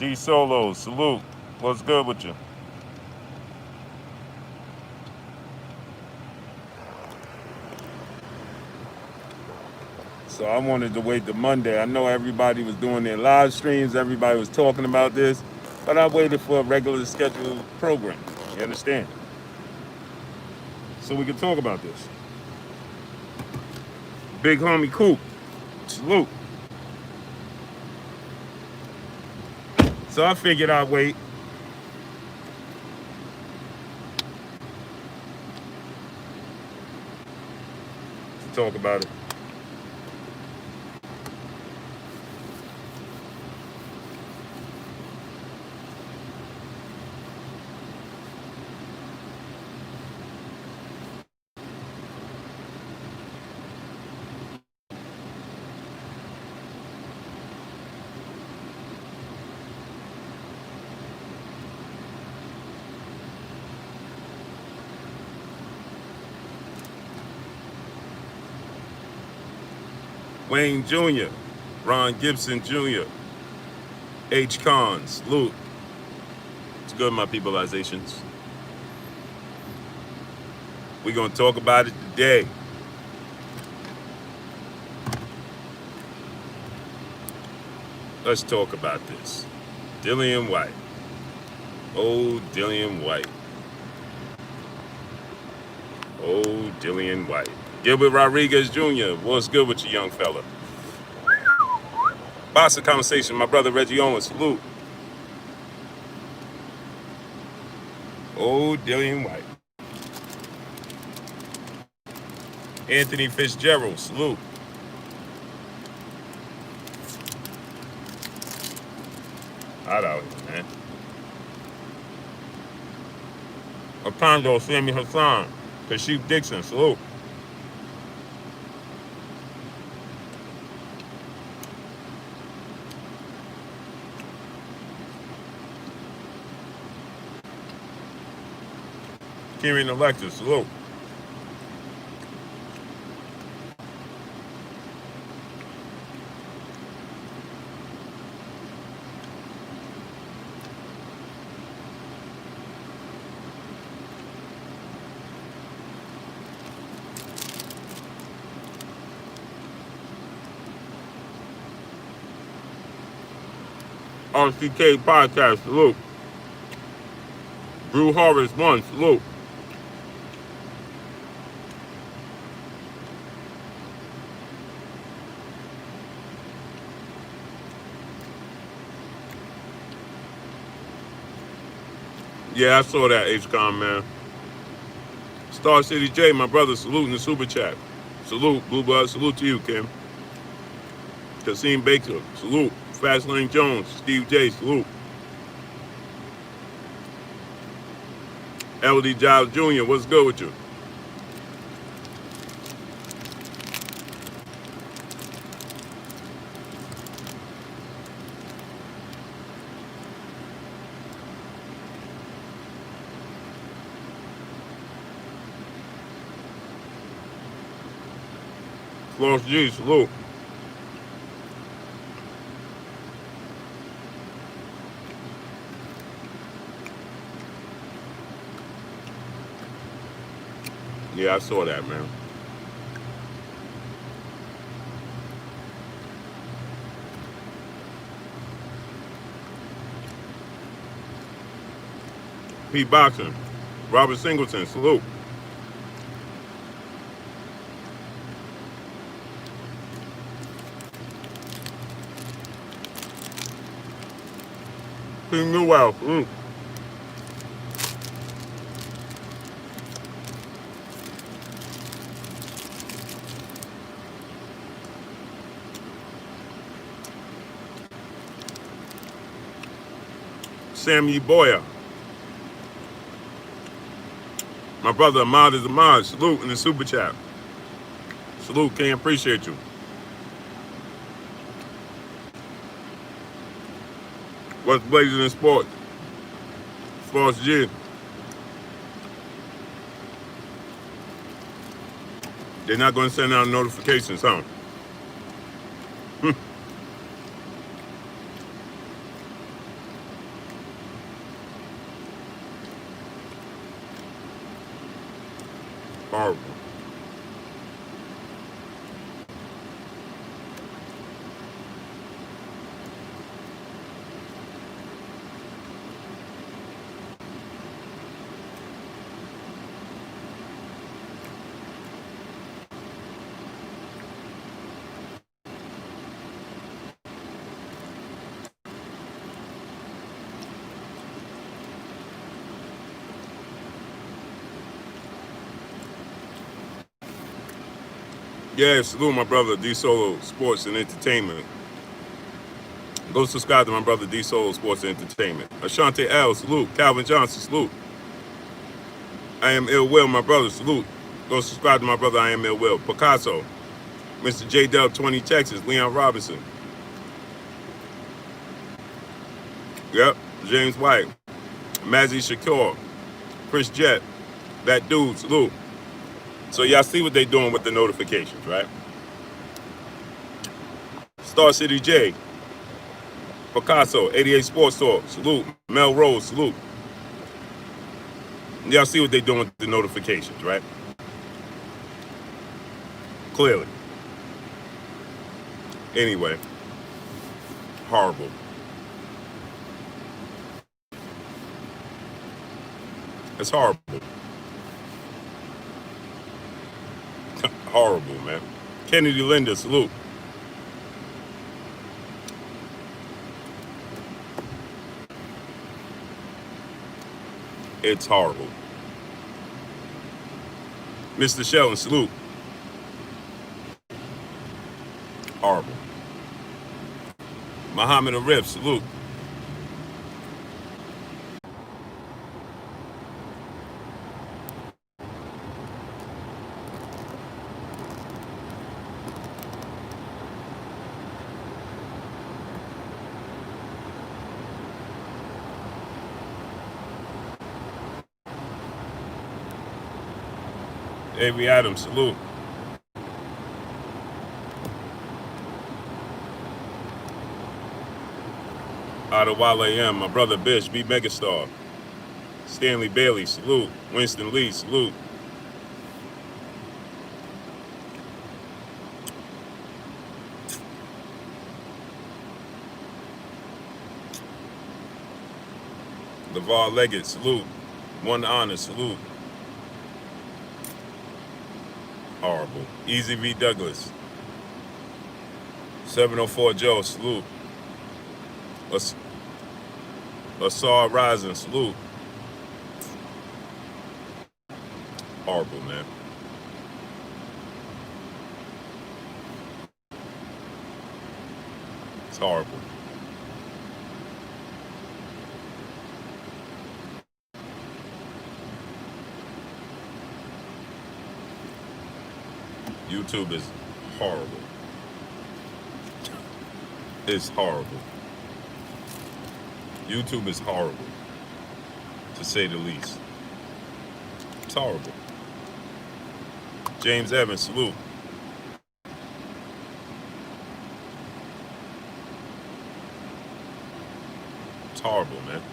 G Solo, salute. What's good with you? So I wanted to wait till Monday. I know everybody was doing their live streams, everybody was talking about this, but I waited for a regular scheduled program. You understand? So we can talk about this. Big homie Coop, salute. So I figured I'd wait. To talk about it. Wayne Jr., Ron Gibson Jr., H. Con, salute. It's good, my peopleizations. We're going to talk about it today. Let's talk about this. Dillian White. Oh, Dillian White. Oh, Dillian White. Gilbert Rodriguez Jr., what's good with you, young fella? Boxer Conversation, my brother Reggie Owens, salute. Oh, Dillian White. Anthony Fitzgerald, salute. Hot out here, man. Apando, Sammy Hassan, Kashif Dixon, salute. Kieran Alexis, salute. RCK Podcast, salute. Brew Harvest 1, salute. Yeah, I saw that, H-Com, man. Star City J, my brother, salute in the super chat. Salute, Blue Blood, salute to you, Kim. Kasim Baker, salute. Fastlane Jones, Steve J, salute. LD Giles Jr., what's good with you? Floss G, salute. Yeah, I saw that, man. Pete Boxing, Robert Singleton, salute. Pete Newell, salute. Sammy Boyer. My brother Ahmad is Ahmad. Salute in the super chat. Salute, King. Appreciate you. What's blazing in sports? Sports G. They're not going to send out notifications, huh? Horrible. Yeah, salute my brother D Solo Sports and Entertainment. Go subscribe to my brother D Solo Sports and Entertainment. Ashante L, salute. Calvin Johnson, salute. I am ill will, my brother, salute. Go subscribe to my brother, I am ill will. Picasso, Mr. J Dub 20 Texas, Leon Robinson. Yep, James White, Mazzy Shakur, Chris Jett, that dude, salute. So y'all see what they doing with the notifications, right? Star City J, Picasso, 88 Sports Talk, salute. Mel Rose, salute. Y'all see what they doing with the notifications, right? Clearly. Anyway, horrible. It's horrible. Horrible, man. Kennedy Linda, salute. It's horrible. Mr. Sheldon, salute. Horrible. Muhammad Arif, salute. Avery Adams, salute. Out of Wale AM, my brother Bish, B Megastar. Stanley Bailey, salute. Winston Lee, salute. LeVar Leggett, salute. One Honor, salute. Horrible. Easy V Douglas. 704 Joe, salute. Asar Rising, salute. Horrible, man. It's horrible. YouTube is horrible. It's horrible. YouTube is horrible, to say the least. It's horrible. James Evans, salute. It's horrible, man.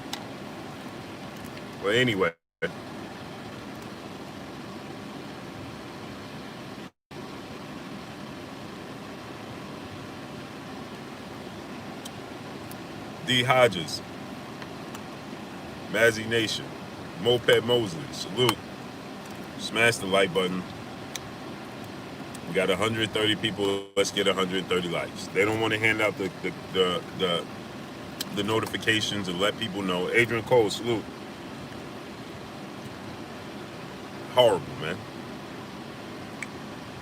But anyway. D. Hodges, Mazzy Nation, Moped Mosley, salute. Smash the like button. We got 130 people. Let's get 130 likes. They don't want to hand out the notifications and let people know. Adrian Cole, salute. Horrible, man.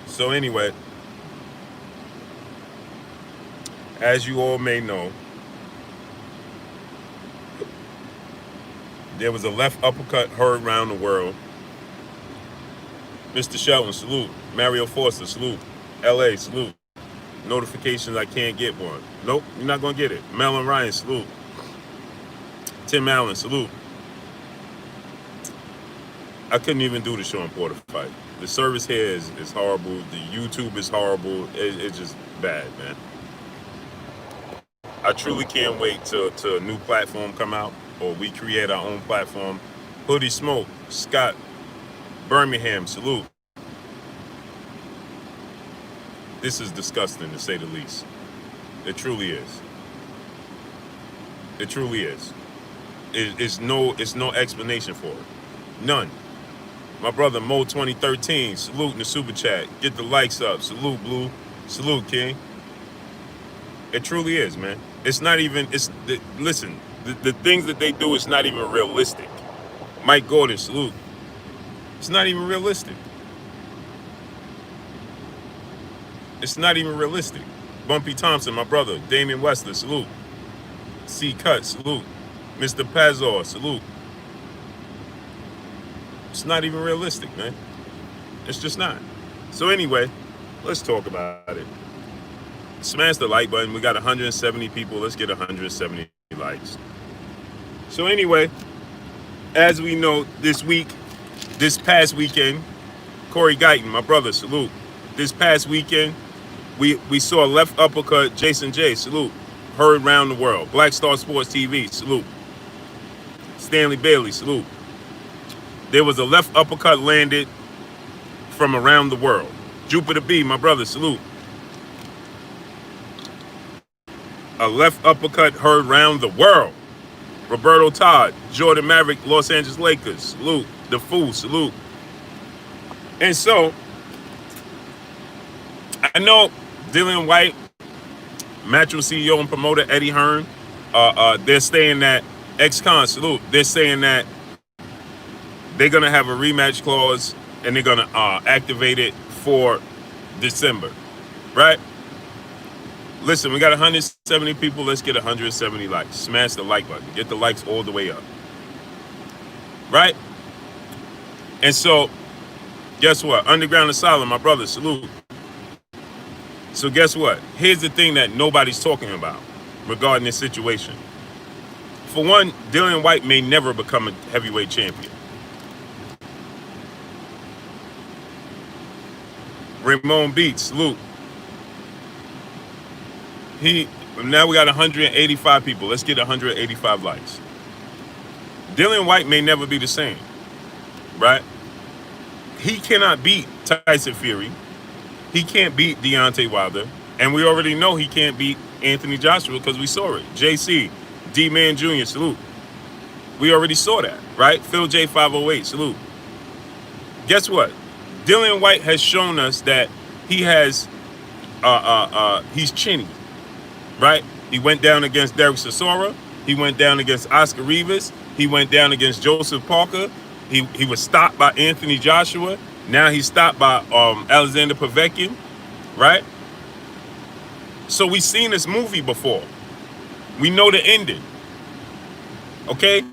So anyway, as you all may know, there was a left uppercut heard around the world. Mr. Shelton, salute. Mario Forster, salute. LA, salute. Notifications, I can't get one. Nope, you're not gonna get it. Melvin Ryan, salute. Tim Allen, salute. I couldn't even do the Sean Porter fight. The service here is horrible. The YouTube is horrible. It's just bad, man. I truly can't wait till a new platform come out, or we create our own platform. Hoodie Smoke, Scott, Birmingham, salute. this is disgusting to say the least. It truly is. It truly is. It's no explanation for it. None. My brother Mo 2013, salute in the super chat. Get the likes up. Salute, Blue. Salute, King. It truly is, man. It's not even, listen, the things that they do is not even realistic. Mike Gordon, salute. It's not even realistic. It's not even realistic. Bumpy Thompson, my brother. Damian Westler, salute. C Cut, salute. Mr. Pazor, salute. It's not even realistic, man. It's just not. So anyway, let's talk about it. Smash the like button. We got 170 people. Let's get 170 likes. So anyway, as we know, this past weekend, Corey Guyton, my brother, salute. This past weekend, we saw left uppercut Jason J, salute. Heard around the world. Black Star Sports TV, salute. Stanley Bailey, salute. There was a left uppercut landed from around the world. Jupiter B, my brother, salute. A left uppercut heard round the world. Roberto Todd, Jordan Maverick, Los Angeles Lakers, salute. The Fool, salute. And so, I know Dillian White, Matchroom CEO and promoter Eddie Hearn, they're saying that, ex-con, salute, they're saying that they're going to have a rematch clause and they're going to activate it for December, right? Listen, we got 170 people. Let's get 170 likes. Smash the like button. Get the likes all the way up, right? And so, guess what? Underground Asylum, my brother, salute. So guess what? Here's the thing that nobody's talking about regarding this situation. For one, Dillian White may never become a heavyweight champion. Ramon Beats, salute. Now we got 185 people. Let's get 185 likes. Dillian White may never be the same, right? He cannot beat Tyson Fury. He can't beat Deontay Wilder. And we already know he can't beat Anthony Joshua because we saw it. JC, D-Man Jr., salute. We already saw that, right? Phil J 508, salute. Guess what? Dillian White has shown us that he has, he's chinny, right? He went down against Derek Chisora. He went down against Oscar Rivas. He went down against Joseph Parker. He was stopped by Anthony Joshua. Now he's stopped by Alexander Povetkin, right? So we've seen this movie before. We know the ending, okay?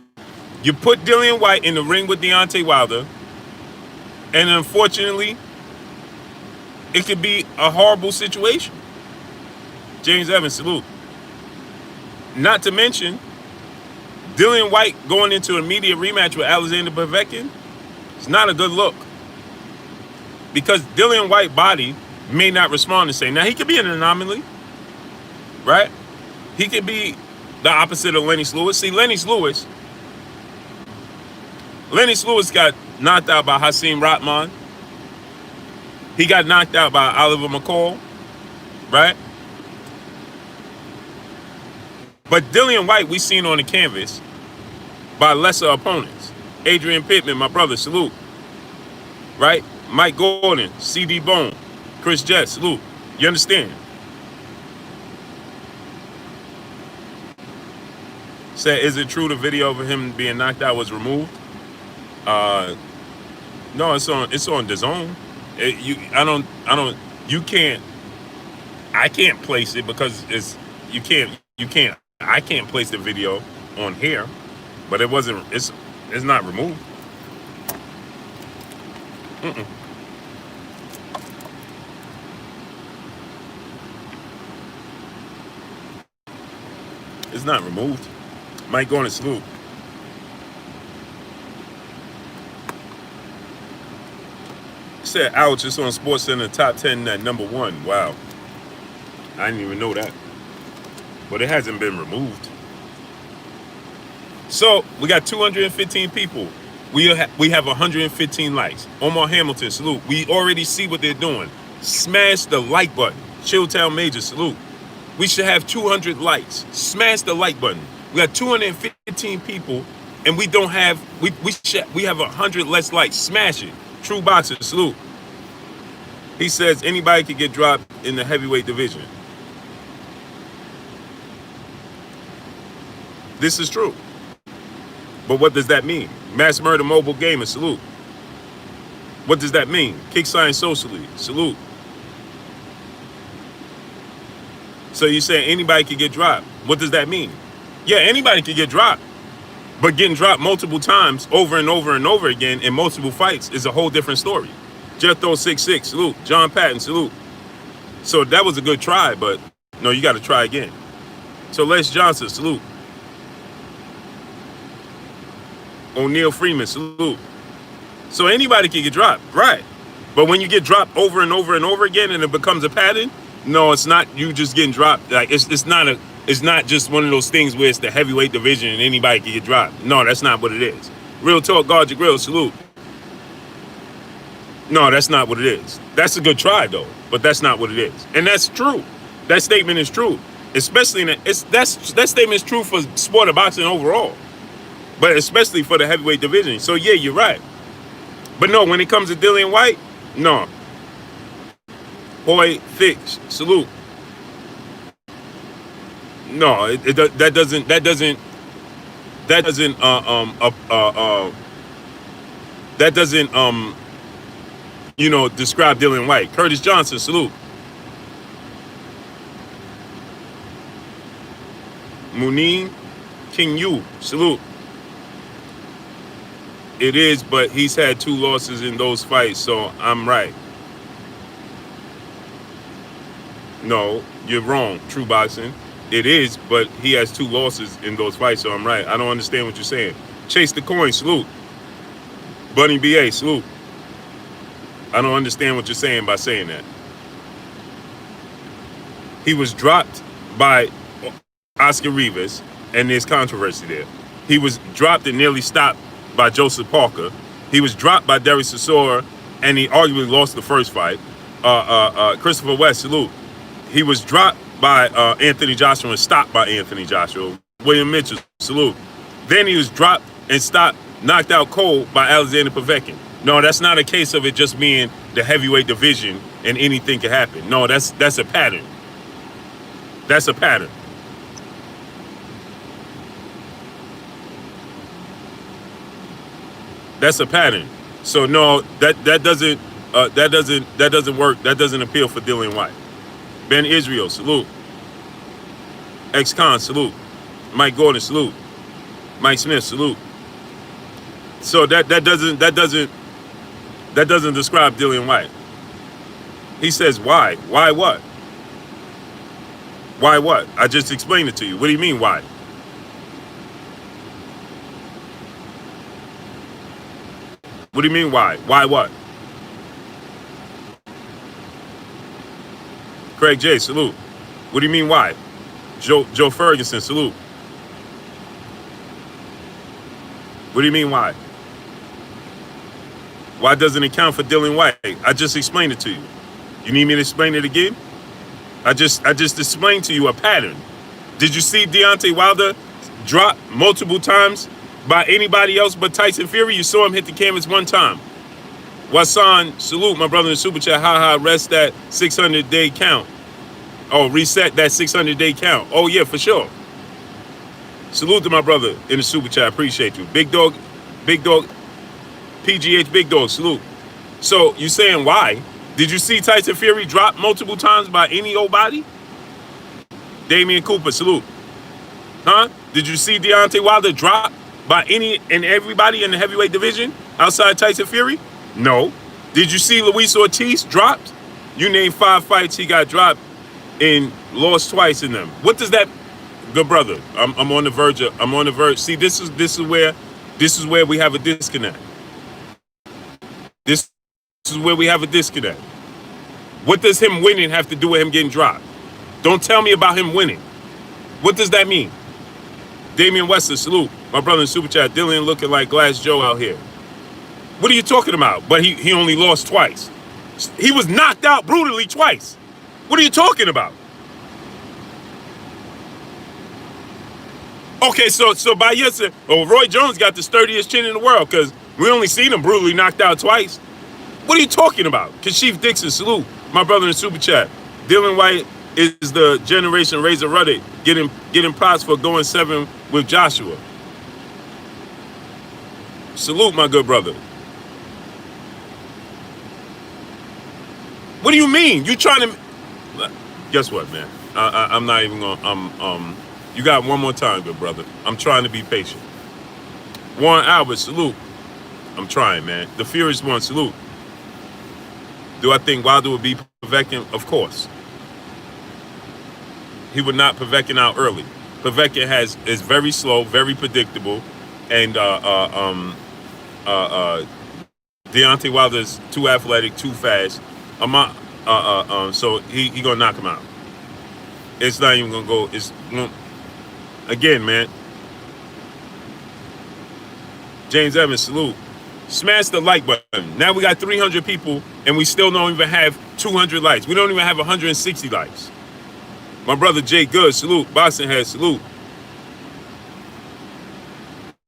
You put Dillian White in the ring with Deontay Wilder, and unfortunately, it could be a horrible situation. James Evans, salute. Not to mention, Dillian White going into an immediate rematch with Alexander Povetkin, it's not a good look. Because Dillian White's body may not respond the same. Now, he could be an anomaly, right? He could be the opposite of Lennox Lewis. See, Lennox Lewis got knocked out by Hasim Rahman. He got knocked out by Oliver McCall, right? But Dillian White, we seen on the canvas by lesser opponents. Adrian Pittman, my brother, salute, right? Mike Gordon, CD Bone, Chris Jett, salute. You understand? Said, is it true the video of him being knocked out was removed? No, it's on DAZN. I can't place it because I can't place the video on here, but it's not removed. It's not removed. Mike Gordon, salute. Said, ouch, it's on SportsCenter top 10 at number 1. Wow. I didn't even know that. But it hasn't been removed. So, we got 215 people. We have 115 likes. Omar Hamilton, salute. We already see what they're doing. Smash the like button. Chilltown Major, salute. We should have 200 likes. Smash the like button. We got 215 people, and we don't have we have 100 less likes. Smash it. True Boxer, salute. He says anybody could get dropped in the heavyweight division. This is true. But what does that mean? Mass Murder Mobile Gamer, salute. What does that mean? Kick Science Socially, salute. So you're saying anybody could get dropped. What does that mean? Yeah, anybody could get dropped. But getting dropped multiple times over and over and over again in multiple fights is a whole different story. Jethro66, salute. John Patton, salute. So that was a good try, but no, you got to try again. So Les Johnson, salute. O'Neal Freeman, salute. So anybody can get dropped, right? But when you get dropped over and over and over again and it becomes a pattern, no, it's not you just getting dropped. Like it's not just one of those things where it's the heavyweight division and anybody can get dropped. No, that's not what it is. Real talk, guard your grill, salute. No, that's not what it is. That's a good try though, but that's not what it is. And that's true. That statement is true. Especially in that statement is true for sport of boxing overall. But especially for the heavyweight division. So yeah, you're right. But no, when it comes to Dillian White, no. Boy, fix, salute. No, that doesn't describe Dillian White. Curtis Johnson, salute. Muneen King Yu, salute. It is, but he's had 2 losses in those fights, so I'm right. No, you're wrong, True Boxing. It is, but he has 2 losses in those fights, so I'm right. I don't understand what you're saying. Chase the Coin, salute. Bunny BA, salute. I don't understand what you're saying by saying that. He was dropped by Oscar Rivas, and there's controversy there. He was dropped and nearly stopped by Joseph Parker. He was dropped by Derek Chisora, and he arguably lost the first fight. Christopher West, salute. He was dropped by Anthony Joshua and stopped by Anthony Joshua. William Mitchell, salute. Then he was dropped and stopped, knocked out cold by Alexander Povetkin. No, that's not a case of it just being the heavyweight division and anything can happen. No, that's a pattern. That's a pattern. That's a pattern. So no, that doesn't work. That doesn't appeal for Dillian White. Ben Israel, salute. Ex-Con, salute. Mike Gordon, salute. Mike Smith, salute. So that doesn't describe Dillian White. He says why? Why what? Why what? I just explained it to you. What do you mean why? What do you mean why? Why what? Craig J, salute. What do you mean why? Joe Ferguson, salute. What do you mean why? Why doesn't it count for Dillian White? I just explained it to you. You need me to explain it again? I just explained to you a pattern. Did you see Deontay Wilder drop multiple times by anybody else but Tyson Fury? You saw him hit the canvas one time. Wasan, salute, my brother in the super chat. Rest that 600-day count. Oh, reset that 600-day count. Oh, yeah, for sure. Salute to my brother in the super chat. Appreciate you. Big dog, PGH Big Dog, salute. So, you saying why? Did you see Tyson Fury drop multiple times by any old body? Damian Cooper, salute. Huh? Did you see Deontay Wilder drop by any and everybody in the heavyweight division outside Tyson Fury? No. Did you see Luis Ortiz dropped? You named 5 fights he got dropped and lost twice in them. What does that, good brother? I'm on the verge. See, this is where we have a disconnect. This is where we have a disconnect. What does him winning have to do with him getting dropped? Don't tell me about him winning. What does that mean? Damian Wester, salute. My brother in super chat. Dillian looking like Glass Joe out here. What are you talking about? But he only lost twice. He was knocked out brutally twice. What are you talking about? Okay, so by yesterday, Roy Jones got the sturdiest chin in the world because we only seen him brutally knocked out twice. What are you talking about? Kashif Dixon, salute. My brother in the super chat. Dillian White is the generation Razor Ruddick, getting props for going 7 with Joshua. Salute, my good brother. What do you mean? You trying to... Guess what, man? I'm not even going... You got one more time, good brother. I'm trying to be patient. Warren Albert, salute. I'm trying, man. The Furious One, salute. Do I think Wilder would be Povetkin? Of course. He would not Povetkin out early. Povetkin is very slow, very predictable, and Deontay Wilder's too athletic, too fast. So he gonna knock him out. It's not even gonna go. Again, man. James Evans, salute. Smash the like button. Now we got 300 people, and we still don't even have 200 likes. We don't even have 160 likes. My brother Jay Good, salute. Boston Head, salute.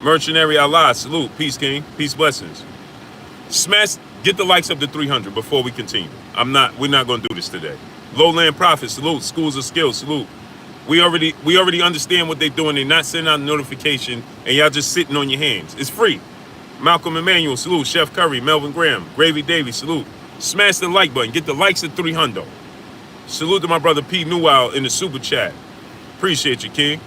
Mercenary Allah, salute. Peace, King. Peace, blessings. Smash, get the likes up to 300 before we continue. We're not going to do this today. Lowland Prophet, salute. Schools of Skills, salute. We already understand what they're doing. They're not sending out a notification, and y'all just sitting on your hands. It's free. Malcolm Emmanuel, salute. Chef Curry, Melvin Graham, Gravy Davies, salute. Smash the like button. Get the likes at 300. Salute to my brother P. Newell in the super chat. Appreciate you, King.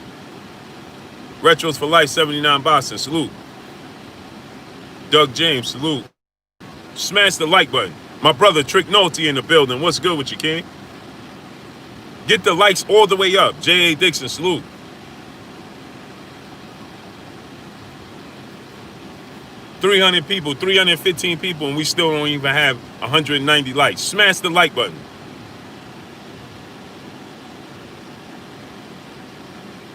Retros for Life, 79 Boston, salute. Doug James, salute. Smash the like button. My brother Trick Nolte in the building. What's good with you, King? Get the likes all the way up. J.A. Dixon, salute. $300 people, 315 people, and we still don't even have 190 likes. Smash the like button.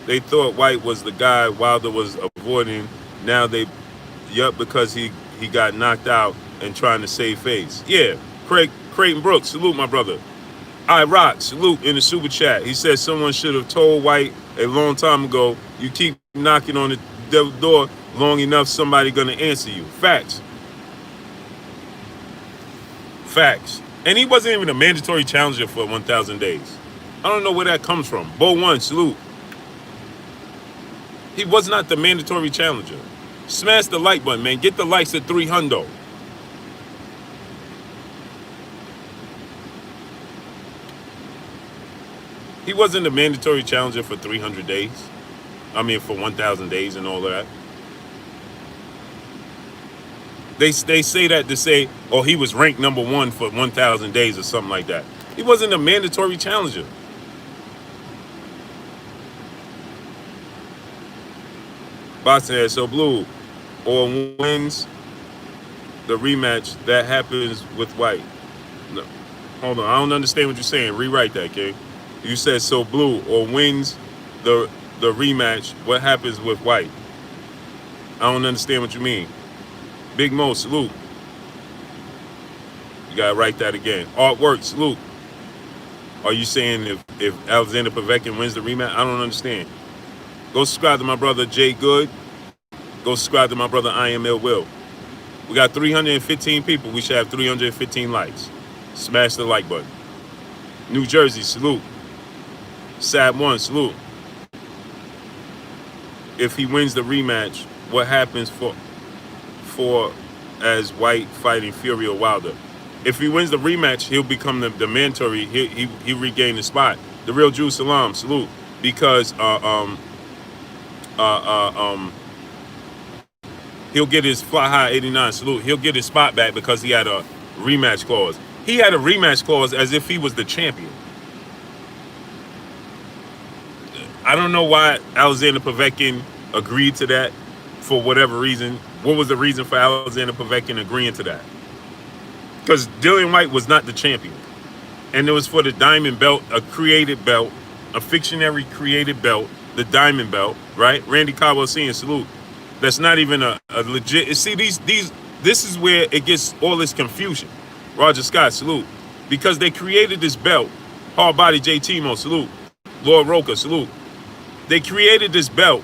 They thought White was the guy Wilder was avoiding. Now because he got knocked out and trying to save face. Yeah, Creighton Brooks, salute my brother. I Rock, salute in the super chat. He said someone should have told White a long time ago, you keep knocking on the devil door long enough, somebody gonna answer you. Facts. Facts. And he wasn't even a mandatory challenger for 1,000 days. I don't know where that comes from. Bo One, salute. He was not the mandatory challenger. Smash the like button, man. Get the likes at 300. He wasn't a mandatory challenger for 300 days. I mean, for 1,000 days and all of that. They say that to say, oh, he was ranked #1 for 1,000 days or something like that. He wasn't a mandatory challenger. Boston had so blue or wins the rematch that happens with White. No, hold on, I don't understand what you're saying. Rewrite that, King. You said so blue or wins the rematch. What happens with White? I don't understand what you mean. Big Mo, salute. You gotta write that again. Artwork, salute. Are you saying if Alexander Povetkin wins the rematch? I don't understand. Go subscribe to my brother Jay Good. Go subscribe to my brother I Am Ill Will. We got 315 people. We should have 315 likes. Smash the like button. New Jersey, salute. Sad One, salute. If he wins the rematch, what happens for as White fighting Fury or Wilder? If he wins the rematch, he'll become the mandatory. He regain the spot. The Real Jew Salam, salute. Because he'll get his Fly High 89, salute. He'll get his spot back because he had a rematch clause. He had a rematch clause as if he was the champion. I don't know why Alexander Povetkin agreed to that for whatever reason. What was the reason for Alexander Povetkin agreeing to that? Because Dillian White was not the champion. And it was for the diamond belt, a created belt, a fictionary created belt, the diamond belt, right? Randy Cabo saying salute. That's not even a legit. See, this is where it gets all this confusion. Roger Scott, salute. Because they created this belt. Hard Body J. Timo, salute. Lord Roker, salute. They created this belt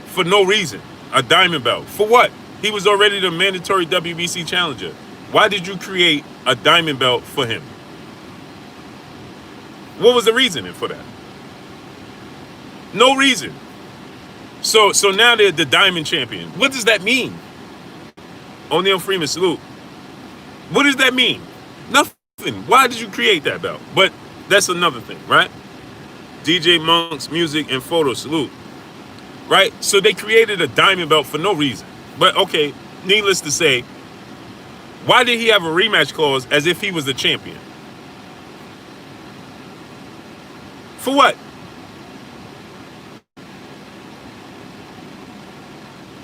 for no reason. A diamond belt. For what? He was already the mandatory WBC challenger. Why did you create a diamond belt for him? What was the reasoning for that? No reason. So now they're the diamond champion. What does that mean? O'Neal Freeman, salute. What does that mean? Nothing. Why did you create that belt? But that's another thing, right? DJ Monk's music and photo, salute. Right? So they created a diamond belt for no reason. But okay, needless to say, why did he have a rematch clause as if he was the champion? For what?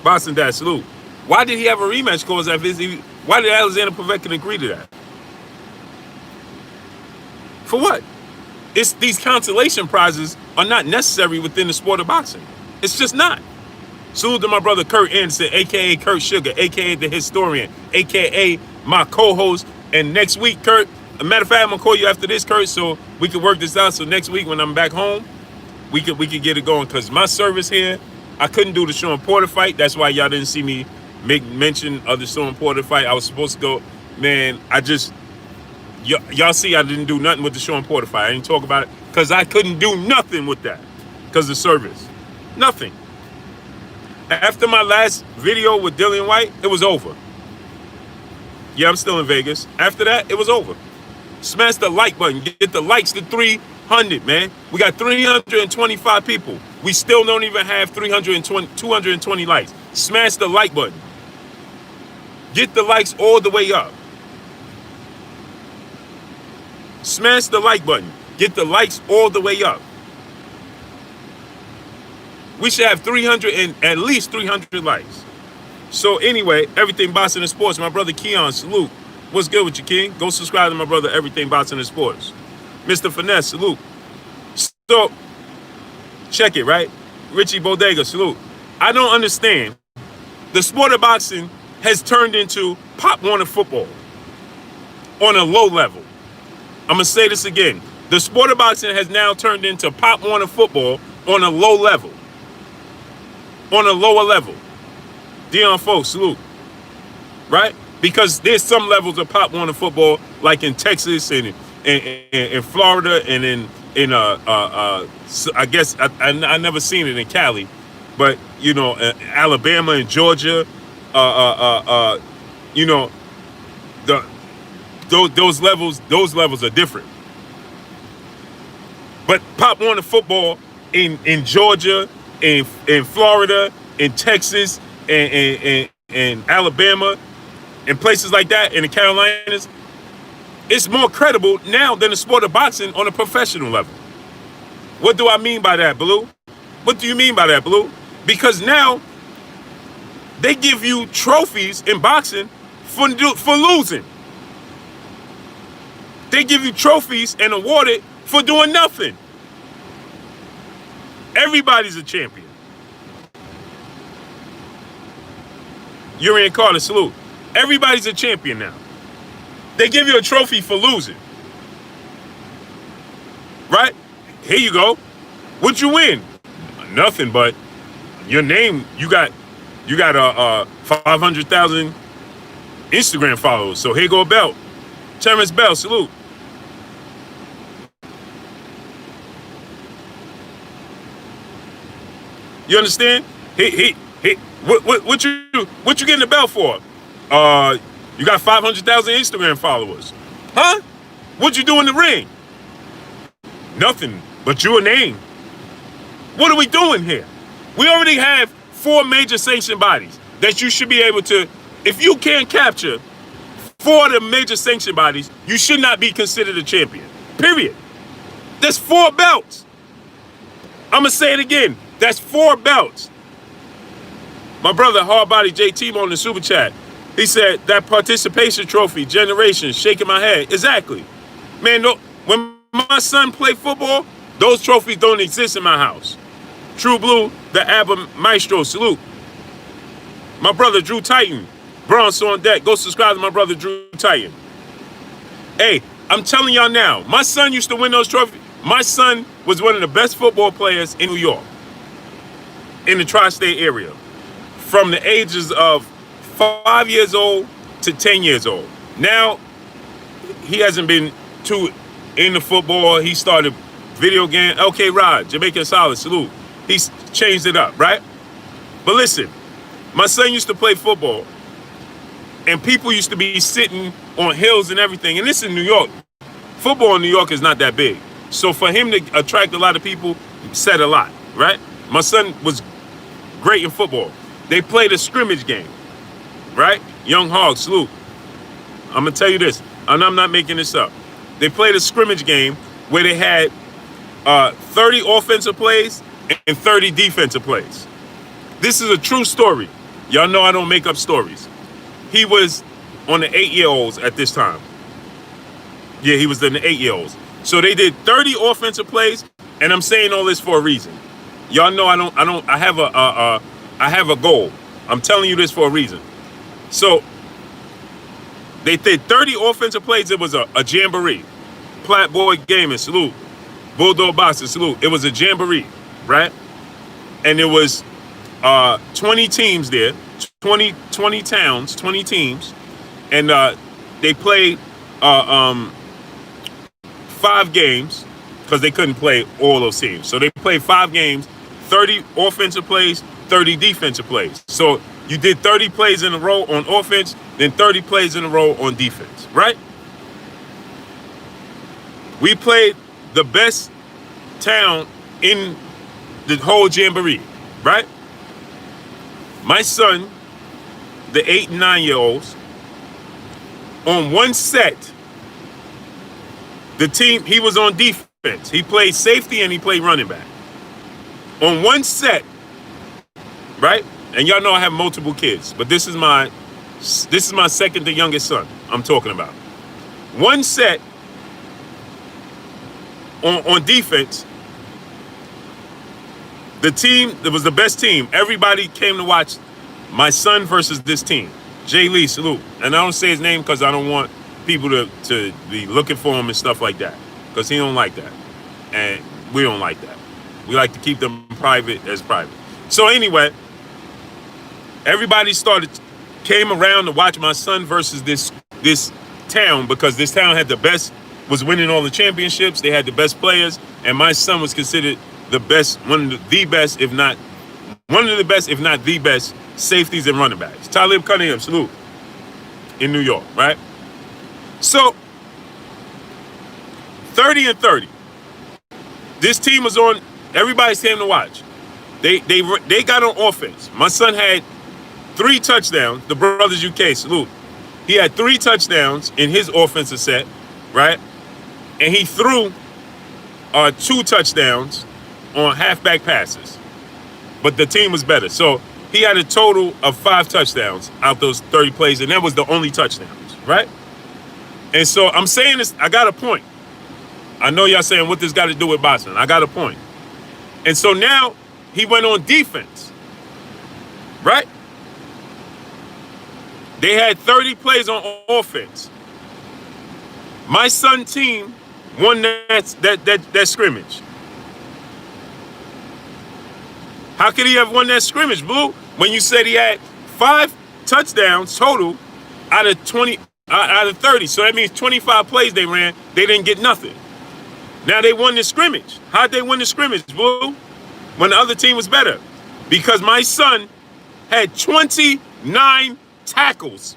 Boston Dad, salute. Why did he have a rematch clause as if he... Why did Alexander Povetkin agree to that? For what? It's these consolation prizes are not necessary within the sport of boxing. It's just not. Salute to my brother Kurt Anderson, a.k.a. Kurt Sugar, a.k.a. The Historian, a.k.a. my co-host. And next week, Kurt, a matter of fact, I'm going to call you after this, Kurt, so we can work this out. So next week when I'm back home, we could get it going. Because my service here, I couldn't do the Sean Porter fight. That's why y'all didn't see me make mention of the Sean Porter fight. I was supposed to go. Man, y'all see I didn't do nothing with the Sean Porter fight. I didn't talk about it because I couldn't do nothing with that because of service. Nothing. After my last video with Dillian White, it was over. Yeah, I'm still in Vegas. After that, it was over. Smash the like button. Get the likes to 300, man. We got 325 people. We still don't even have 220 likes. Smash the like button. Get the likes all the way up. Smash the like button. Get the likes all the way up. We should have at least 300 likes. So anyway, Everything Boxing and Sports. My brother Keon, salute. What's good with you, King? Go subscribe to my brother Everything Boxing and Sports. Mr. Finesse, salute. So, check it, right? Richie Bodega, salute. I don't understand. The sport of boxing has turned into Pop Warner football on a low level. I'm going to say this again. The sport of boxing has now turned into Pop Warner football on a low level. On a lower level. Dion Folks, salute. Right? Because there's some levels of Pop Warner football, like in Texas and in Florida and in I guess I never seen it in Cali, but you know, Alabama and Georgia, you know, those levels are different. But Pop Warner football in Georgia, in Florida, in Texas, and Alabama, and places like that, in the Carolinas, it's more credible now than the sport of boxing on a professional level. What do I mean by that, Blue? What do you mean by that, Blue? Because now they give you trophies in boxing for losing. They give you trophies and award it for doing nothing. Everybody's a champion. Urian Carter, salute. Everybody's a champion now. They give you a trophy for losing. Right? Here you go. What'd you win? Nothing, but your name, you got 500,000 Instagram followers. So here go a belt. Terrence Bell, salute. You understand? Hey, what you getting the belt for? You got 500,000 Instagram followers. Huh? What'd you do in the ring? Nothing, but your name. What are we doing here? We already have 4 major sanction bodies that you should be able to, if you can't capture 4 of the major sanction bodies, you should not be considered a champion. Period. That's 4 belts. I'm going to say it again. That's 4 belts. My brother, Hard Body JT on the super chat. He said, that participation trophy, generation, shaking my head. Exactly. Man, no, when my son played football, those trophies don't exist in my house. True Blue, the ABBA Maestro, salute. My brother, Drew Titan, bronze on deck. Go subscribe to my brother, Drew Titan. Hey, I'm telling y'all now, my son used to win those trophies. My son was one of the best football players in New York, in the tri-state area, from the ages of 5 years old to 10 years old. Now, he hasn't been too into football. He started video game. Okay, Rod, Jamaican Solid, salute. He's changed it up, right? But listen, my son used to play football, and people used to be sitting on hills and everything. And this is New York. Football in New York is not that big. So for him to attract a lot of people said a lot, right? My son was great in football. They played a scrimmage game, right? Young Hog, salute. I'm going to tell you this, and I'm not making this up. They played a scrimmage game where they had 30 offensive plays and 30 defensive plays. This is a true story. Y'all know I don't make up stories. He was on the 8-year-olds at this time. Yeah, he was in the 8-year-olds. So they did 30 offensive plays, and I'm saying all this for a reason. Y'all know I have a goal. I'm telling you this for a reason. So they did 30 offensive plays. It was a jamboree. Platt Boy Gaming, salute. Bulldog Boxing, salute. It was a jamboree, right? And it was 20 teams there, 20 towns, 20 teams, and they played 5 games because they couldn't play all those teams. So they played 5 games, 30 offensive plays, 30 defensive plays. So you did 30 plays in a row on offense, then 30 plays in a row on defense, right? We played the best town in the whole jamboree, right? My son, the 8 and 9-year-olds, on one set, the team, he was on defense. He played safety and he played running back. On one set, right? And y'all know I have multiple kids, but this is my second to youngest son I'm talking about. One set on defense, the team that was the best team, everybody came to watch my son versus this team. Jay Lee, salute. And I don't say his name because I don't want people to be looking for him and stuff like that, because he don't like that, and we don't like that. We like to keep them private as private. So anyway, everybody came around to watch my son versus this town, because this town had the best, was winning all the championships. They had the best players, and my son was considered the best, one of the best, if not the best safeties and running backs. Talib Cunningham, salute, in New York, right? So 30 and 30. This team was on, everybody came to watch. They got on offense. My son had 3 touchdowns. The Brothers UK, salute. He had 3 touchdowns in his offensive set, right? And he threw 2 touchdowns on halfback passes. But the team was better. So he had a total of 5 touchdowns out those 30 plays, and that was the only touchdowns, right? And so I'm saying this, I got a point. I know y'all saying what this got to do with boxing. I got a point. And so now he went on defense, right? They had 30 plays on offense. My son's team won that scrimmage. How could he have won that scrimmage, Blue? When you said he had 5 touchdowns total out of 30. So that means 25 plays they ran, they didn't get nothing. Now they won the scrimmage. How'd they win the scrimmage, Blue? When the other team was better. Because my son had 29 tackles.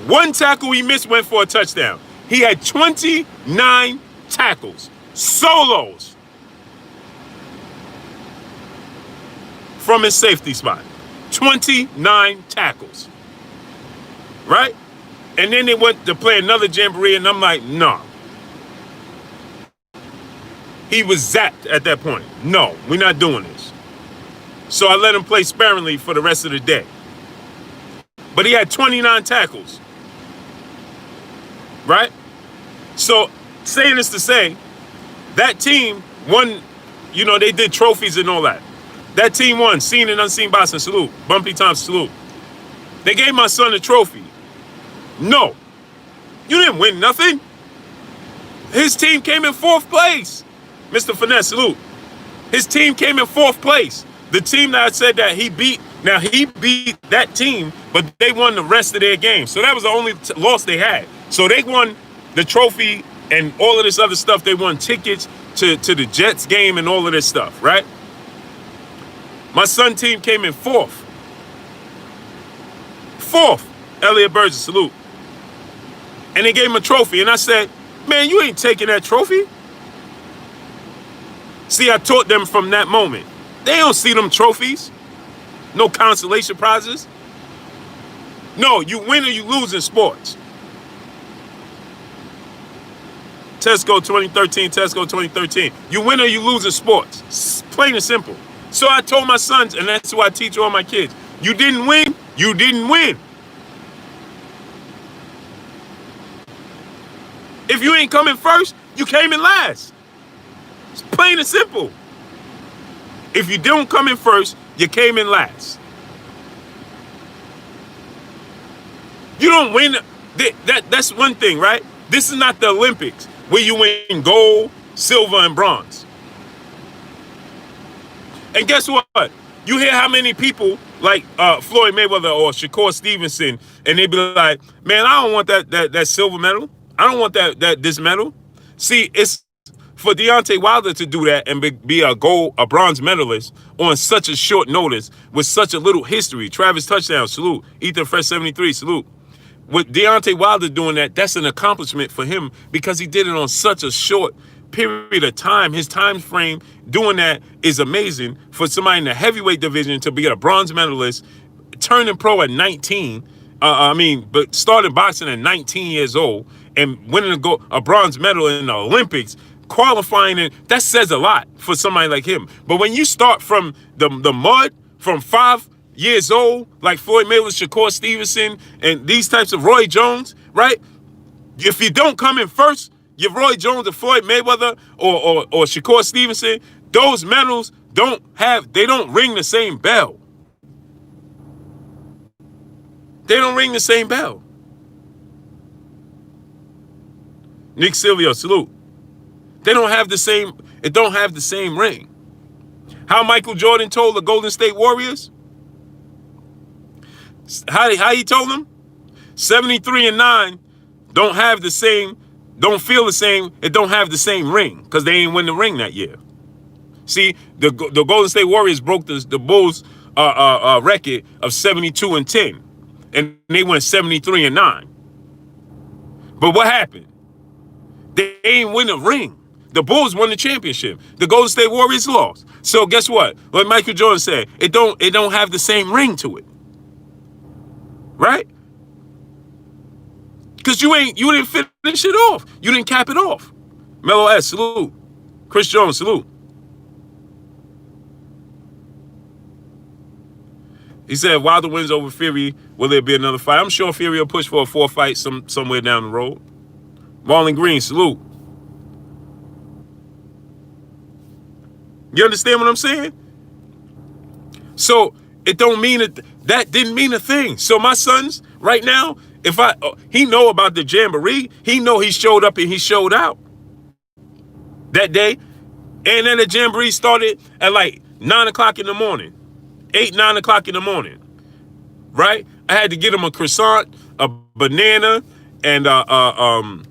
1 tackle he missed went for a touchdown. He had 29 tackles. Solos. From his safety spot. 29 tackles. Right? And then they went to play another jamboree, and I'm like, no. He was zapped at that point. No, we're not doing this. So I let him play sparingly for the rest of the day. But he had 29 tackles. Right? So, saying this to say, that team won, you know, they did trophies and all that. That team won, seen and unseen boxing, salute. Bumpy Thompson, salute. They gave my son a trophy. No, you didn't win nothing. His team came in 4th place. Mr. Finesse, salute. His team came in 4th place. The team that I said that he beat, now he beat that team, but they won the rest of their games. So that was the only loss they had. So they won the trophy and all of this other stuff. They won tickets to the Jets game and all of this stuff, right? My son team came in 4th. 4th. Elliot Burgess, salute. And they gave him a trophy. And I said, man, you ain't taking that trophy. See, I taught them from that moment. They don't see them trophies. No consolation prizes. No, you win or you lose in sports. Tesco 2013, Tesco 2013. You win or you lose in sports. It's plain and simple. So I told my sons, and that's why I teach all my kids, you didn't win, you didn't win. If you ain't coming first, you came in last. It's plain and simple. If you don't come in first, you came in last. You don't win. That's one thing, right? This is not the Olympics where you win gold, silver, and bronze. And guess what? You hear how many people like Floyd Mayweather or Shakur Stevenson, and they be like, man, I don't want that silver medal. I don't want this medal. See, it's for Deontay Wilder to do that and be a bronze medalist on such a short notice with such a little history. Travis Touchdown, salute. Ethan Fresh 73, salute. With Deontay Wilder doing that, that's an accomplishment for him because he did it on such a short period of time. His time frame doing that is amazing for somebody in the heavyweight division to be a bronze medalist, turning pro at 19. But started boxing at 19 years old and winning a bronze medal in the Olympics, qualifying, and that says a lot for somebody like him. But when you start from the mud, from 5 years old, like Floyd Mayweather, Shakur Stevenson, and these types of Roy Jones, right? If you don't come in first, you're Roy Jones or Floyd Mayweather or Shakur Stevenson, those medals don't ring the same bell. They don't ring the same bell. Nick Silvio, salute. It don't have the same ring. How Michael Jordan told the Golden State Warriors? How he told them? 73-9 don't feel the same, it don't have the same ring, because they ain't win the ring that year. See, the Golden State Warriors broke the Bulls record of 72-10. And they went 73-9. But what happened? They ain't win a ring. The Bulls won the championship. The Golden State Warriors lost. So guess what? Like Michael Jordan said, it don't have the same ring to it. Right? Because you didn't finish it off. You didn't cap it off. Mello S, salute. Chris Jones, salute. He said, Wilder wins over Fury, will there be another fight? I'm sure Fury will push for a 4th fight somewhere down the road. Marlon Green, salute. You understand what I'm saying? So it don't mean that didn't mean a thing. So my sons, right now, he know about the Jamboree, he know he showed up and he showed out that day. And then the Jamboree started at like 9 o'clock in the morning. 9 o'clock in the morning, right? I had to get him a croissant, a banana, and I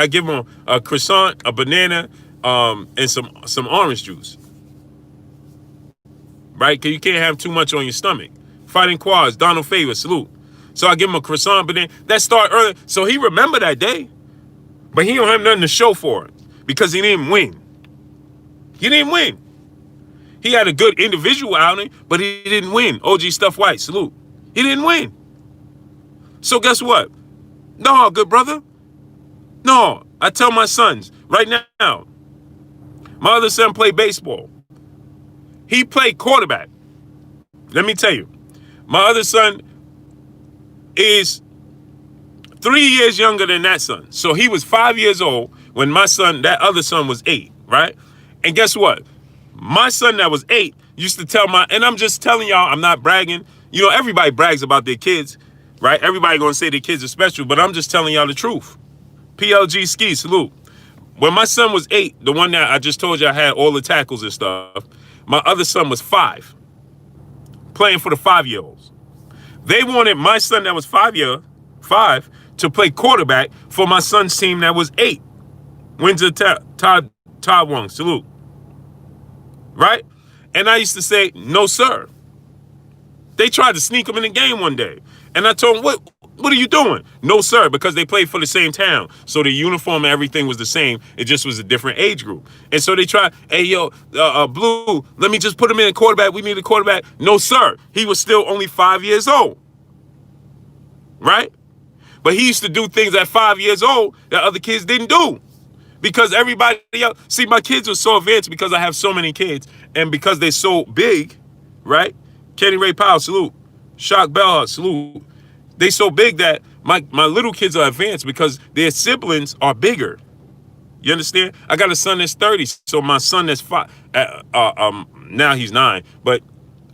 give him a croissant, a banana, and some orange juice, right? Because you can't have too much on your stomach. Fighting Quads, Donald Favor, salute. So I give him a croissant, banana. That started early, so he remembered that day, but he don't have nothing to show for it because he didn't win. He didn't win. He had a good individual outing, but he didn't win. OG Stuff White, salute. He didn't win. So guess what? No, good brother. No, I tell my sons right now, my other son played baseball. He played quarterback. Let me tell you, my other son is 3 years younger than that son. So he was 5 years old when that other son was 8, right? And guess what? My son that was 8 used to tell and I'm just telling y'all, I'm not bragging. You know, everybody brags about their kids, right? Everybody gonna say their kids are special, but I'm just telling y'all the truth. PLG Ski, salute. When my son was 8, the one that I just told you I had all the tackles and stuff, my other son was 5, playing for the 5-year-olds. They wanted my son that was 5 to play quarterback for my son's team that was 8. Windsor Todd Wong, salute. Right? And I used to say, no, sir. They tried to sneak him in the game one day. And I told him, what are you doing? No, sir, because they played for the same town. So the uniform and everything was the same. It just was a different age group. And so they tried, hey, yo, Blue, let me just put him in a quarterback. We need a quarterback. No, sir. He was still only 5 years old. Right? But he used to do things at 5 years old that other kids didn't do. Because everybody else, see, my kids were so advanced because I have so many kids. And because they're so big, right? Kenny Ray Powell, salute. Shock Bell, salute. They so big that my little kids are advanced because their siblings are bigger. You understand? I got a son that's 30, so my son that's 5, now he's 9, but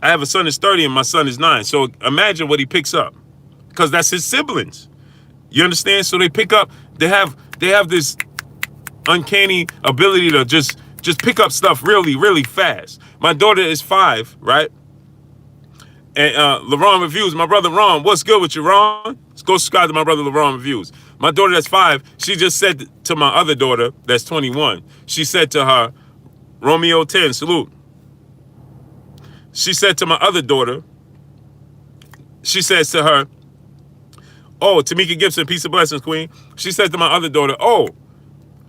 I have a son that's 30 and my son is 9. So imagine what he picks up, because that's his siblings. You understand? So they pick up, they have this uncanny ability to just pick up stuff really, really fast. My daughter is 5, right? And LaRon Reviews, my brother Ron, what's good with you, Ron? Let's go subscribe to my brother LaRon Reviews. My daughter that's 5, she just said to my other daughter that's 21, she said to her, Romeo 10, salute. She said to my other daughter, she says to her, oh, Tamika Gibson, peace and blessings, queen. She said to my other daughter, oh,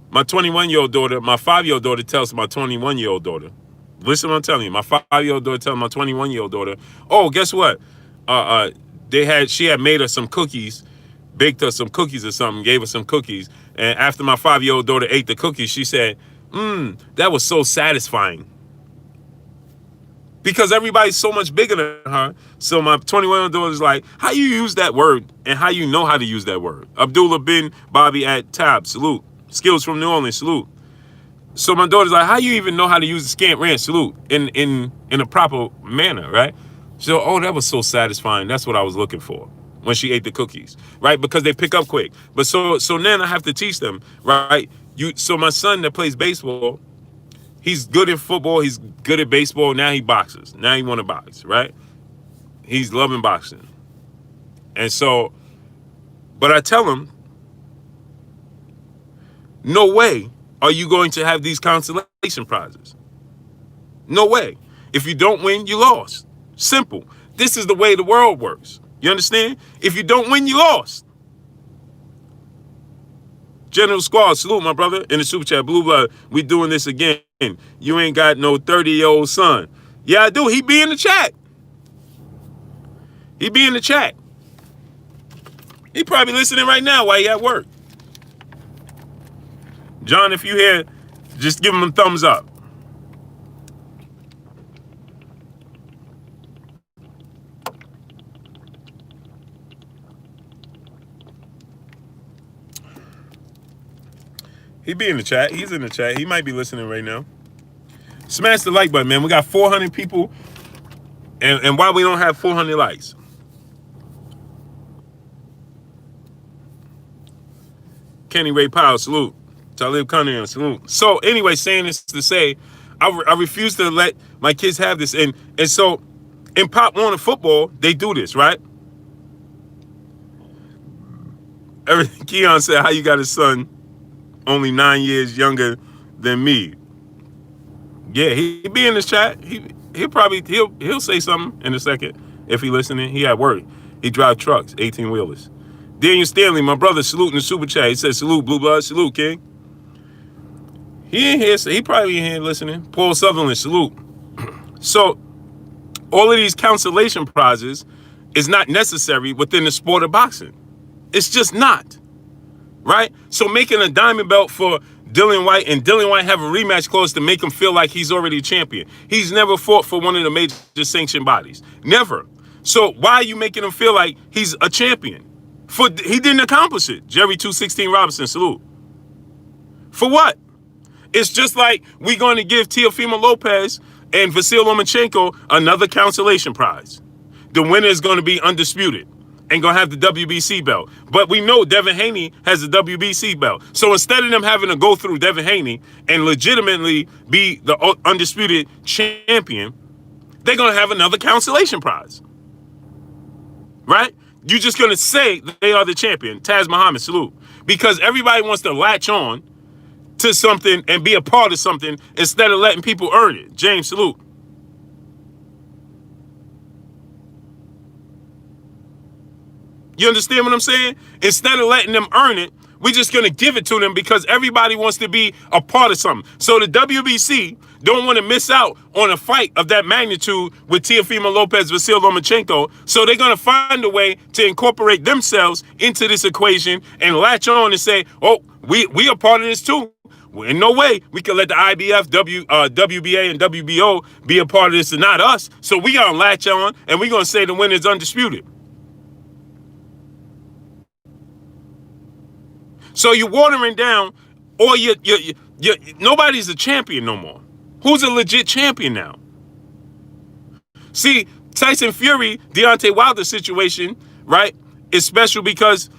my 21-year-old daughter, my 5-year-old daughter tells my 21-year-old daughter. Listen what I'm telling you. My 5-year-old daughter tells my 21-year-old daughter, oh, guess what? She had made her some cookies, baked her some cookies or something, gave her some cookies. And after my 5-year-old daughter ate the cookies, she said, that was so satisfying. Because everybody's so much bigger than her. So my 21-year-old daughter is like, how you use that word and how you know how to use that word? Abdullah bin Bobby at Tab, salute. Skills from New Orleans, salute. So my daughter's like, how you even know how to use the scant ranch, salute, in a proper manner, right? So, oh, that was so satisfying. That's what I was looking for when she ate the cookies, right? Because they pick up quick. But so then I have to teach them, right? So my son that plays baseball, he's good in football. He's good at baseball. Now he boxes. Now he want to box, right? He's loving boxing. And so, but I tell him, no way are you going to have these consolation prizes. No way. If you don't win, you lost. Simple. This is the way the world works. You understand? If you don't win, you lost. General Squad, salute my brother in the super chat. Blue Blood, we doing this again. You ain't got no 30-year-old son. Yeah, I do. He be in the chat. He be in the chat. He probably listening right now while he at work. John, if you here, just give him a thumbs up. He be in the chat. He's in the chat. He might be listening right now. Smash the like button, man. We got 400 people. And why we don't have 400 likes? Kenny Ray Powell, salute. Talib Cunningham, salute. So anyway, saying this to say, I refuse to let my kids have this. And so in Pop Warner football, they do this, right? Keon said, how you got a son only 9 years younger than me? Yeah, he'll be in this chat. He'll say something in a second if he listening. He at work. He drive trucks, 18-wheelers. Daniel Stanley, my brother, salute in the super chat. He said, salute, Blue Blood, salute, King. He ain't here, so he probably ain't here listening. Paul Sutherland, salute. So, all of these consolation prizes is not necessary within the sport of boxing. It's just not, right? So making a diamond belt for Dillian White and Dillian White have a rematch clause to make him feel like he's already a champion. He's never fought for one of the major sanctioned bodies. Never. So why are you making him feel like he's a champion? He didn't accomplish it. Jerry 216 Robinson, salute. For what? It's just like we're going to give Teofimo Lopez and Vasil Lomachenko another consolation prize. The winner is going to be undisputed. and gonna have the WBC belt. But we know Devin Haney has the WBC belt. So instead of them having to go through Devin Haney and legitimately be the undisputed champion, they're gonna have another consolation prize. Right? You're just gonna say they are the champion. Taz Muhammad, salute. Because everybody wants to latch on to something and be a part of something instead of letting people earn it. James, salute. You understand what I'm saying? Instead of letting them earn it, we're just going to give it to them because everybody wants to be a part of something. So the WBC don't want to miss out on a fight of that magnitude with Teofimo Lopez, Vasyl Lomachenko. So they're going to find a way to incorporate themselves into this equation and latch on and say, oh, we are part of this too. In no way we can let the IBF, WBA, and WBO be a part of this and not us. So we going to latch on and we're going to say the winner is undisputed. So you're watering down, or nobody's a champion no more. Who's a legit champion now? See, Tyson Fury, Deontay Wilder situation, right, is special because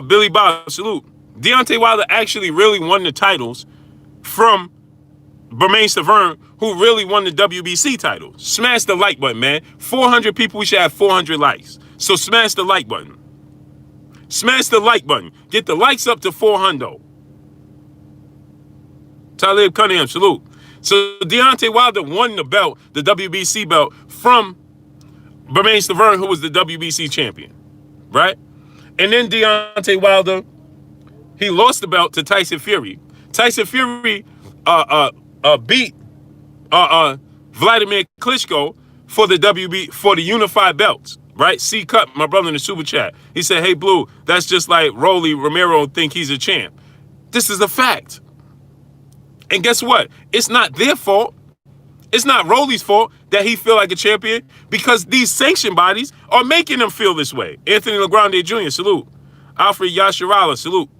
Billy Bob, salute. Deontay Wilder actually really won the titles from Bermain Stavern, who really won the WBC title. Smash the like button, man. 400 people, we should have 400 likes. So smash the like button. Smash the like button. Get the likes up to 400. Talib Cunningham, salute. So Deontay Wilder won the belt, the WBC belt, from Bermain Stavern, who was the WBC champion, right? And then Deontay Wilder, he lost the belt to Tyson Fury. Tyson Fury beat Vladimir Klitschko for the unified belts. Right? C Cut, my brother in the super chat. He said, hey, Blue, that's just like Rolly Romero think he's a champ. This is a fact. And guess what? It's not their fault. It's not Rolly's fault that he feel like a champion because these sanction bodies are making him feel this way. Anthony LeGrande Jr., salute. Alfred Yasharala, salute.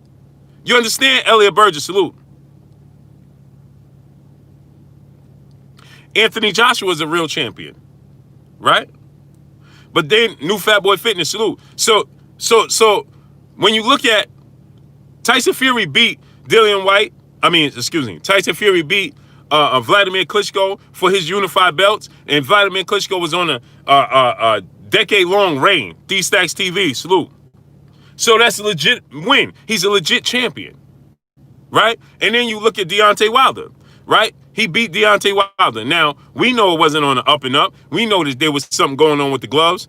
You understand? Elliot Burgess, salute. Anthony Joshua is a real champion. Right? But then new Fat Boy Fitness, salute. So when you look at Tyson Fury beat Dillian White, Tyson Fury beat Vladimir Klitschko for his unified belts, and Vladimir Klitschko was on a decade-long reign. D-Stacks TV, salute. So that's a legit win. He's a legit champion, right? And then you look at Deontay Wilder, right? He beat Deontay Wilder. Now, we know it wasn't on the up and up. We know that there was something going on with the gloves.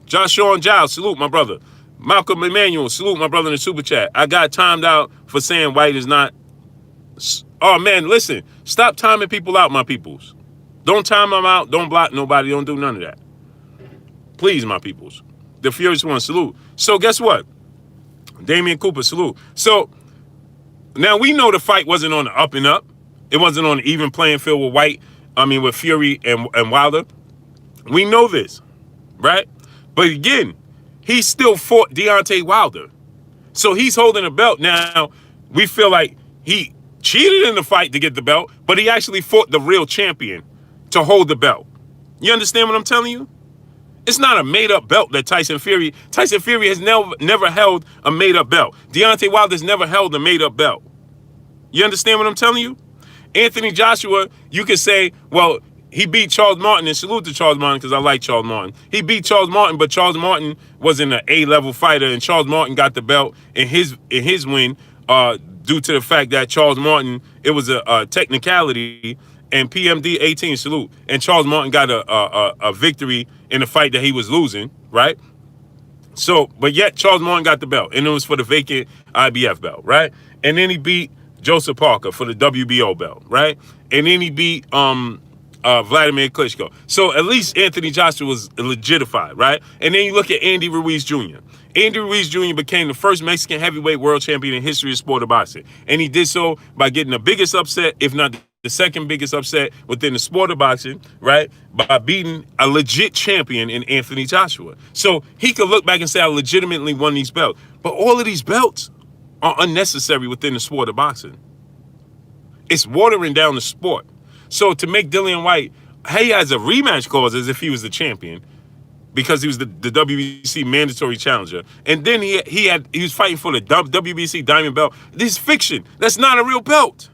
Joshua Giles, salute, my brother. Malcolm Emmanuel, salute, my brother in the super chat. I got timed out for saying Whyte is not... Oh, man, listen. Stop timing people out, my peoples. Don't time them out. Don't block nobody. Don't do none of that. Please, my peoples. The Furious One, salute. So guess what? Damian Cooper, salute. So now we know the fight wasn't on the up and up. It wasn't on an even playing field with Fury and Wilder. We know this, right? But again, he still fought Deontay Wilder. So he's holding a belt. Now, we feel like he cheated in the fight to get the belt, but he actually fought the real champion to hold the belt. You understand what I'm telling you? It's not a made-up belt that Tyson Fury has never held a made-up belt. Deontay Wilder's never held a made-up belt. You understand what I'm telling you? Anthony Joshua, you could say, well, he beat Charles Martin, and salute to Charles Martin because I like Charles Martin. He beat Charles Martin, but Charles Martin wasn't an A-level fighter, and Charles Martin got the belt in his win due to the fact that Charles Martin, it was a technicality, and PMD 18, salute. And Charles Martin got a victory in a fight that he was losing, right? So, but yet Charles Martin got the belt, and it was for the vacant IBF belt, right? And then he beat Joseph Parker for the WBO belt, right? And then he beat Vladimir Klitschko. So at least Anthony Joshua was legitified, right? And then you look at Andy Ruiz Jr. Andy Ruiz Jr. became the first Mexican heavyweight world champion in history of sport of boxing. And he did so by getting the biggest upset, if not the second biggest upset within the sport of boxing, right? By beating a legit champion in Anthony Joshua. So he could look back and say, I legitimately won these belts. But all of these belts are unnecessary within the sport of boxing. It's watering down the sport. So to make Dillian White, he has a rematch clause as if he was the champion. because he was the WBC mandatory challenger. And then he was fighting for the WBC Diamond Belt. This is fiction. That's not a real belt.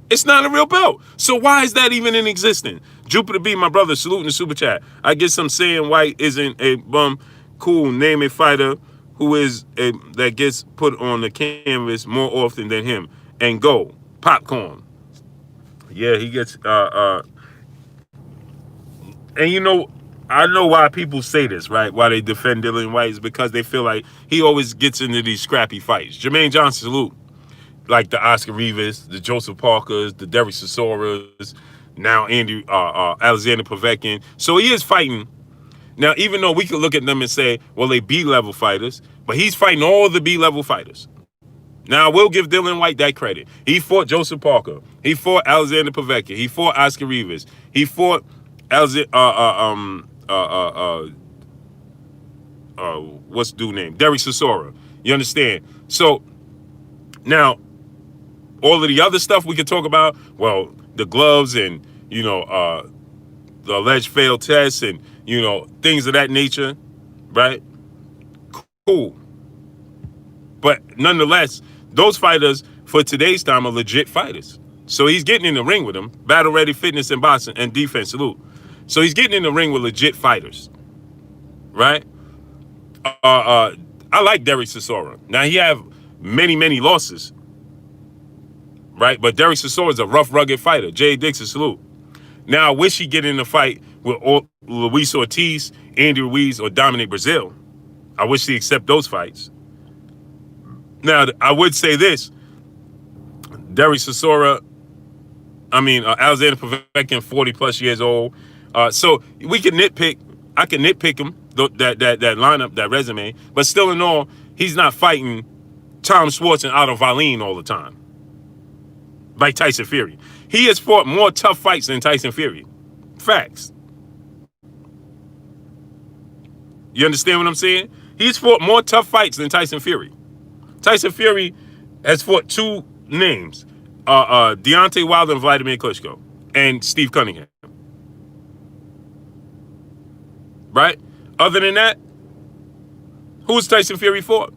It's not a real belt. So why is that even in existence? Jupiter B, my brother, saluting the super chat. I guess I'm saying Whyte isn't a bum. Cool, name a fighter who is that gets put on the canvas more often than him. And go. Popcorn. Yeah, he gets and you know, I know why people say this, right? Why they defend Dillian White is because they feel like he always gets into these scrappy fights. Jermaine Johnson, salute. Like the Oscar Rivas, the Joseph Parkers, the Derek Sosoras, now Alexander Povetkin. So he is fighting. Now, even though we could look at them and say, well, they B-level fighters, but he's fighting all the B-level fighters. Now, I will give Dillian White that credit. He fought Joseph Parker. He fought Alexander Povetkin. He fought Oscar Rivas. He fought what's the dude name? Derek Sosora. You understand? So now, all of the other stuff we could talk about, well, the gloves and, you know, the alleged failed tests and, you know, things of that nature, right? Cool. But nonetheless, those fighters for today's time are legit fighters. So he's getting in the ring with them. Battle ready, fitness, and boxing and defense, salute. So he's getting in the ring with legit fighters, right? I like Derek Sosora. Now, he have many losses, right? But Derek Sosora is a rough, rugged fighter. Jay Dixon, salute. Now, I wish he'd get in a fight with Luis Ortiz, Andy Ruiz, or Dominic Brazil. I wish he'd accept those fights. Now, I would say this. Derek Sosora, Alexander Povetkin, 40-plus years old. So we can nitpick. I can nitpick him, that lineup, that resume. But still in all, he's not fighting Tom Schwartz and Otto Wallin all the time. Like Tyson Fury. He has fought more tough fights than Tyson Fury. Facts. You understand what I'm saying? He's fought more tough fights than Tyson Fury. Tyson Fury has fought two names. Deontay Wilder and Vladimir Klitschko. And Steve Cunningham. Right? Other than that, who's Tyson Fury fought?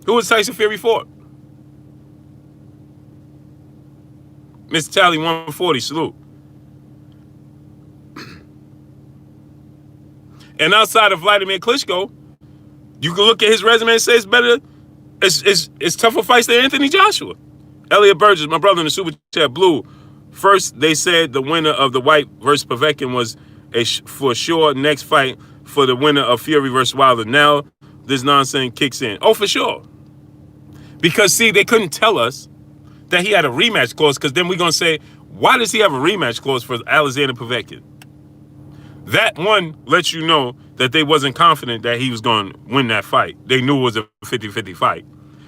Who was Tyson Fury fought? Mr. Tally 140, salute. And outside of Vladimir Klitschko, you can look at his resume and say it's better. It's tougher fights than Anthony Joshua. Elliot Burgess, my brother in the Super Chat, Blue. First, they said the winner of the Whyte versus Povetkin was for sure next fight for the winner of Fury versus Wilder. Now, this nonsense kicks in. Oh, for sure. Because, see, they couldn't tell us that he had a rematch clause, because then we're going to say, why does he have a rematch clause for Alexander Povetkin? That one lets you know that they wasn't confident that he was going to win that fight. They knew it was a 50-50 fight,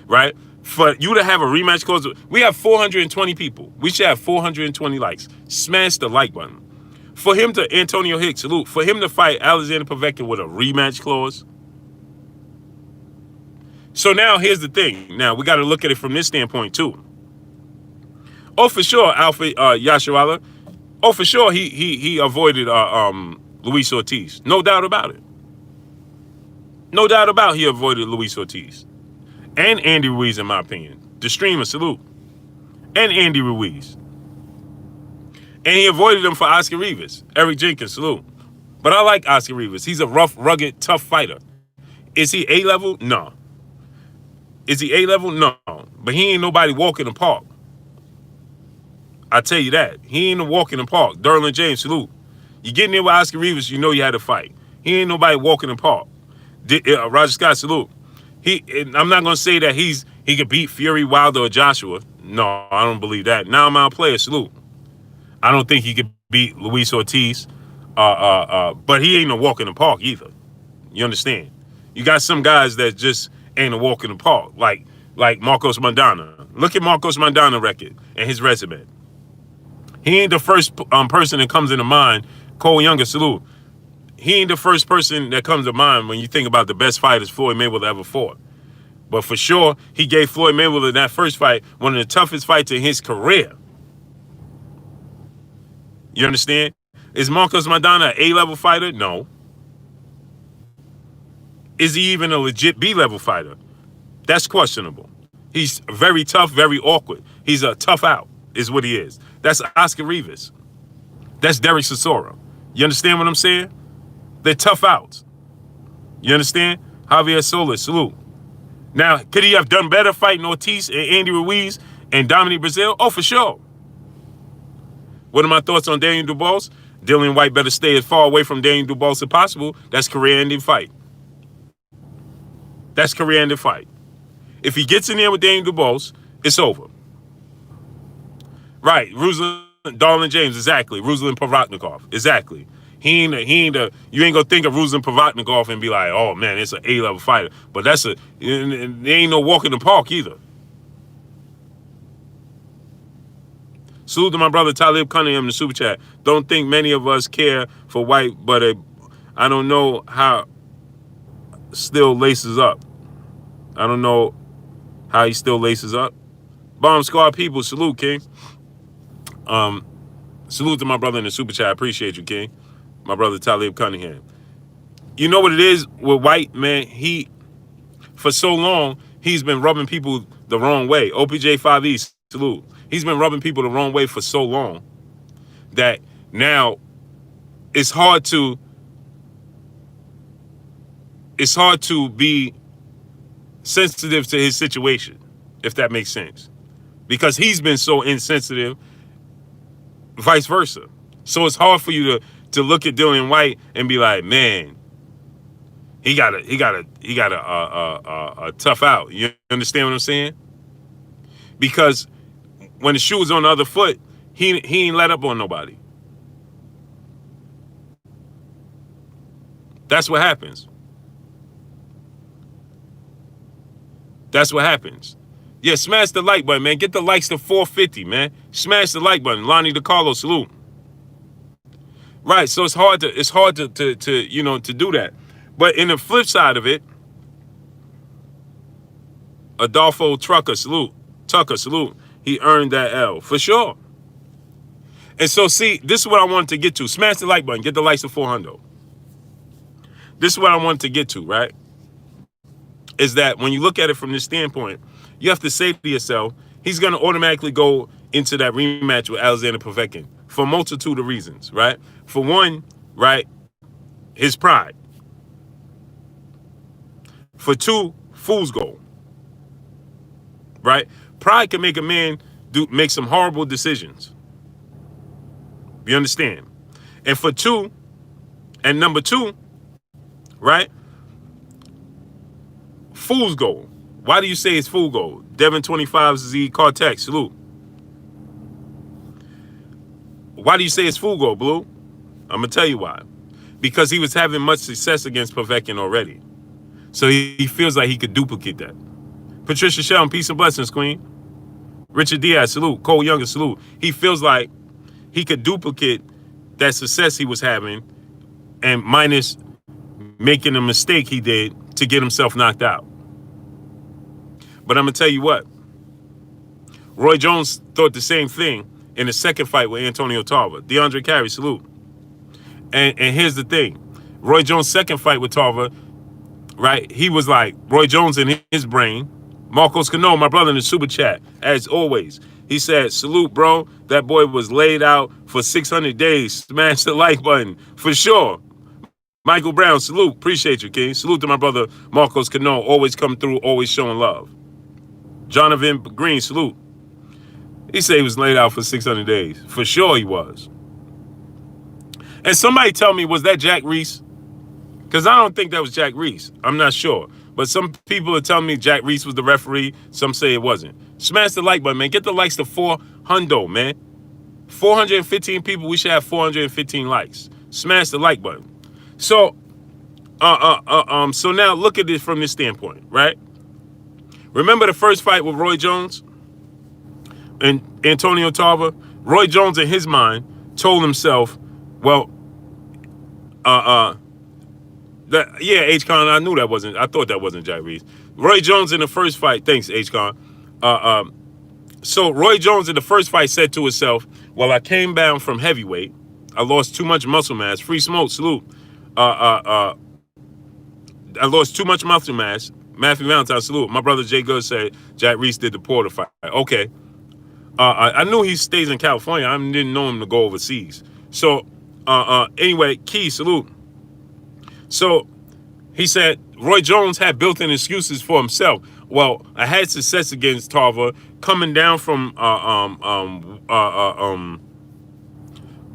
right? For you to have a rematch clause, we have 420 people. We should have 420 likes. Smash the like button. For him to, Antonio Hicks, salute, for him to fight Alexander Povetkin with a rematch clause. So now here's the thing. Now we got to look at it from this standpoint too. Oh, for sure, Alpha Yasharala. Oh, for sure, he avoided Luis Ortiz. No doubt about it. No doubt about he avoided Luis Ortiz. And Andy Ruiz, in my opinion. The streamer, salute. And Andy Ruiz. And he avoided him for Oscar Rivas. Eric Jenkins, salute. But I like Oscar Rivas. He's a rough, rugged, tough fighter. Is he A-level? No. Is he A-level? No. But he ain't nobody walking the park. I tell you that. He ain't a walk in the park. Derlin James, salute. You get in there with Oscar Rivas, you know you had to fight. He ain't nobody walking the park. Roger Scott, salute. I'm not going to say that he could beat Fury, Wilder, or Joshua. No, I don't believe that. Now I'm out player, salute. I don't think he could beat Luis Ortiz. But he ain't a walk in the park either. You understand? You got some guys that just ain't a walk in the park, like Marcos Maidana. Look at Marcos Maidana's record and his resume. He ain't the first person that comes into mind. Cole Younger, salute. He ain't the first person that comes to mind when you think about the best fighters Floyd Mayweather ever fought. But for sure, he gave Floyd Mayweather that first fight one of the toughest fights in his career. You understand? Is Marcos Maidana an A-level fighter? No. Is he even a legit B-level fighter? That's questionable. He's very tough, very awkward. He's a tough out, is what he is. That's Oscar Rivas. That's Derek Chisora. You understand what I'm saying? They're tough outs. You understand? Javier Solis, salute. Now, could he have done better fighting Ortiz and Andy Ruiz and Dominic Brazil? Oh, for sure. What are my thoughts on Daniel Dubois? Dillian White better stay as far away from Daniel Dubois as possible. That's career-ending fight. That's career-ending fight. If he gets in there with Daniel Dubois, it's over. Right, Ruslan, Darlin James, exactly. Ruslan Provodnikov, exactly. You ain't gonna think of Ruslan Provodnikov and be like, oh man, it's an A-level fighter. But there ain't no walk in the park either. Salute to my brother Talib Cunningham in the super chat. Don't think many of us care for Whyte, but I don't know how still laces up. I don't know how he still laces up. Bomb Squad people, salute, King. Salute to my brother in the super chat. I appreciate you, King. My brother Talib Cunningham. You know what it is with Whyte, man? For so long, he's been rubbing people the wrong way. OPJ 5E, salute. He's been rubbing people the wrong way for so long that now it's hard to be sensitive to his situation, if that makes sense. Because he's been so insensitive, vice versa. So it's hard for you to look at Dillian White and be like, man, he got a tough out. You understand what I'm saying? Because when the shoe was on the other foot, he ain't let up on nobody. That's what happens. That's what happens. Yeah, smash the like button, man. Get the likes to 450, man. Smash the like button. Lonnie DiCarlo, salute. Right, so it's hard to do that. But in the flip side of it, Adolfo Tucker, salute. He earned that L, for sure. And so, see, this is what I wanted to get to. Smash the like button. Get the likes to 400. This is what I wanted to get to, right? Is that when you look at it from this standpoint, you have to say to yourself, he's going to automatically go into that rematch with Alexander Povetkin for a multitude of reasons, right? For one, right, his pride. For two, fool's gold, right? Pride can make a man make some horrible decisions. You understand? And for two, and number two, right? Fool's gold. Why do you say it's fool gold? Devin 25Z Cartex, salute. Why do you say it's fool gold, Blue? I'm going to tell you why. Because he was having much success against Povetkin already. So he feels like he could duplicate that. Patricia Sheldon, peace and blessings, Queen. Richard Diaz, salute. Cole Younger, salute. He feels like he could duplicate that success he was having and minus making a mistake he did to get himself knocked out. But I'm going to tell you what. Roy Jones thought the same thing in the second fight with Antonio Tarver. DeAndre Carey, salute. And here's the thing. Roy Jones' second fight with Tarver, right, he was like, Roy Jones in his brain. Marcos Cano, my brother in the super chat, as always. He said, salute, bro. That boy was laid out for 600 days. Smash the like button. For sure. Michael Brown, salute. Appreciate you, King. Salute to my brother Marcos Cano. Always come through, always showing love. Jonathan Green, salute. He said he was laid out for 600 days. For sure he was. And somebody tell me, was that Jack Reese? Because I don't think that was Jack Reese. I'm not sure. But some people are telling me Jack Reese was the referee. Some say it wasn't. Smash the like button, man. Get the likes to 400, man. 415 people. We should have 415 likes. Smash the like button. So, so now look at it from this standpoint, right? Remember the first fight with Roy Jones and Antonio Tarver? Roy Jones, in his mind, told himself, well, H-Con, I knew that wasn't, I thought that wasn't Jack Reese. Roy Jones in the first fight, thanks, H-Con. So Roy Jones in the first fight said to himself, well, I came down from heavyweight, I lost too much muscle mass. Free smoke, salute. Uh, uh, uh, I lost too much muscle mass. Matthew Valentine, salute. My brother Jay Good said Jack Reese did the Porter fight. Okay. I knew he stays in California. I didn't know him to go overseas. So, anyway, Key, salute. So, he said Roy Jones had built-in excuses for himself. Well, I had success against Tarver, coming down from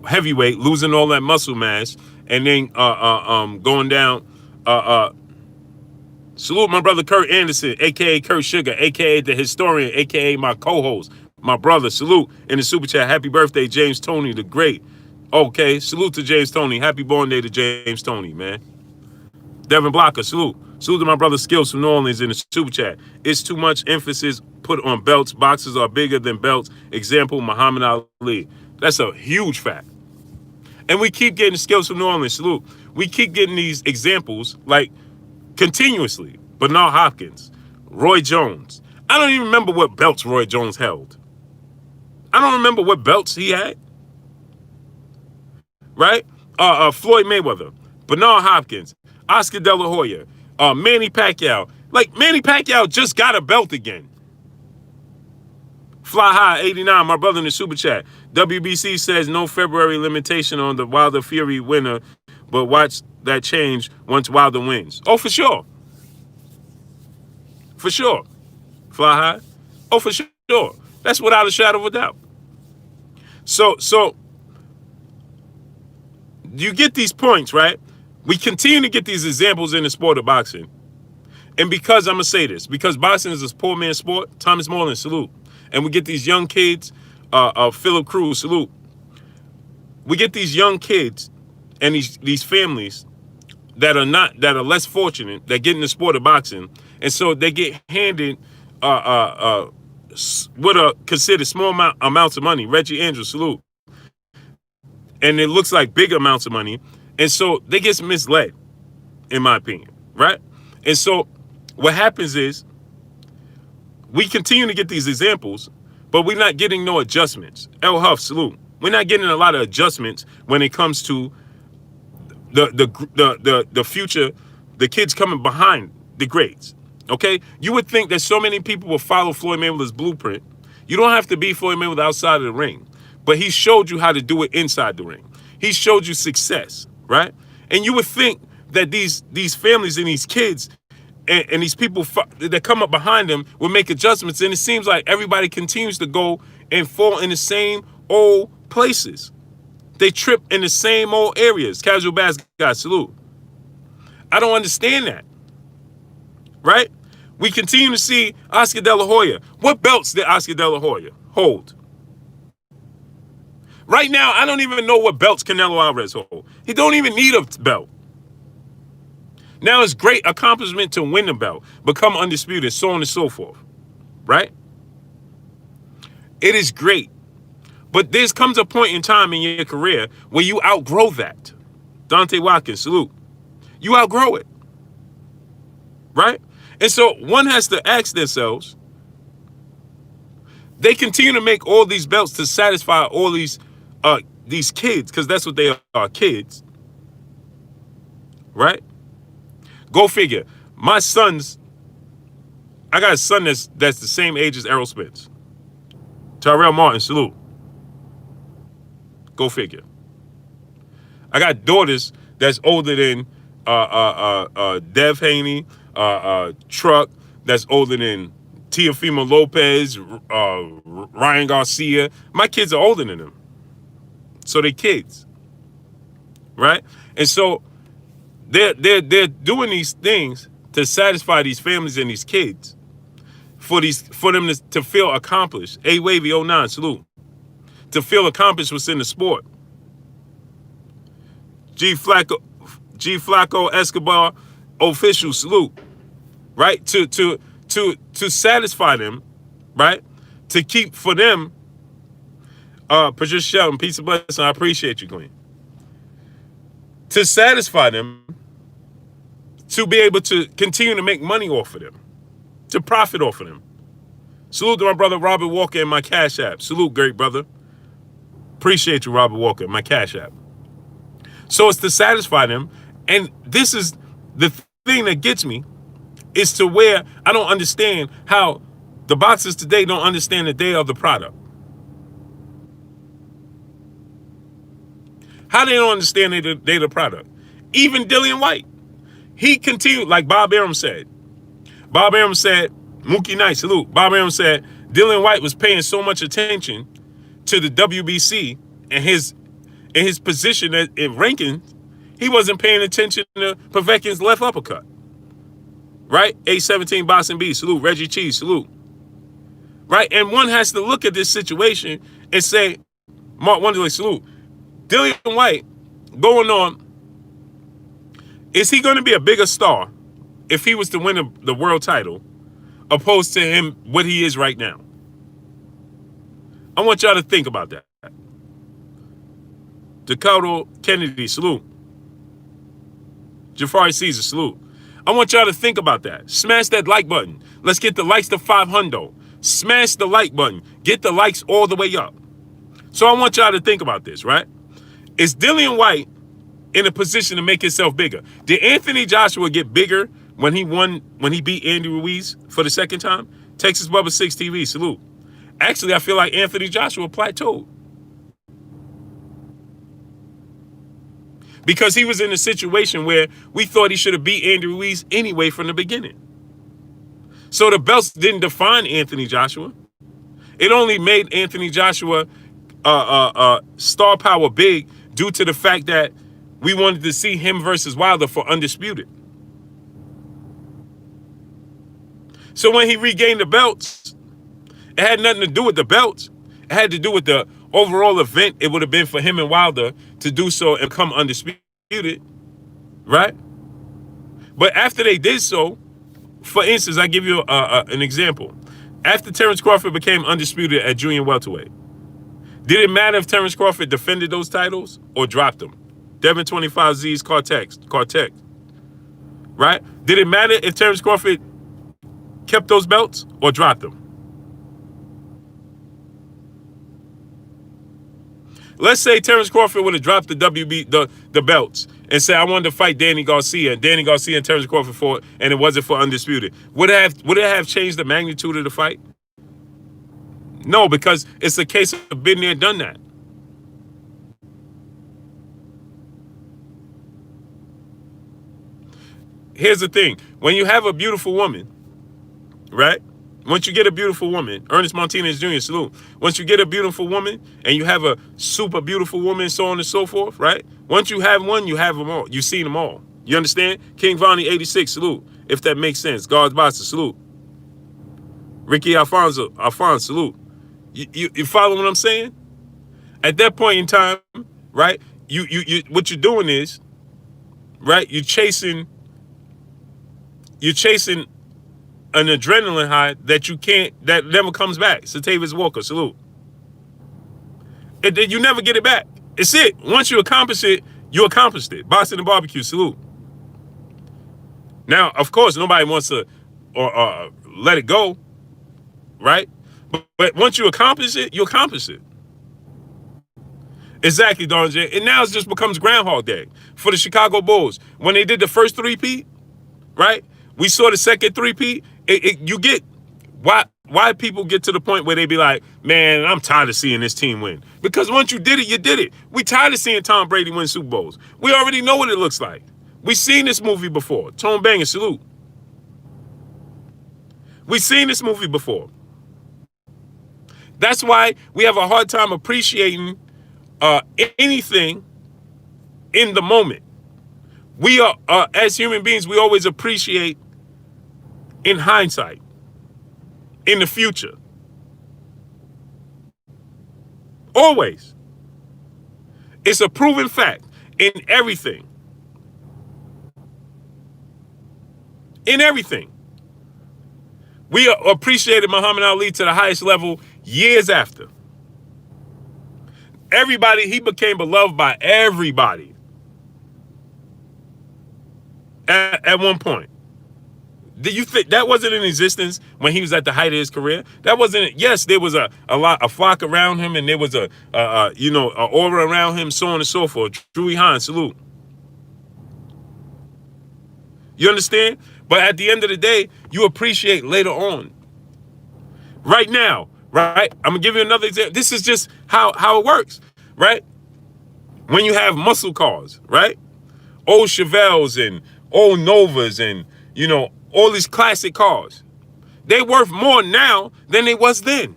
heavyweight, losing all that muscle mass, and then going down. Salute my brother Kurt Anderson, aka Kurt Sugar, aka the historian, aka my co-host, my brother. Salute in the super chat. Happy birthday, James Tony the Great. Okay, salute to James Tony. Happy born day to James Tony, man. Devin Blocker, salute. Salute to my brother Skills from New Orleans in the super chat. It's too much emphasis put on belts. Boxers are bigger than belts. Example, Muhammad Ali. That's a huge fact. And we keep getting Skills from New Orleans, salute. We keep getting these examples like continuously. Bernard Hopkins, Roy Jones. I don't even remember what belts Roy Jones held. I don't remember what belts he had. Right? Floyd Mayweather, Bernard Hopkins, Oscar De La Hoya, Manny Pacquiao. Like, Manny Pacquiao just got a belt again. Fly High 89, my brother in the super chat. WBC says no February limitation on the Wilder Fury winner, but watch that change once Wilder wins. Oh, for sure. For sure. Fly High. Oh, for sure. That's without a shadow of a doubt. So you get these points, right? We continue to get these examples in the sport of boxing. And because, I'm going to say this, because boxing is a poor man's sport, Thomas Moreland, salute. And we get these young kids, Philip Cruz, salute. We get these young kids and these families that are less fortunate, that get in the sport of boxing. And so they get handed what are considered small amounts of money. Reggie Andrews, salute. And it looks like big amounts of money. And so they get misled, in my opinion, right? And so what happens is we continue to get these examples, but we're not getting no adjustments. El Huff, salute. We're not getting a lot of adjustments when it comes to the future, the kids coming behind the greats. Okay? You would think that so many people will follow Floyd Mayweather's blueprint. You don't have to be Floyd Mayweather outside of the ring, but he showed you how to do it inside the ring. He showed you success, right? And you would think that these families and these kids and these people that come up behind them will make adjustments, and it seems like everybody continues to go and fall in the same old places. They trip in the same old areas. Casual Bass guy, salute. I don't understand that, right? We continue to see Oscar De La Hoya. What belts did Oscar De La Hoya hold? Right now, I don't even know what belts Canelo Alvarez hold. He don't even need a belt. Now it's great accomplishment to win the belt, become undisputed, so on and so forth, right? It is great. But there comes a point in time in your career where you outgrow that. Dante Watkins, salute. You outgrow it, right? And so one has to ask themselves, they continue to make all these belts to satisfy all these kids, because that's what they are, kids, right? Go figure. My sons, I got a son that's the same age as Errol Spence. Tyrell Martin, salute. Go figure. I got daughters that's older than Dev Haney, Truck, that's older than Teofimo Lopez, Ryan Garcia. My kids are older than them. So they kids, right? And so they're doing these things to satisfy these families and these kids for them to feel accomplished. A Wavy 09, salute. To feel accomplished what's in the sport. G Flacco Escobar official, salute. Right? To satisfy them, right? To keep for them. Patricia Shelton, peace and blessing. I appreciate you, Queen. To satisfy them, to be able to continue to make money off of them, to profit off of them. Salute to my brother Robert Walker and my Cash App. Salute, great brother. Appreciate you, Robert Walker, my Cash App. So it's to satisfy them. And this is the thing that gets me, is to where I don't understand how the boxers today don't understand that they are the product. How they don't understand they're the product. Even Dillian White, he continued, like Bob Arum said. Bob Arum said, Mookie Knight, salute. Bob Arum said, Dillian White was paying so much attention to the WBC and his position in rankings, he wasn't paying attention to Povetkin's left uppercut. Right? 817 Boston B, salute. Reggie Cheese, salute. Right? And one has to look at this situation and say, Mark Wonderly, salute. Dillian White, going on, is he going to be a bigger star if he was to win the world title opposed to him what he is right now? I want y'all to think about that. Dakota Kennedy, salute. Jafari Caesar, salute. I want y'all to think about that. Smash that like button. Let's get the likes to 500. Smash the like button. Get the likes all the way up. So I want y'all to think about this, right? Is Dillian White in a position to make himself bigger? Did Anthony Joshua get bigger when he beat Andy Ruiz for the second time? Texas Bubba 6 TV, salute. Actually, I feel like Anthony Joshua plateaued. Because he was in a situation where we thought he should have beat Andy Ruiz anyway from the beginning. So the belts didn't define Anthony Joshua. It only made Anthony Joshua star power big due to the fact that we wanted to see him versus Wilder for undisputed. So when he regained the belts, it had nothing to do with the belts. It had to do with the overall event it would have been for him and Wilder to do so and come undisputed, right? But after they did so, for instance, I give you an example. After Terrence Crawford became undisputed at junior welterweight, did it matter if Terrence Crawford defended those titles or dropped them? Devin 25Z's Cartex, right? Did it matter if Terrence Crawford kept those belts or dropped them? Let's say Terrence Crawford would have dropped the belts and said, I wanted to fight Danny Garcia, and Danny Garcia and Terrence Crawford fought, and it wasn't for undisputed. Would it have changed the magnitude of the fight? No, because it's a case of been there, done that. Here's the thing. When you have a beautiful woman, right? Once you get a beautiful woman, Ernest Martinez Jr., salute. Once you get a beautiful woman and you have a super beautiful woman, so on and so forth, right? Once you have one, you have them all. You've seen them all. You understand? King Vonnie 86, salute. If that makes sense. God's Boxer, salute. Ricky Alfonso, salute. You follow what I'm saying? At that point in time, right? You what you're doing is, right? You're chasing an adrenaline high that never comes back. Satavis Walker, salute. You never get it back. It's it. Once you accomplish it, you accomplished it. Boston and Barbecue, salute. Now, of course, nobody wants to or let it go, right? But once you accomplish it, you accomplish it. Exactly, Don J. And now it just becomes Groundhog Day for the Chicago Bulls. When they did the first three-peat, right? We saw the second three-peat. You get why people get to the point where they be like, man, I'm tired of seeing this team win. Because once you did it, you did it. We tired of seeing Tom Brady win Super Bowls. We already know what it looks like. We seen this movie before. Tone Banger, salute. We seen this movie before. That's why we have a hard time appreciating anything in the moment. We are, as human beings, we always appreciate in hindsight, in the future. Always. It's a proven fact in everything. In everything. We appreciated Muhammad Ali to the highest level years after. Everybody, he became beloved by everybody at one point. Do you think that wasn't in existence when he was at the height of his career? That wasn't. Yes, there was a flock around him, and there was a aura around him, so on and so forth. Drewy Hahn, salute. You understand? But at the end of the day, you appreciate later on. Right now, right? I'm gonna give you another example. This is just how it works, right? When you have muscle cars, right? Old Chevelles and old Novas and, you know, all these classic cars. They worth more now than they was then.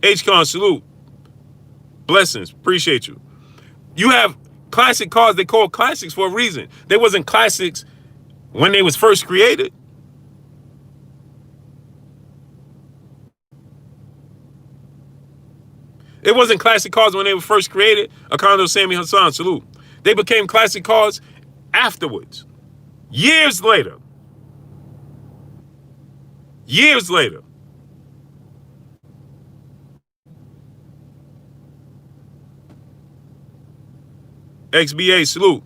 H-Con, salute. Blessings. Appreciate you. You have classic cars they call classics for a reason. They wasn't classics when they was first created. It wasn't classic cars when they were first created. Akando Sammy Hassan, salute. They became classic cars afterwards. Years later. Years later. XBA, salute.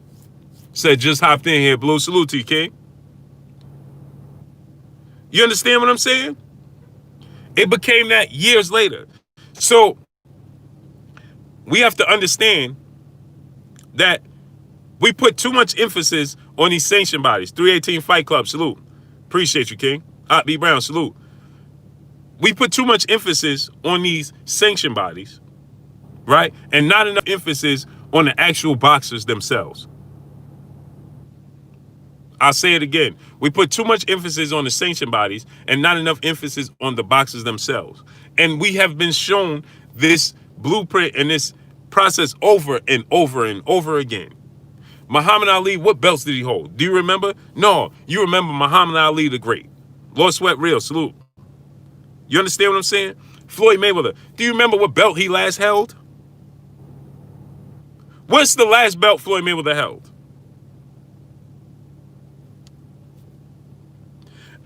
Said just hopped in here, Blue. Salute to you, King. You understand what I'm saying? It became that years later. So we have to understand that we put too much emphasis on these sanctioned bodies. 318 Fight Club, salute. Appreciate you, King. B. Brown, salute. We put too much emphasis on these sanctioned bodies, right? And not enough emphasis on the actual boxers themselves. I'll say it again. We put too much emphasis on the sanctioned bodies and not enough emphasis on the boxers themselves. And we have been shown this blueprint and this process over and over and over again. Muhammad Ali, what belts did he hold? Do you remember? No, you remember Muhammad Ali the Great. Lord Sweat Real, salute. You understand what I'm saying? Floyd Mayweather, do you remember what belt he last held? What's the last belt Floyd Mayweather held?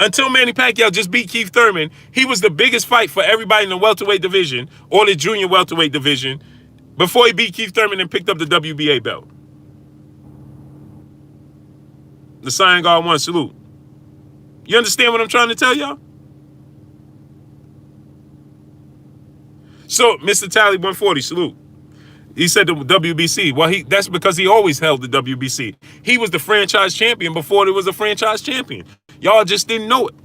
Until Manny Pacquiao just beat Keith Thurman, he was the biggest fight for everybody in the welterweight division or the junior welterweight division before he beat Keith Thurman and picked up the WBA belt. The Cyan God 1, salute. You understand what I'm trying to tell y'all? So, Mr. Tally 140, salute. He said the WBC. Well, that's because he always held the WBC. He was the franchise champion before there was a franchise champion. Y'all just didn't know it.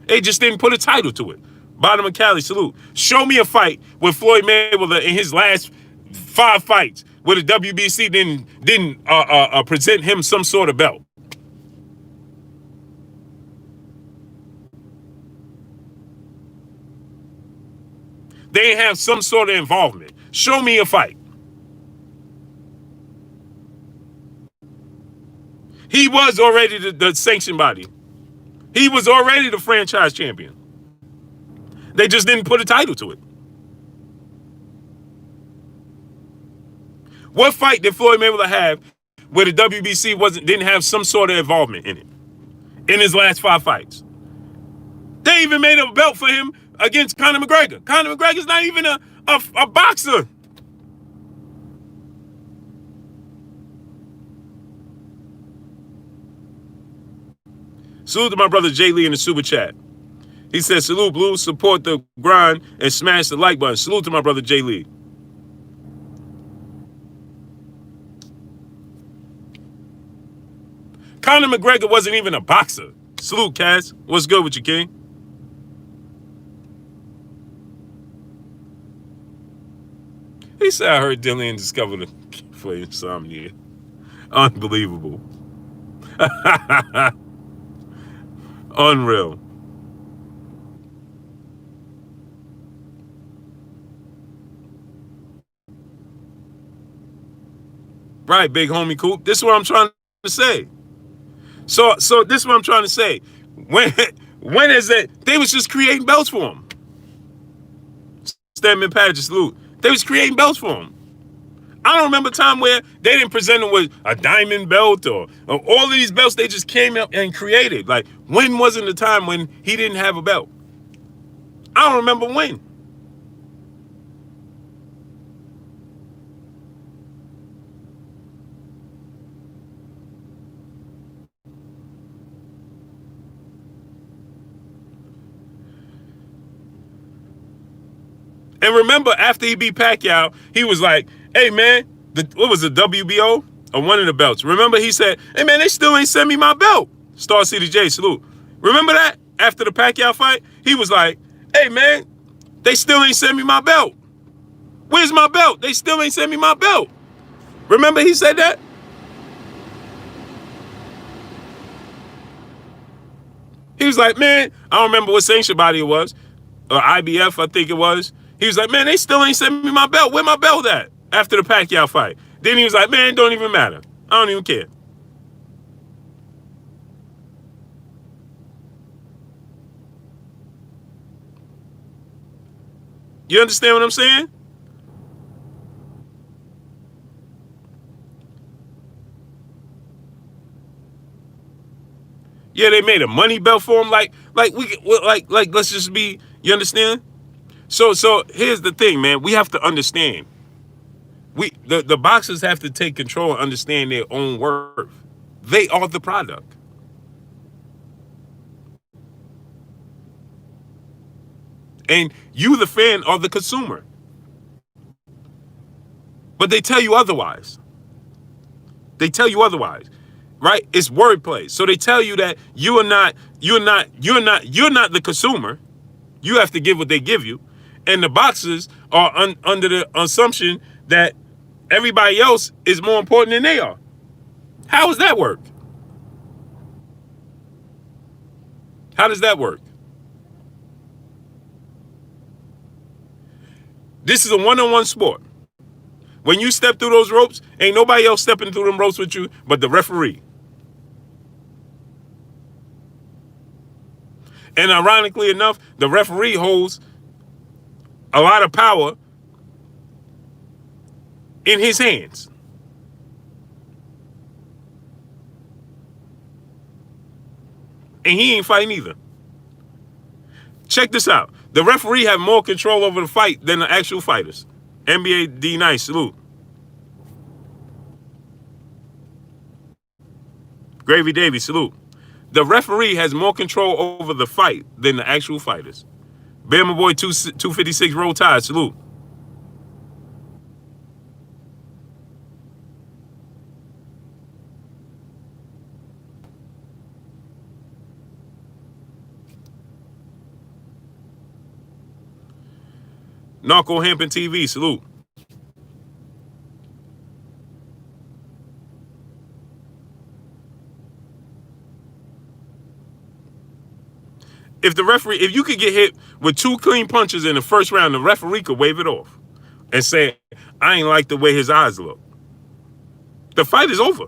They just didn't put a title to it. Bottom of Cali, salute. Show me a fight with Floyd Mayweather in his last 5 fights where the WBC didn't present him some sort of belt. They didn't have some sort of involvement. Show me a fight. He was already the sanctioned body. He was already the franchise champion. They just didn't put a title to it. What fight did Floyd Mayweather have where the WBC didn't have some sort of involvement in it in his last 5 fights? They even made a belt for him against Conor McGregor. Conor McGregor's not even a boxer. Salute to my brother Jay Lee in the super chat. He says, salute, Blue, support the grind and smash the like button. Salute to my brother Jay Lee. Conor McGregor wasn't even a boxer. Salute, Cass. What's good with you, King? He said, I heard Dillian discovered a for insomnia. Unbelievable. Unreal. Right, big homie Coop. This is what I'm trying to say. So this is what I'm trying to say. When is it? They was just creating belts for him. Stedman Padgett, salute. They was creating belts for him. I don't remember a time where they didn't present him with a diamond belt or all of these belts they just came up and created. Like, when wasn't the time when he didn't have a belt? I don't remember when. And remember, after he beat Pacquiao, he was like, hey, man, what was it, WBO? or one of the belts. Remember he said, hey man, they still ain't send me my belt. Star City J, salute. Remember that? After the Pacquiao fight, he was like, hey man, they still ain't send me my belt. Where's my belt? They still ain't send me my belt. Remember he said that? He was like, man, I don't remember what sanction body it was, or IBF, I think it was. He was like, man, they still ain't sent me my belt. Where my belt at? After the Pacquiao fight. Then he was like, man, it don't even matter. I don't even care. You understand what I'm saying? Yeah, they made a money belt for him. Like let's just be, you understand? So here's the thing, man. We have to understand. The boxers have to take control and understand their own worth. They are the product. And you, the fan, are the consumer. But they tell you otherwise. They tell you otherwise. Right? It's wordplay. So they tell you that you're not the consumer. You have to give what they give you. And the boxers are under the assumption that everybody else is more important than they are. How does that work? How does that work? This is a one-on-one sport. When you step through those ropes, ain't nobody else stepping through them ropes with you but the referee. And ironically enough, the referee holds a lot of power in his hands. And he ain't fighting either. Check this out. The referee have more control over the fight than the actual fighters. NBA D9, salute. Gravy Davy, salute. The referee has more control over the fight than the actual fighters. Bama Boy 256 Roll Tide, salute. Narco Hampton TV, salute. If you could get hit with 2 clean punches in the first round, the referee could wave it off and say, I ain't like the way his eyes look. The fight is over.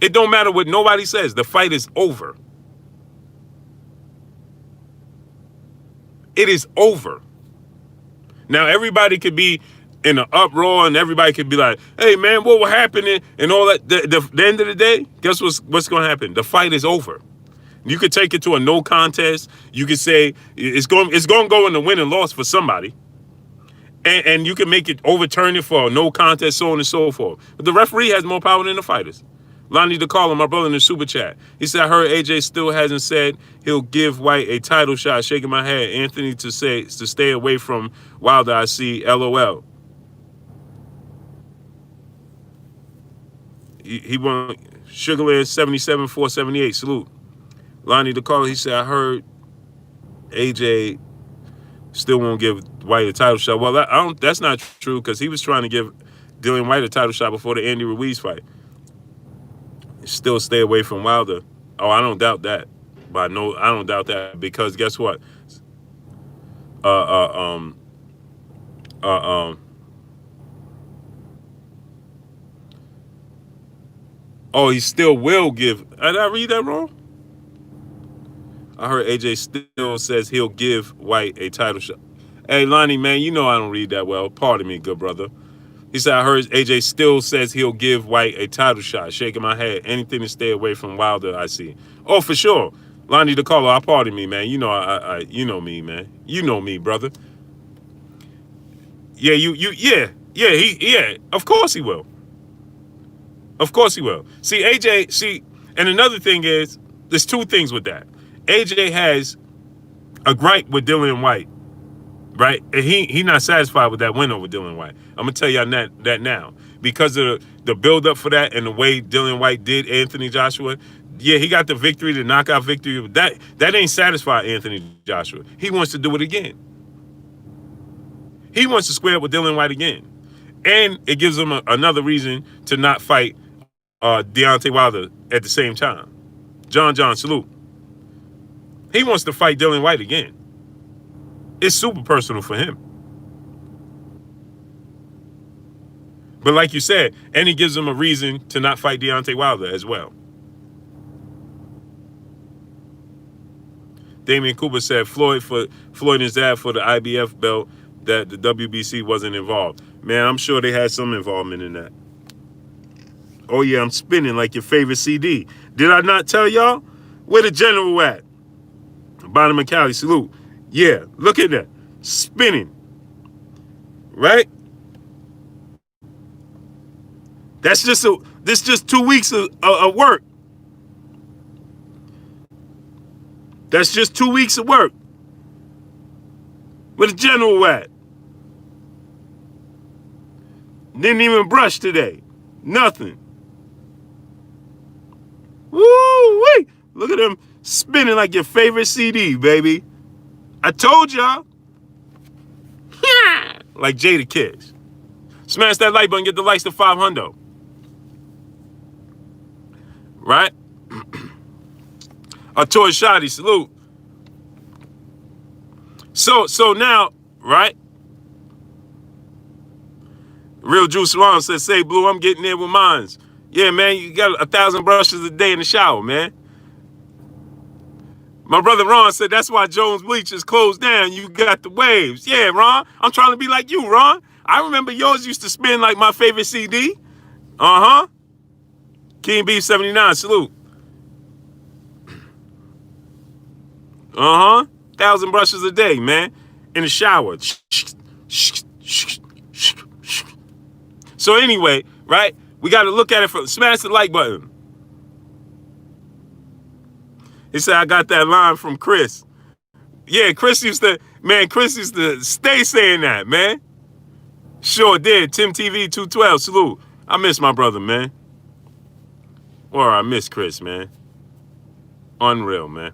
It don't matter what nobody says. The fight is over. It is over. Now, everybody could be in an uproar and everybody could be like, hey, man, what will happen? And all that. The end of the day, guess what's going to happen? The fight is over. You could take it to a no contest. You could say it's going to go in the win and loss for somebody. And you can make it, overturn it for a no contest, so on and so forth. But the referee has more power than the fighters. Lonnie DeCarlo, my brother in the super chat. He said, I heard AJ still hasn't said he'll give Whyte a title shot. Shaking my head. Anthony to stay away from Wilder, I see. LOL. He won Sugarland 77, 478. Salute. Lonnie DeCarlo, he said, I heard AJ still won't give Whyte a title shot. Well, that's not true because he was trying to give Dillian White a title shot before the Andy Ruiz fight. Still stay away from Wilder. Oh, I don't doubt that. But I don't doubt that because guess what? Oh, he still will give. Did I read that wrong? I heard AJ still says he'll give Whyte a title shot. Hey, Lonnie, man, you know I don't read that well. Pardon me, good brother. He said, I heard AJ still says he'll give Whyte a title shot. Shaking my head. Anything to stay away from Wilder, I see. Oh, for sure. Lonnie DeCarlo, I pardon me, man. You know you know me, man. You know me, brother. Yeah, yeah. Of course he will. Of course he will. See, AJ, and another thing is, there's 2 things with that. AJ has a gripe with Dillian White. right? And he not satisfied with that win over Dillian White. I'm gonna tell y'all that now because of the build up for that and the way Dillian White did Anthony Joshua. Yeah, he got the victory, the knockout victory. But that ain't satisfied Anthony Joshua. He wants to do it again. He wants to square up with Dillian White again, and it gives him another reason to not fight Deontay Wilder at the same time. John salute. He wants to fight Dillian White again. It's super personal for him. But like you said, and he gives him a reason to not fight Deontay Wilder as well. Damian Cooper said Floyd and his dad for the IBF belt that the WBC wasn't involved. Man, I'm sure they had some involvement in that. Oh yeah, I'm spinning like your favorite CD. Did I not tell y'all? Where the general at? Bottom of Cali, salute. Yeah, look at that. Spinning. Right? This just 2 weeks of work. That's just 2 weeks of work. Where the general at? Didn't even brush today. Nothing. Woo-wee! Look at him spinning like your favorite CD, baby. I told y'all. Like Jada Kiss. Smash that like button, get the likes to 500. Right? A Toy Shotty, salute. So now, right? Real Juice Salon says, say, Blue, I'm getting there with mines. Yeah, man, you got 1,000 brushes a day in the shower, man. My brother Ron said, that's why Jones Bleach is closed down. You got the waves. Yeah, Ron, I'm trying to be like you, Ron. I remember yours used to spin like my favorite CD. Uh-huh. King Beef 79, salute. Uh-huh. 1,000 brushes a day, man. In the shower. So anyway, right? We got to look at it from, smash the like button. He said, I got that line from Chris. Yeah, Chris used to stay saying that, man. Sure did. Tim TV 212, salute. I miss my brother, man. Or I miss Chris, man. Unreal, man.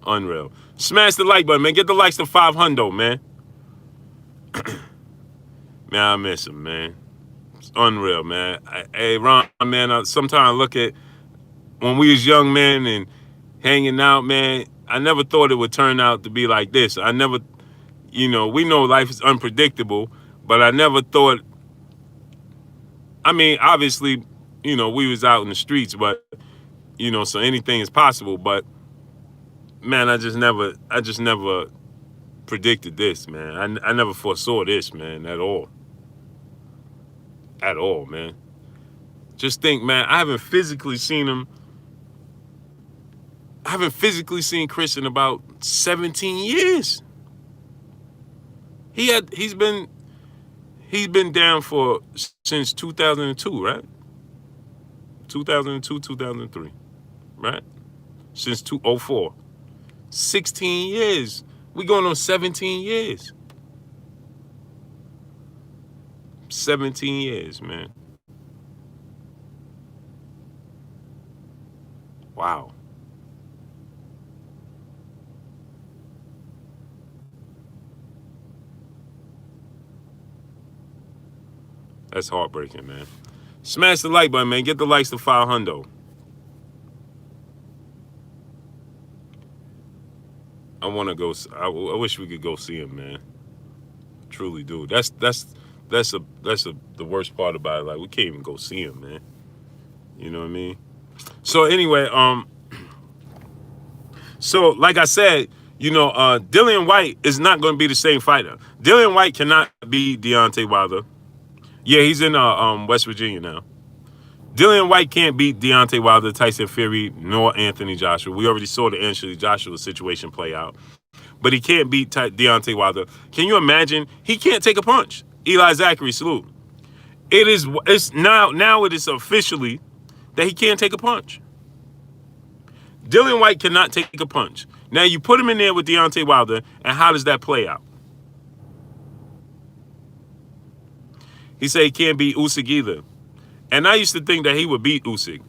Unreal. Smash the like button, man. Get the likes to 500, man. Man, I miss him, man. It's unreal, man. Hey, Ron, man, sometimes I look at when we was young men and hanging out, man, I never thought it would turn out to be like this. I never, we know life is unpredictable, but I never thought, I mean, obviously, we was out in the streets, but, so anything is possible, but, man, I just never predicted this, man. I never foresaw this, man, at all. At all, man. Just think, man, I haven't physically seen Chris in about 17 years. He's been down since 2002, right? 2002, 2003, right? Since 2004. 16 years. We going on 17 years. 17 years, man. Wow. That's heartbreaking, man. Smash the like button, man. Get the likes to 500. I want to go. I wish we could go see him, man. Truly do. That's the worst part about it. Like, we can't even go see him, man. You know what I mean? So anyway, so like I said, Dillian White is not going to be the same fighter. Dillian White cannot beat Deontay Wilder. Yeah, he's in West Virginia now. Dillian White can't beat Deontay Wilder, Tyson Fury, nor Anthony Joshua. We already saw the Anthony Joshua situation play out. But he can't beat Deontay Wilder. Can you imagine? He can't take a punch. Eli Zachary, salute. It's now it is officially that he can't take a punch. Dillian White cannot take a punch. Now you put him in there with Deontay Wilder, and how does that play out? He said he can't beat Usyk either. And I used to think that he would beat Usyk.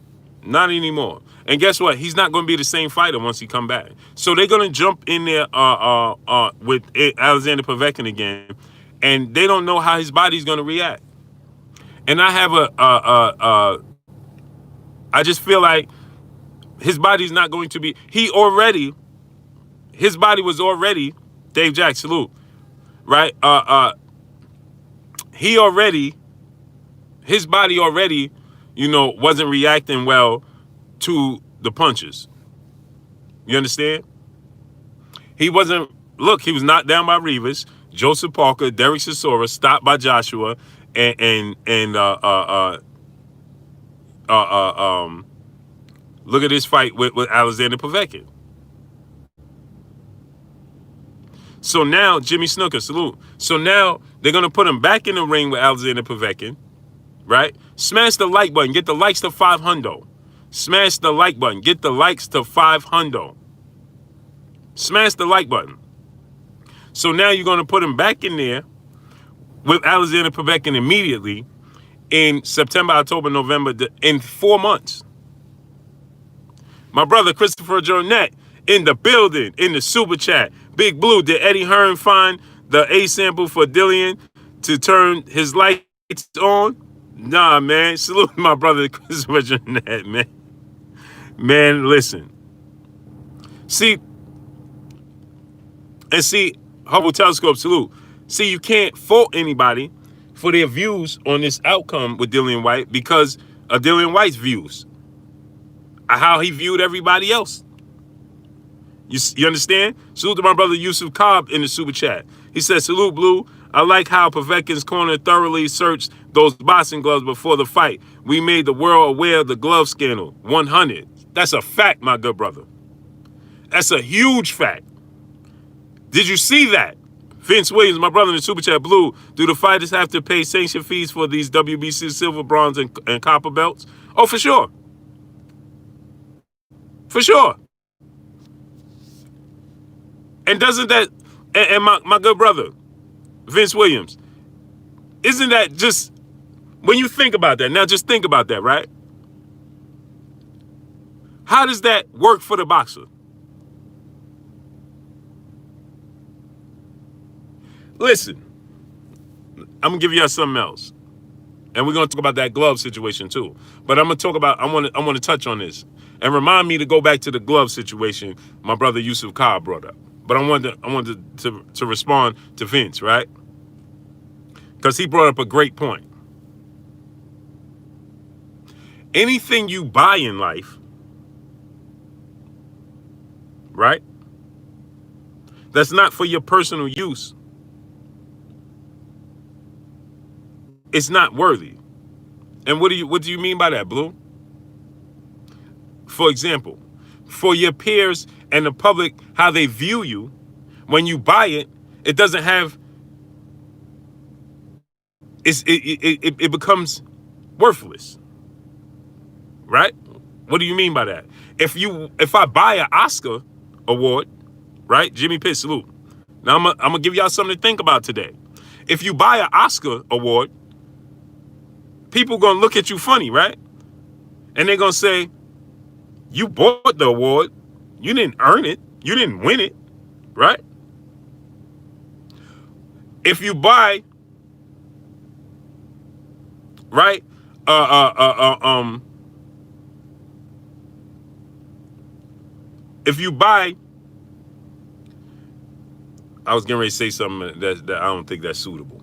Not anymore. And guess what? He's not going to be the same fighter once he come back. So they're going to jump in there with Alexander Povetkin again, and they don't know how his body's going to react. And I have I just feel like his body's not going to be. His body was already, Dave Jack, salute, right? His body already, wasn't reacting well to the punches. You understand? He was knocked down by Rivas, Joseph Parker, Derek Chisora, stopped by Joshua, and look at this fight with Alexander Povetkin. So now, Jimmy Snuka, salute. So now they're going to put him back in the ring with Alexander Povetkin, right? Smash the like button. Get the likes to 500. Smash the like button. Get the likes to 500. Smash the like button. So now you're going to put him back in there with Alexander Povetkin immediately in September, October, November, in 4 months. My brother Christopher Jornet in the building, in the super chat. Big Blue, did Eddie Hearn find the A sample for Dillian to turn his lights on? Nah, man. Salute my brother Christopher Jornet, man. Man, listen. See, Hubble Telescope, salute. See, you can't fault anybody for their views on this outcome with Dillian White because of Dillian White's views. How he viewed everybody else. You understand? Salute to my brother Yusuf Cobb in the super chat. He says, salute, Blue. I like how Povetkin's corner thoroughly searched those boxing gloves before the fight. We made the world aware of the glove scandal. 100. That's a fact, my good brother. That's a huge fact. Did you see that? Vince Williams, my brother in the super chat, Blue, do the fighters have to pay sanction fees for these WBC silver, bronze, and copper belts? Oh, for sure. For sure. And doesn't that, and my good brother, Vince Williams, isn't that just, when you think about that, now just think about that, right? How does that work for the boxer? Listen, I'm going to give y'all something else. And we're going to talk about that glove situation too. But I'm going to talk about, I want to touch on this. And remind me to go back to the glove situation my brother Yusuf Cobb brought up. But I wanted to respond to Vince, right? Because he brought up a great point. Anything you buy in life, right, that's not for your personal use, it's not worthy. And what do you mean by that, Blue? For example, for your peers and the public, how they view you, when you buy it, it doesn't have, it becomes worthless, right? What do you mean by that? If I buy an Oscar award, right? Jimmy Pitt, salute. Now I'm gonna give y'all something to think about today. If you buy an Oscar award, people gonna look at you funny, right? And they're gonna say, you bought the award. You didn't earn it. You didn't win it, right? If you buy, right, if you buy, I was getting ready to say something that I don't think that's suitable.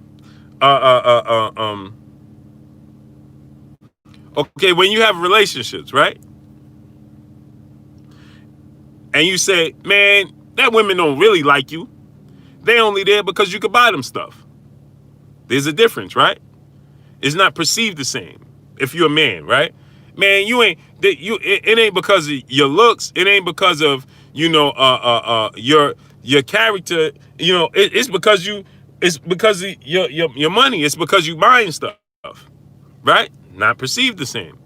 Okay, when you have relationships, right? And you say, man, that women don't really like you. They only there because you could buy them stuff. There's a difference, right? It's not perceived the same if you're a man, right? Man, it ain't because of your looks. It ain't because of, your character. It's because of your money. It's because you buying stuff, right? Not perceived the same,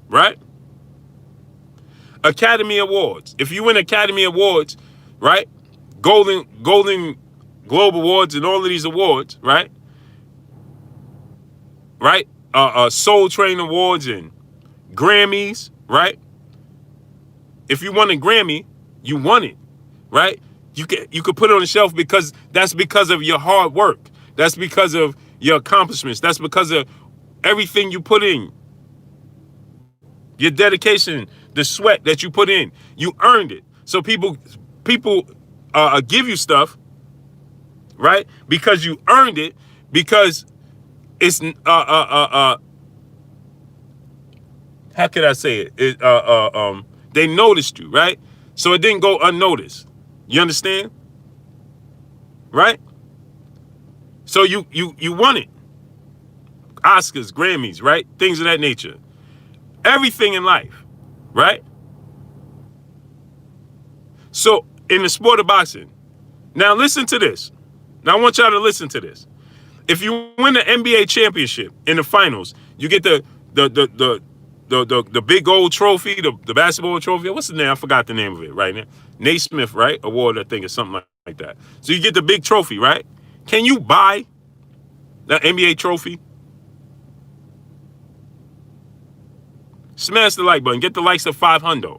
right? Academy Awards. If you win Academy Awards, right? Golden Globe Awards and all of these awards, right? Right? Soul Train Awards and Grammys, right? If you won a Grammy, you won it, right? You could put it on the shelf because that's because of your hard work. That's because of your accomplishments. That's because of everything you put in. Your dedication, the sweat that you put in. You earned it. So people give you stuff, right? Because you earned it, because it's how could I say it? They noticed you, right? So it didn't go unnoticed. You understand? Right? So you won it. Oscars, Grammys, right? Things of that nature. Everything in life, right? So in the sport of boxing, now listen to this. Now I want y'all to listen to this. If you win the NBA championship in the finals, you get the big gold trophy, the basketball trophy. What's the name? I forgot the name of it right now. Naismith, right? Award, I think, or something like that. So you get the big trophy, right? Can you buy the NBA trophy? Smash the like button. Get the likes of 500.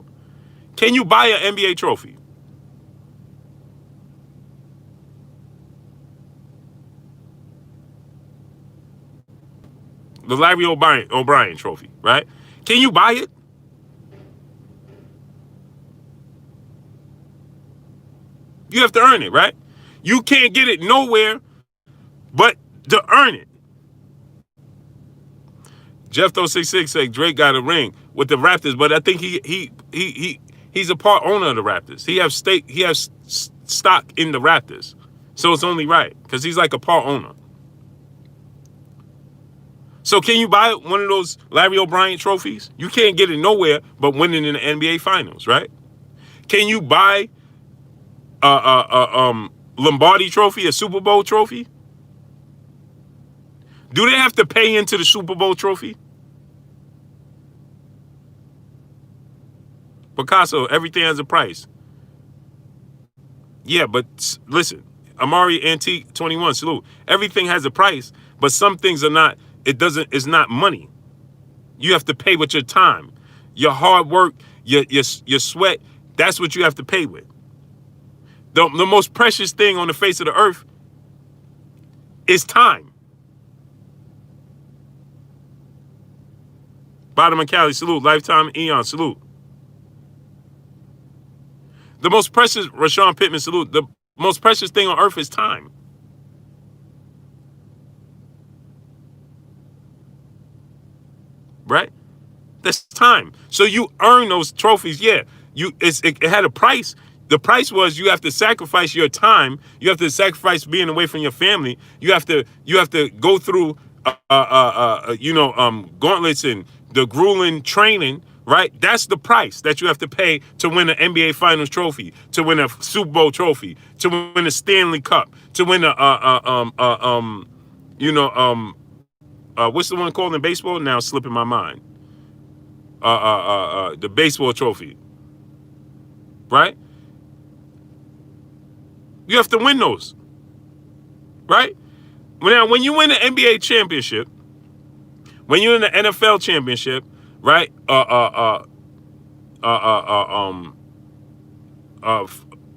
Can you buy an NBA trophy? The Larry O'Brien trophy, right? Can you buy it? You have to earn it, right? You can't get it nowhere but to earn it. Jeff66 said Drake got a ring with the Raptors, but I think he's a part owner of the Raptors. He has stock in the Raptors. So it's only right, because he's like a part owner. So can you buy one of those Larry O'Brien trophies? You can't get it nowhere but winning in the NBA Finals, right? Can you buy Lombardi trophy, a Super Bowl trophy? Do they have to pay into the Super Bowl trophy? Picasso, everything has a price. Yeah, but listen, Amari Antique 21, salute. Everything has a price, but some things are not. It's not money. You have to pay with your time, your hard work, your sweat. That's what you have to pay with. The most precious thing on the face of the earth is time. Bottom of Cali, salute. Lifetime Eon, salute. The most precious, Rashawn Pittman, salute. The most precious thing on earth is time. Right? That's time. So you earn those trophies. Yeah, it had a price. The price was you have to sacrifice your time. You have to sacrifice being away from your family. You have to go through gauntlets and the grueling training. Right? That's the price that you have to pay to win an NBA Finals trophy, to win a Super Bowl trophy, to win a Stanley Cup, to win what's the one called in baseball? Now it's slipping my mind. The baseball trophy. Right? You have to win those. Right? Now, when you win the NBA championship, when you win the NFL championship, right?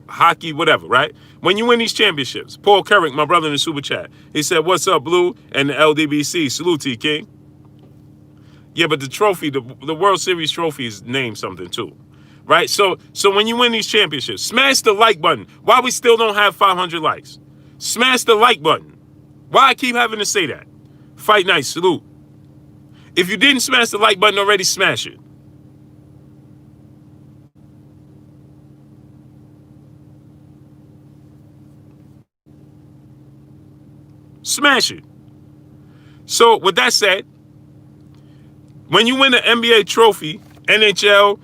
Hockey, whatever, right? When you win these championships, Paul Carrick, my brother in the super chat, he said, "What's up, Blue and the LDBC? Salute to you, King." Yeah, but the trophy, the World Series trophy is named something too, right? So when you win these championships, smash the like button. Why we still don't have 500 likes? Smash the like button. Why I keep having to say that? Fight night, salute. If you didn't smash the like button already, smash it. Smash it. So with that said, when you win an NBA trophy, NHL,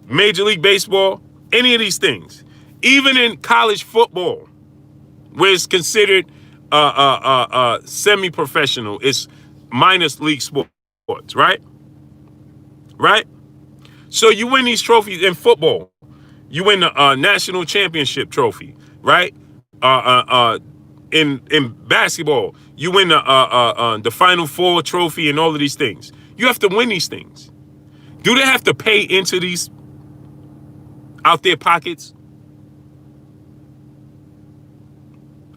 Major League Baseball, any of these things, even in college football, where it's considered semi-professional, it's minus league sports, right? Right? So you win these trophies in football. You win the national championship trophy, right? In basketball, you win the Final Four trophy and all of these things. You have to win these things. Do they have to pay into these out their pockets?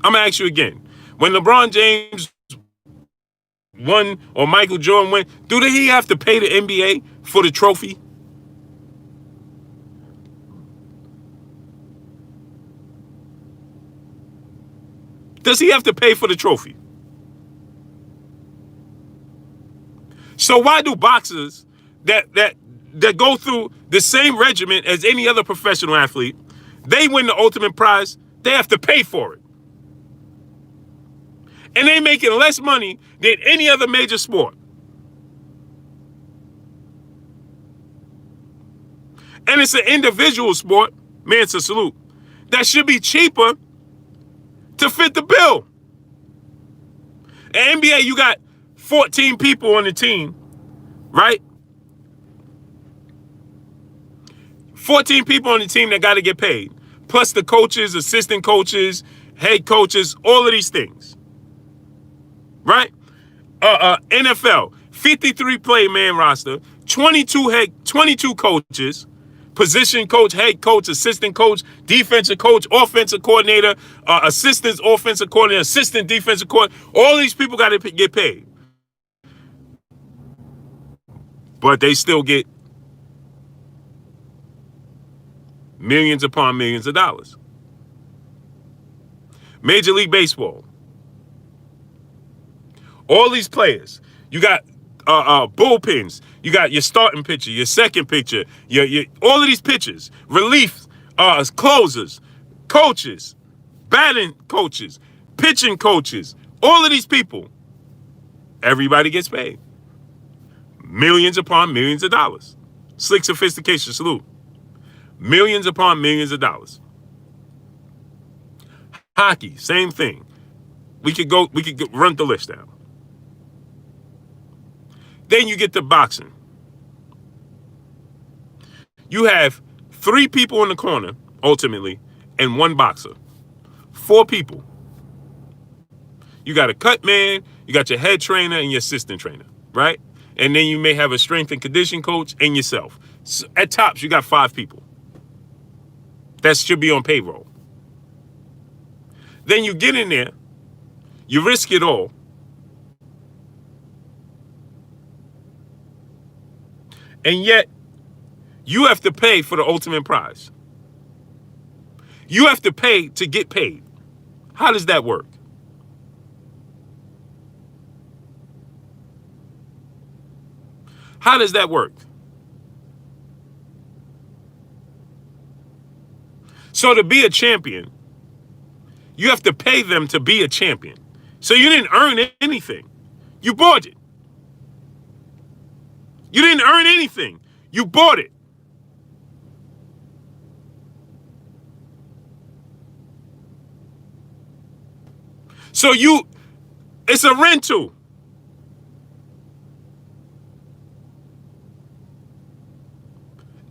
I'm gonna ask you again. When LeBron James won or Michael Jordan won, he have to pay the NBA for the trophy? Does he have to pay for the trophy? So why do boxers that go through the same regimen as any other professional athlete, they win the ultimate prize, they have to pay for it? And they making less money than any other major sport. And it's an individual sport, man, it's a salute, that should be cheaper to fit the bill. In NBA, you got 14 people on the team, right? 14 people on the team that got to get paid. Plus the coaches, assistant coaches, head coaches, all of these things. Right? NFL, 53 player man roster, 22 coaches, position coach, head coach, assistant coach, defensive coach, offensive coordinator, assistant offensive coordinator, assistant defensive coordinator. All these people got to get paid. But they still get millions upon millions of dollars. Major League Baseball. All these players. You got bullpens. You got your starting pitcher, your second pitcher, your all of these pitchers, relief, closers, coaches, batting coaches, pitching coaches, all of these people. Everybody gets paid. Millions upon millions of dollars. Slick sophistication, salute. Millions upon millions of dollars. Hockey, same thing. We could run the list down. Then you get to boxing. You have 3 people in the corner, ultimately, and 1 boxer. 4 people. You got a cut man, you got your head trainer, and your assistant trainer, right? And then you may have a strength and condition coach and yourself. So at tops, you got 5 people. That should be on payroll. Then you get in there, you risk it all. And yet, you have to pay for the ultimate prize. You have to pay to get paid. How does that work? How does that work? So to be a champion, you have to pay them to be a champion. So you didn't earn anything. You bought it. You didn't earn anything. You bought it. So it's a rental.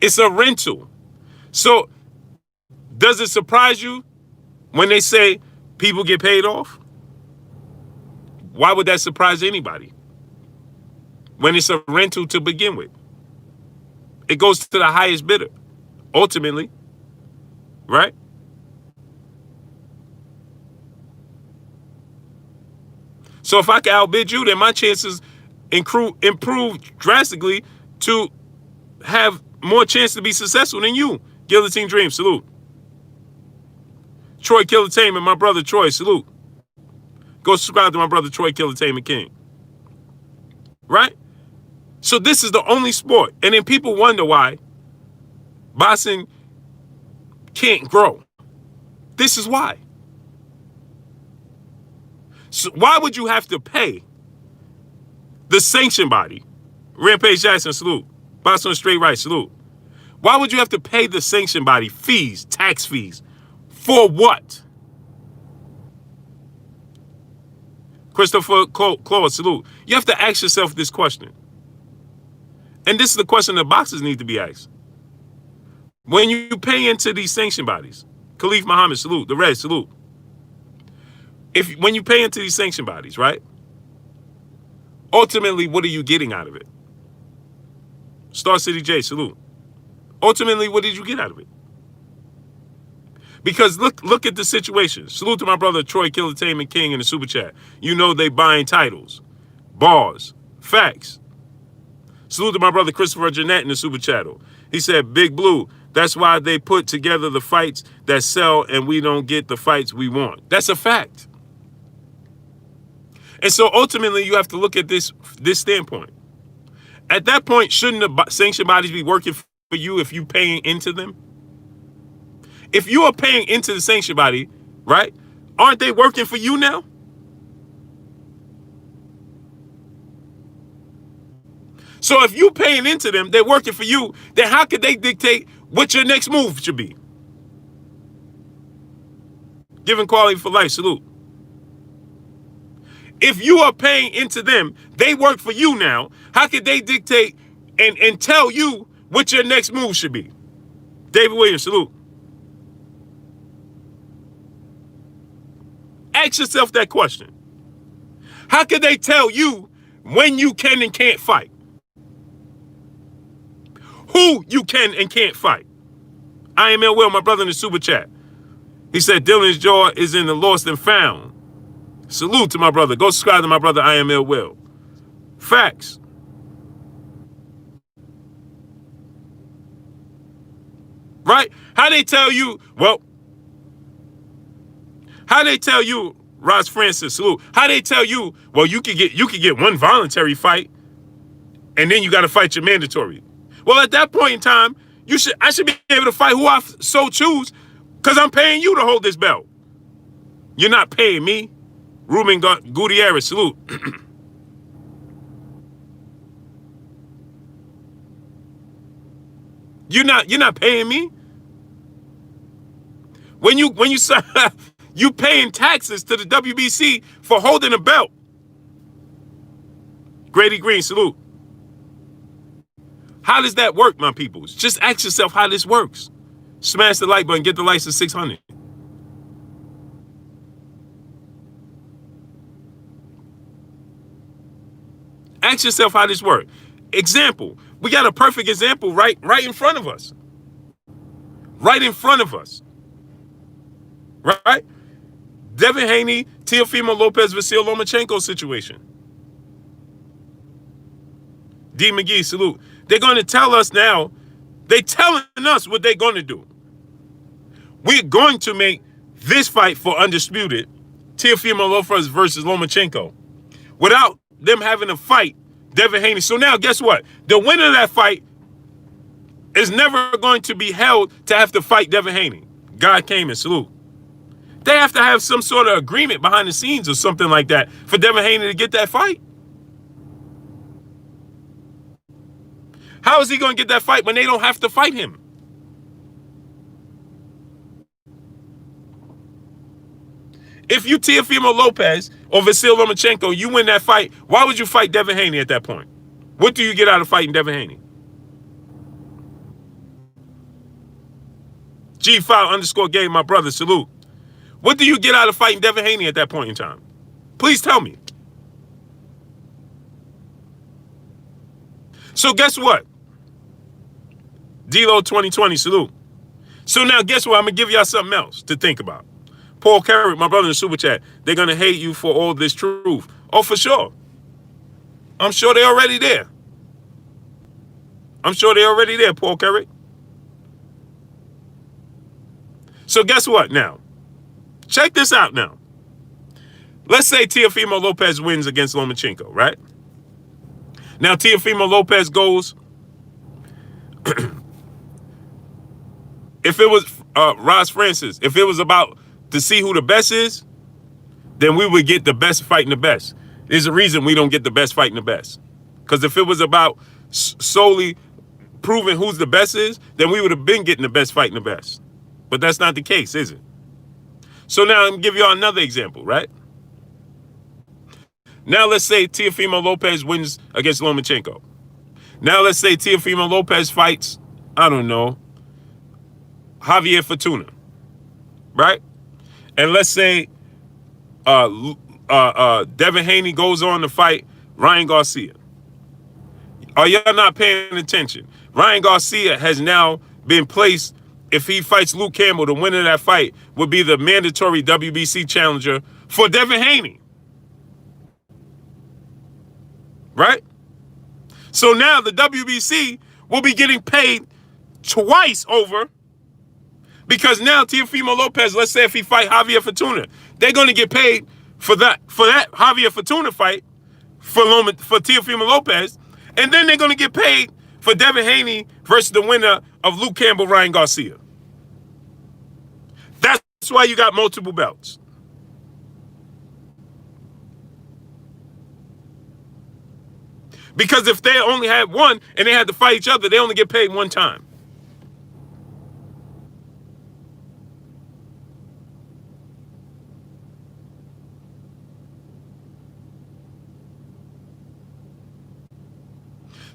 It's a rental. So does it surprise you when they say people get paid off? Why would that surprise anybody? When it's a rental to begin with. It goes to the highest bidder, ultimately, right? So if I can outbid you, then my chances improve drastically to have more chance to be successful than you. Guillotine Dream, salute. Troy Killatainment, my brother Troy, salute. Go subscribe to my brother Troy Killatainment King. Right? So this is the only sport. And then people wonder why boxing can't grow. This is why. So why would you have to pay the sanction body? Rampage Jackson, salute. Boxing on Straight Right, salute. Why would you have to pay the sanction body fees, tax fees? For what? Christopher Claude, salute. You have to ask yourself this question. And this is the question that boxers need to be asked. When you pay into these sanction bodies, Khalif Muhammad, salute. The Red, salute. When you pay into these sanction bodies, right? Ultimately, what are you getting out of it? Star City J, salute. Ultimately, what did you get out of it? Because look at the situation. Salute to my brother Troy Killertainment King in the super chat. You know they buying titles, bars, facts. Salute to my brother Christopher Jeanette in the super chat. He said, Big Blue, that's why they put together the fights that sell and we don't get the fights we want. That's a fact. And so ultimately you have to look at this standpoint. At that point, shouldn't the sanction bodies be working for you if you paying into them? If you are paying into the sanction body, right, aren't they working for you now? So if you paying into them, they're working for you, then how could they dictate what your next move should be? Giving quality for life, salute. If you are paying into them, they work for you now. How could they dictate and tell you what your next move should be? David Williams, salute. Ask yourself that question. How could they tell you when you can and can't fight? Who you can and can't fight? I am Will, my brother in the super chat. He said Dylan's jaw is in the lost and found. Salute to my brother. Go subscribe to my brother, I am Will. Facts. Right? How they tell you, Ross Francis, salute. How they tell you, well, you could get one voluntary fight, and then you got to fight your mandatory. Well, at that point in time, I should be able to fight who I so choose, because I'm paying you to hold this belt. You're not paying me. Ruben Gutierrez, salute. You're not paying me. When you you paying taxes to the WBC for holding a belt. Grady Green, salute. How does that work, my peoples? Just ask yourself how this works. Smash the like button, get the likes to 600. Ask yourself how this works. Example. We got a perfect example right in front of us. Right in front of us. Right? Devin Haney, Teofimo Lopez, Vasil Lomachenko situation. D. McGee, salute. They're going to tell us now, they're telling us what they're going to do. We're going to make this fight for undisputed, Teofimo Lopez versus Lomachenko, without them having to fight Devin Haney. So now, guess what? The winner of that fight is never going to be held to have to fight Devin Haney. God came and salute. They have to have some sort of agreement behind the scenes or something like that for Devin Haney to get that fight. How is he going to get that fight when they don't have to fight him? If you Teofimo Lopez or Vasil Lomachenko, you win that fight, why would you fight Devin Haney at that point? What do you get out of fighting Devin Haney? G5_game, my brother, salute. What do you get out of fighting Devin Haney at that point in time? Please tell me. So guess what? D-Lo 2020, salute. So now guess what? I'm going to give y'all something else to think about. Paul Carrick, my brother in the super chat, they're going to hate you for all this truth. Oh, for sure. I'm sure they're already there. Paul Carrick. So guess what now? Check this out now. Let's say Teofimo Lopez wins against Lomachenko, right? Now Teofimo Lopez goes, if it was Ross Francis, if it was about to see who the best is, then we would get the best fighting the best. There's a reason we don't get the best fighting the best. Because if it was about solely proving who's the best is, then we would have been getting the best fighting the best. But that's not the case, is it? So now I'm going to give y'all another example, right? Now let's say Teofimo Lopez wins against Lomachenko. Now let's say Teofimo Lopez fights, I don't know, Javier Fortuna, right? And let's say Devin Haney goes on to fight Ryan Garcia. Are y'all not paying attention? Ryan Garcia has now been placed, if he fights Luke Campbell, the winner of that fight would be the mandatory WBC challenger for Devin Haney. Right? So now the WBC will be getting paid twice over, because now Teofimo Lopez, let's say if he fight Javier Fortuna, they're going to get paid for that Javier Fortuna fight for Teofimo Lopez, and then they're going to get paid for Devin Haney versus the winner of Luke Campbell, Ryan Garcia. That's why you got multiple belts. Because if they only had one and they had to fight each other, they only get paid one time.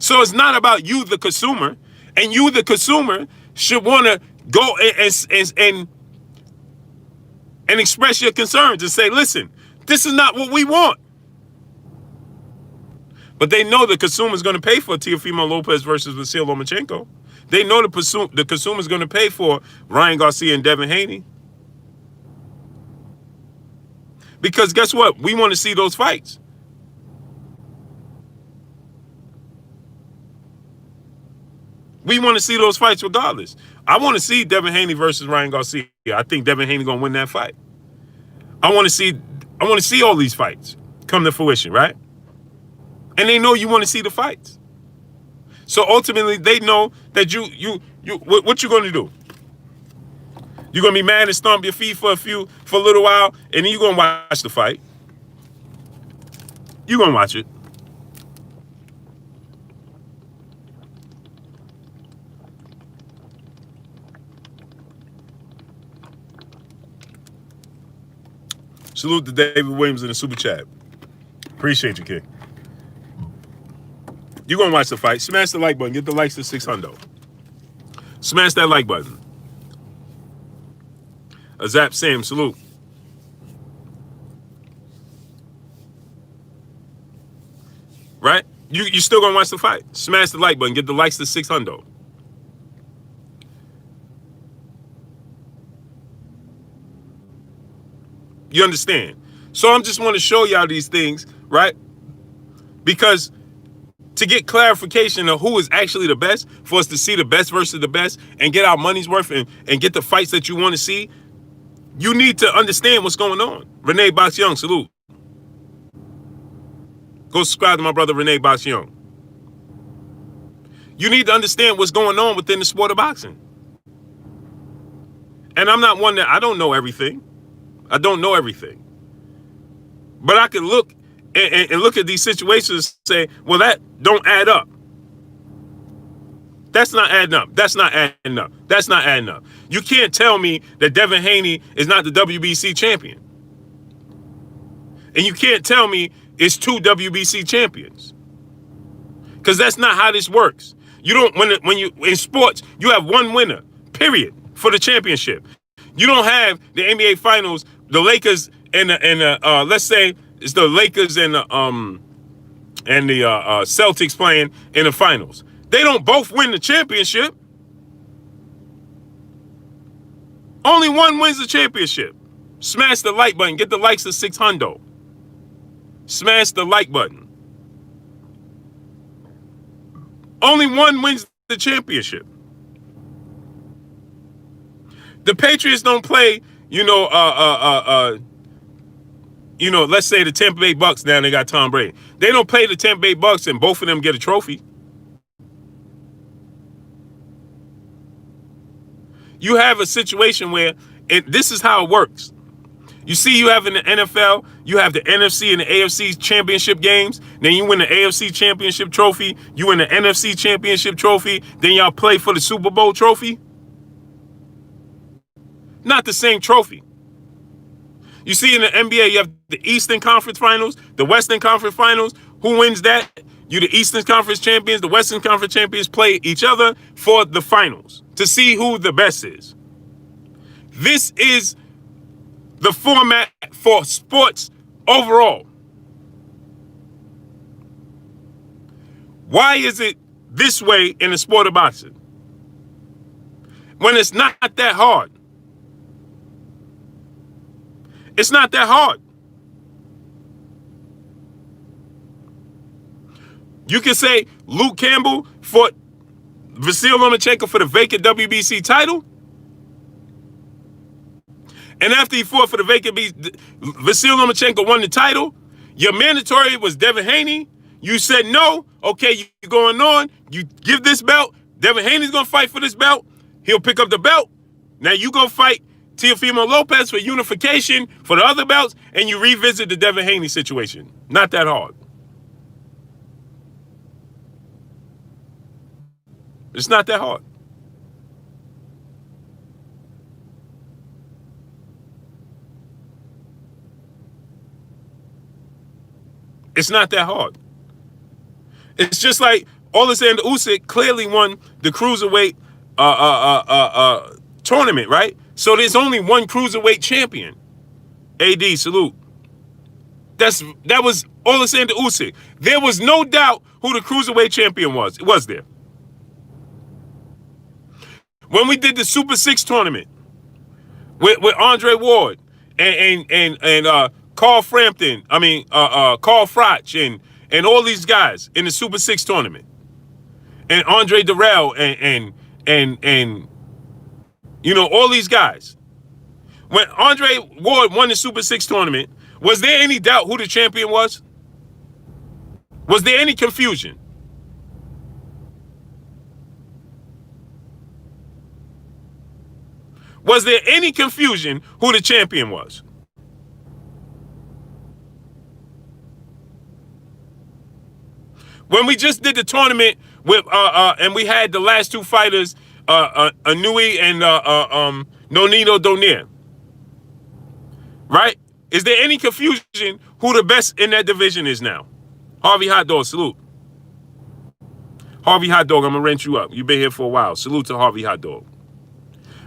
So it's not about you, the consumer, and you, the consumer, should want to go and express your concerns and say, listen, this is not what we want. But they know the consumer is going to pay for Teofimo Lopez versus Vasyl Lomachenko. They know the consumer is going to pay for Ryan Garcia and Devin Haney. Because guess what? We want to see those fights. We want to see those fights regardless. I want to see Devin Haney versus Ryan Garcia. I think Devin Haney going to win that fight. I want to see all these fights come to fruition, right? And they know you want to see the fights. So ultimately, they know that what you going to do? You're going to be mad and stomp your feet for a little while, and then you're going to watch the fight. You're going to watch it. Salute to David Williams in the super chat. Appreciate you, kid. You're going to watch the fight. Smash the like button. Get the likes to 600. Smash that like button. Azap Sam, salute. Right? You still going to watch the fight. Smash the like button. Get the likes to 600. You understand? So I'm just want to show y'all these things, right? Because to get clarification of who is actually the best, for us to see the best versus the best and get our money's worth and get the fights that you want to see, you need to understand what's going on. Renee Box Young, salute. Go subscribe to my brother Renee Box Young. You need to understand what's going on within the sport of boxing. And I'm not one that, I don't know everything. I don't know everything. But I can look and look at these situations and say, well, that don't add up. That's not adding up. That's not adding up. That's not adding up. You can't tell me that Devin Haney is not the WBC champion. And you can't tell me it's two WBC champions. Because that's not how this works. You don't, when you in sports, you have one winner, period, for the championship. You don't have the NBA Finals, the Lakers and the let's say it's the Lakers and the Celtics playing in the finals. They don't both win the championship. Only one wins the championship. Smash the like button. Get the likes to 600. Smash the like button. Only one wins the championship. The Patriots don't play, let's say the Tampa Bay Bucks, now they got Tom Brady. They don't play the Tampa Bay Bucks and both of them get a trophy. You have a situation where this is how it works. You see, you have in the NFL, you have the NFC and the AFC championship games. Then you win the AFC championship trophy. You win the NFC championship trophy. Then y'all play for the Super Bowl trophy. Not the same trophy. You see in the NBA, you have the Eastern Conference Finals, the Western Conference Finals. Who wins that? You, the Eastern Conference champions, the Western Conference champions play each other for the finals to see who the best is. This is the format for sports overall. Why is it this way in the sport of boxing? When it's not that hard. It's not that hard. You can say Luke Campbell fought Vasyl Lomachenko for the vacant WBC title. And after he fought for the vacant, Vasyl Lomachenko won the title. Your mandatory was Devin Haney. You said no. Okay, you're going on. You give this belt. Devin Haney's going to fight for this belt. He'll pick up the belt. Now you go fight Teofimo Lopez for unification for the other belts, and you revisit the Devin Haney situation. Not that hard. It's not that hard. It's not that hard. It's just like Alexander Usyk clearly won the cruiserweight tournament, right? So there's only one cruiserweight champion. AD, salute. That was Alexander Usyk. There was no doubt who the cruiserweight champion was. It was there. When we did the Super 6 tournament with Andre Ward and Carl Frampton, Carl Froch and all these guys in the Super 6 tournament, and Andre Durrell and all these guys. When Andre Ward won the Super 6 tournament, was there any doubt who the champion was? Was there any confusion? Was there any confusion who the champion was? When we just did the tournament with and we had the last two fighters, Anui and Nonito Donaire, right? Is there any confusion who the best in that division is now? Harvey Hot Dog, salute. Harvey Hot Dog, I'm gonna rent you up. You've been here for a while. Salute to Harvey Hot Dog.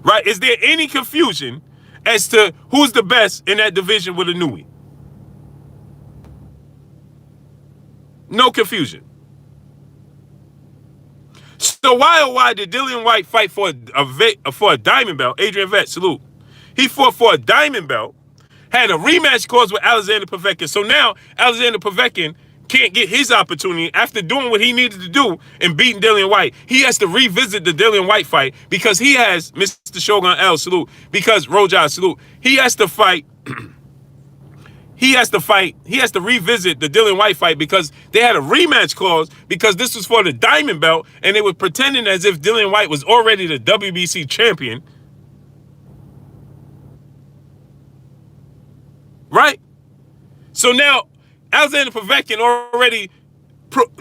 Right? Is there any confusion as to who's the best in that division with Anui? No confusion. So why did Dillian White fight for a diamond belt? Adrian Vett, salute. He fought for a diamond belt, had a rematch clause with Alexander Povetkin. So now Alexander Povetkin can't get his opportunity after doing what he needed to do and beating Dillian White. He has to revisit the Dillian White fight because he has, Mr. Shogun L, salute, because Roja, salute. He has to fight. He has to revisit the Dillian White fight because they had a rematch clause because this was for the diamond belt and they were pretending as if Dillian White was already the WBC champion. Right? So now Alexander Povetkin already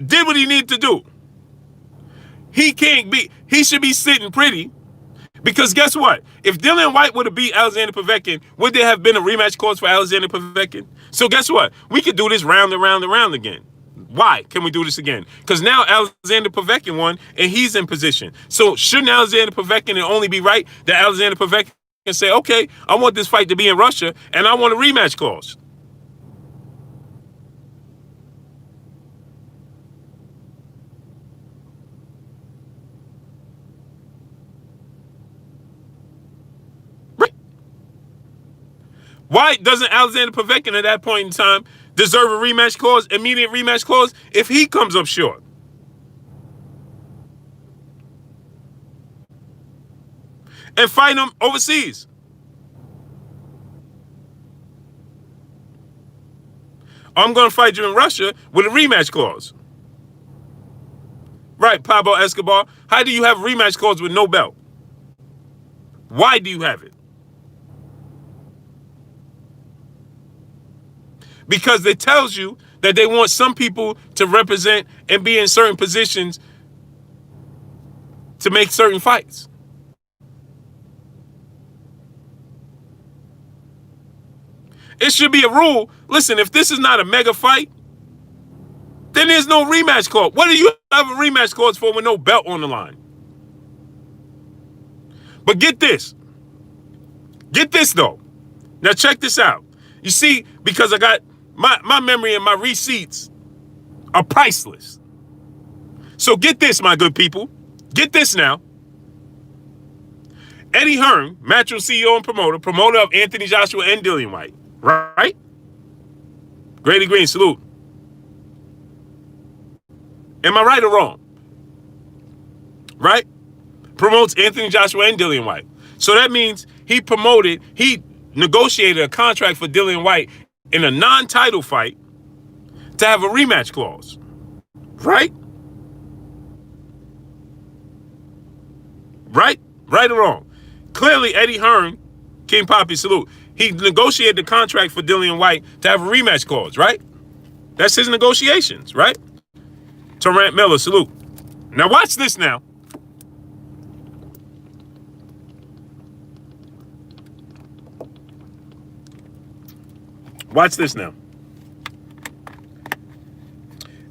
did what he needed to do. He should be sitting pretty. Because guess what? If Dillian White would have beat Alexander Povetkin, would there have been a rematch clause for Alexander Povetkin? So guess what? We could do this round and round and round again. Why can we do this again? Because now Alexander Povetkin won and he's in position. So shouldn't Alexander Povetkin only be right that Alexander Povetkin can say, okay, I want this fight to be in Russia and I want a rematch clause? Why doesn't Alexander Povetkin at that point in time deserve a rematch clause, immediate rematch clause, if he comes up short? And fight him overseas. I'm going to fight you in Russia with a rematch clause. Right, Pablo Escobar. How do you have a rematch clause with no belt? Why do you have it? Because it tells you that they want some people to represent and be in certain positions to make certain fights. It should be a rule. Listen, if this is not a mega fight, then there's no rematch clause. What do you have a rematch clause for with no belt on the line? But get this. Get this though. Now check this out. You see, because I got my memory and my receipts are priceless. So get this, my good people. Get this now. Eddie Hearn, Matchroom CEO and promoter of Anthony Joshua and Dillian White. Right? Grady Green, salute. Am I right or wrong? Right? Promotes Anthony Joshua and Dillian White. So that means he negotiated a contract for Dillian White in a non-title fight to have a rematch clause. Right? Right? Right or wrong? Clearly, Eddie Hearn, King Poppy, salute. He negotiated the contract for Dillian White to have a rematch clause, right? That's his negotiations, right? Torrent Miller, salute. Now watch this now. Watch this now.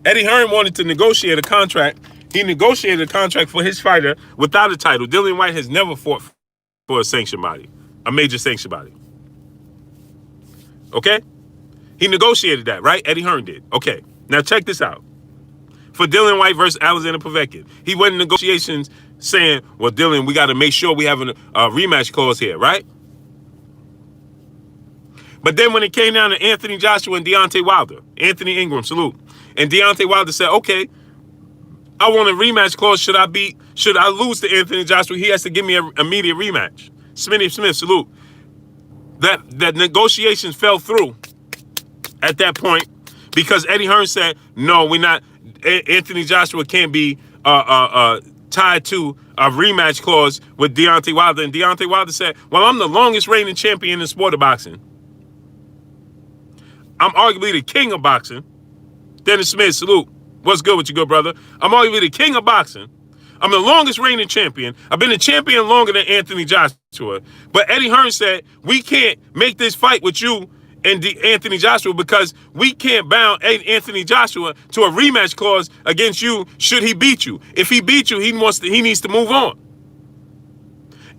Eddie Hearn wanted to negotiate a contract. He negotiated a contract for his fighter without a title. Dillian White has never fought for a sanctioned body, a major sanctioned body. Okay? He negotiated that, right? Eddie Hearn did. Okay. Now check this out. For Dillian White versus Alexander Povetkin, he went in negotiations saying, well, Dillian, we got to make sure we have a rematch clause here, right? But then when it came down to Anthony Joshua and Deontay Wilder, Anthony Ingram, salute. And Deontay Wilder said, okay, I want a rematch clause. Should I lose to Anthony Joshua? He has to give me an immediate rematch. Smitty Smith, salute. That negotiations fell through at that point because Eddie Hearn said, no, we're not. Anthony Joshua can't be tied to a rematch clause with Deontay Wilder. And Deontay Wilder said, well, I'm the longest reigning champion in the sport of boxing. I'm arguably the king of boxing. Dennis Smith, salute. What's good with you, good brother? I'm arguably the king of boxing. I'm the longest reigning champion. I've been a champion longer than Anthony Joshua. But Eddie Hearn said, we can't make this fight with you and Anthony Joshua because we can't bound Anthony Joshua to a rematch clause against you should he beat you. If he beat you, he needs to move on.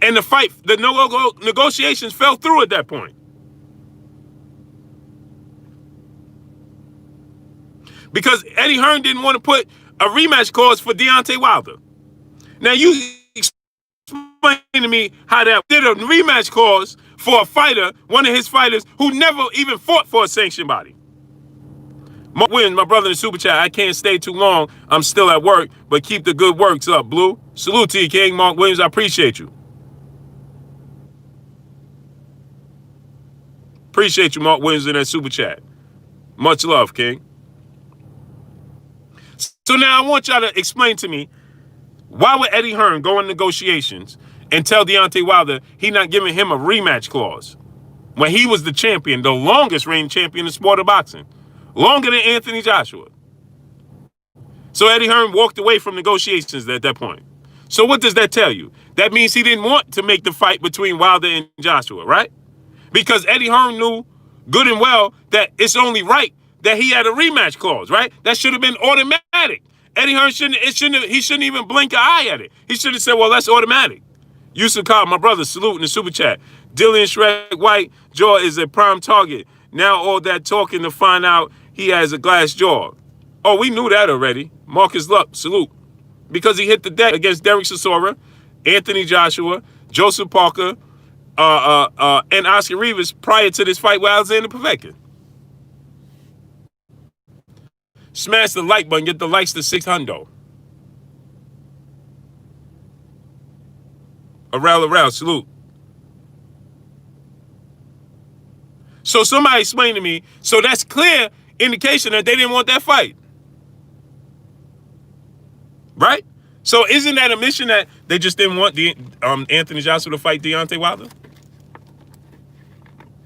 And the negotiations fell through at that point. Because Eddie Hearn didn't want to put a rematch clause for Deontay Wilder. Now you explain to me how that did a rematch clause for a fighter, one of his fighters, who never even fought for a sanctioned body. Mark Williams, my brother in the super chat, I can't stay too long. I'm still at work, but keep the good works up, Blue. Salute to you, King. Mark Williams, I appreciate you. Appreciate you, Mark Williams, in that super chat. Much love, King. So now I want y'all to explain to me, why would Eddie Hearn go in negotiations and tell Deontay Wilder he not giving him a rematch clause when he was the champion, the longest reigning champion in the sport of boxing, longer than Anthony Joshua? So Eddie Hearn walked away from negotiations at that point. So what does that tell you? That means he didn't want to make the fight between Wilder and Joshua, right? Because Eddie Hearn knew good and well that it's only right that he had a rematch clause, right? That should have been automatic. Eddie Hearn shouldn't even blink an eye at it. He should have said, well, that's automatic. Yusuf Khan, my brother, salute in the super chat. Dillian Shrek White jaw is a prime target. Now all that talking to find out he has a glass jaw. Oh, we knew that already. Marcus Luck, salute. Because he hit the deck against Derek Chisora, Anthony Joshua, Joseph Parker, and Oscar Rivas prior to this fight with Alexander Povetkin. Smash the like button, get the likes to 600. Around, salute. So somebody explain to me, so that's clear indication that they didn't want that fight. Right? So isn't that a mission that they just didn't want Anthony Joshua to fight Deontay Wilder?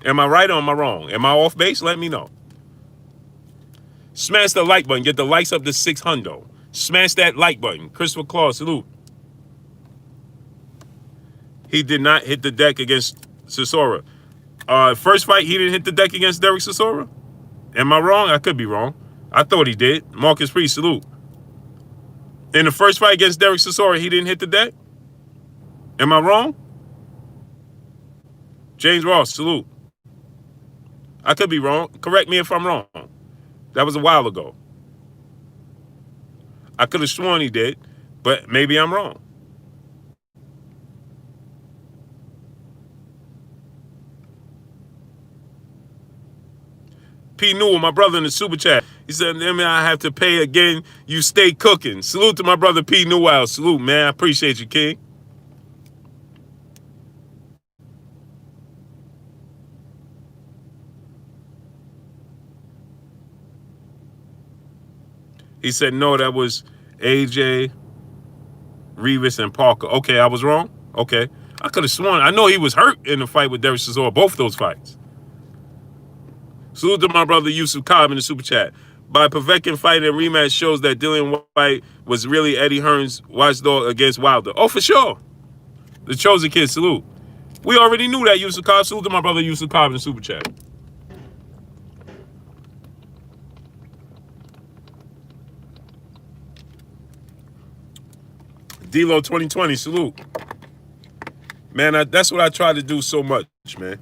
Am I right or am I wrong? Am I off base? Let me know. Smash the like button. Get the likes up to 600. Smash that like button. Christopher Claw, salute. He did not hit the deck against Chisora. First fight, he didn't hit the deck against Derek Chisora? Am I wrong? I could be wrong. I thought he did. Marcus Priest, salute. In the first fight against Derek Chisora, he didn't hit the deck? Am I wrong? James Ross, salute. I could be wrong. Correct me if I'm wrong. That was a while ago. I could have sworn he did, but maybe I'm wrong. P. Newell, my brother in the super chat. He said, "Man, I have to pay again. You stay cooking." Salute to my brother P. Newell. Salute, man. I appreciate you, King. He said, no, that was AJ, Revis, and Parker. Okay, I was wrong? Okay. I could have sworn. I know he was hurt in the fight with Derek Chisora, both those fights. Salute to my brother Yusuf Cobb in the super chat. By Povetkin fighting and rematch shows that Dillian White was really Eddie Hearn's watchdog against Wilder. Oh, for sure. The chosen kid, salute. We already knew that, Yusuf Cobb. Salute to my brother Yusuf Cobb in the super chat. D-Lo 2020, salute. Man, that's what I try to do so much, man.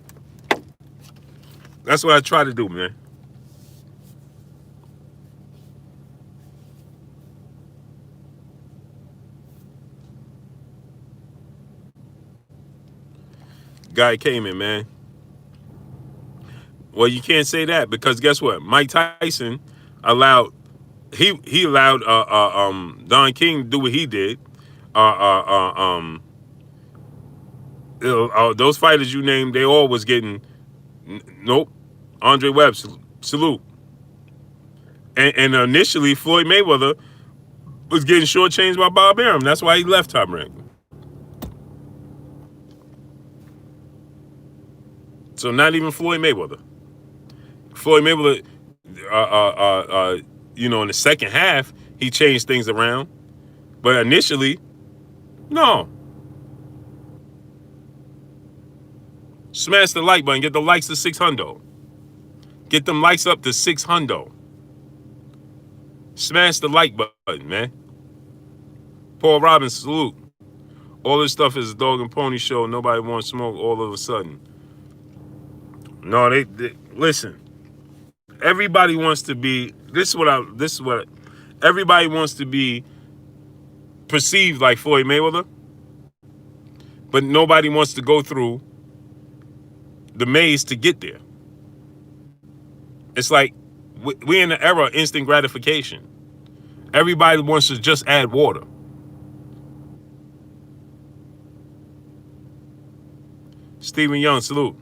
That's what I try to do, man. Guy came in, man. Well, you can't say that because guess what? Mike Tyson allowed he allowed Don King to do what he did. Those fighters you named, they all was getting nope. Andre Webb, salute. And initially, Floyd Mayweather was getting shortchanged by Bob Arum. That's why he left Top Rank. So not even Floyd Mayweather. Floyd Mayweather, in the second half, he changed things around. But initially, no. Smash the like button. Get the likes to 600. Get them likes up to 600. Smash the like button, man. Paul Robbins, salute. All this stuff is a dog and pony show. Nobody wants smoke all of a sudden. No, they listen. Everybody wants to be. This is what. Everybody wants to be perceived like Floyd Mayweather, but nobody wants to go through the maze to get there. It's like we're in the era of instant gratification. Everybody wants to just add water. Stephen Young, salute.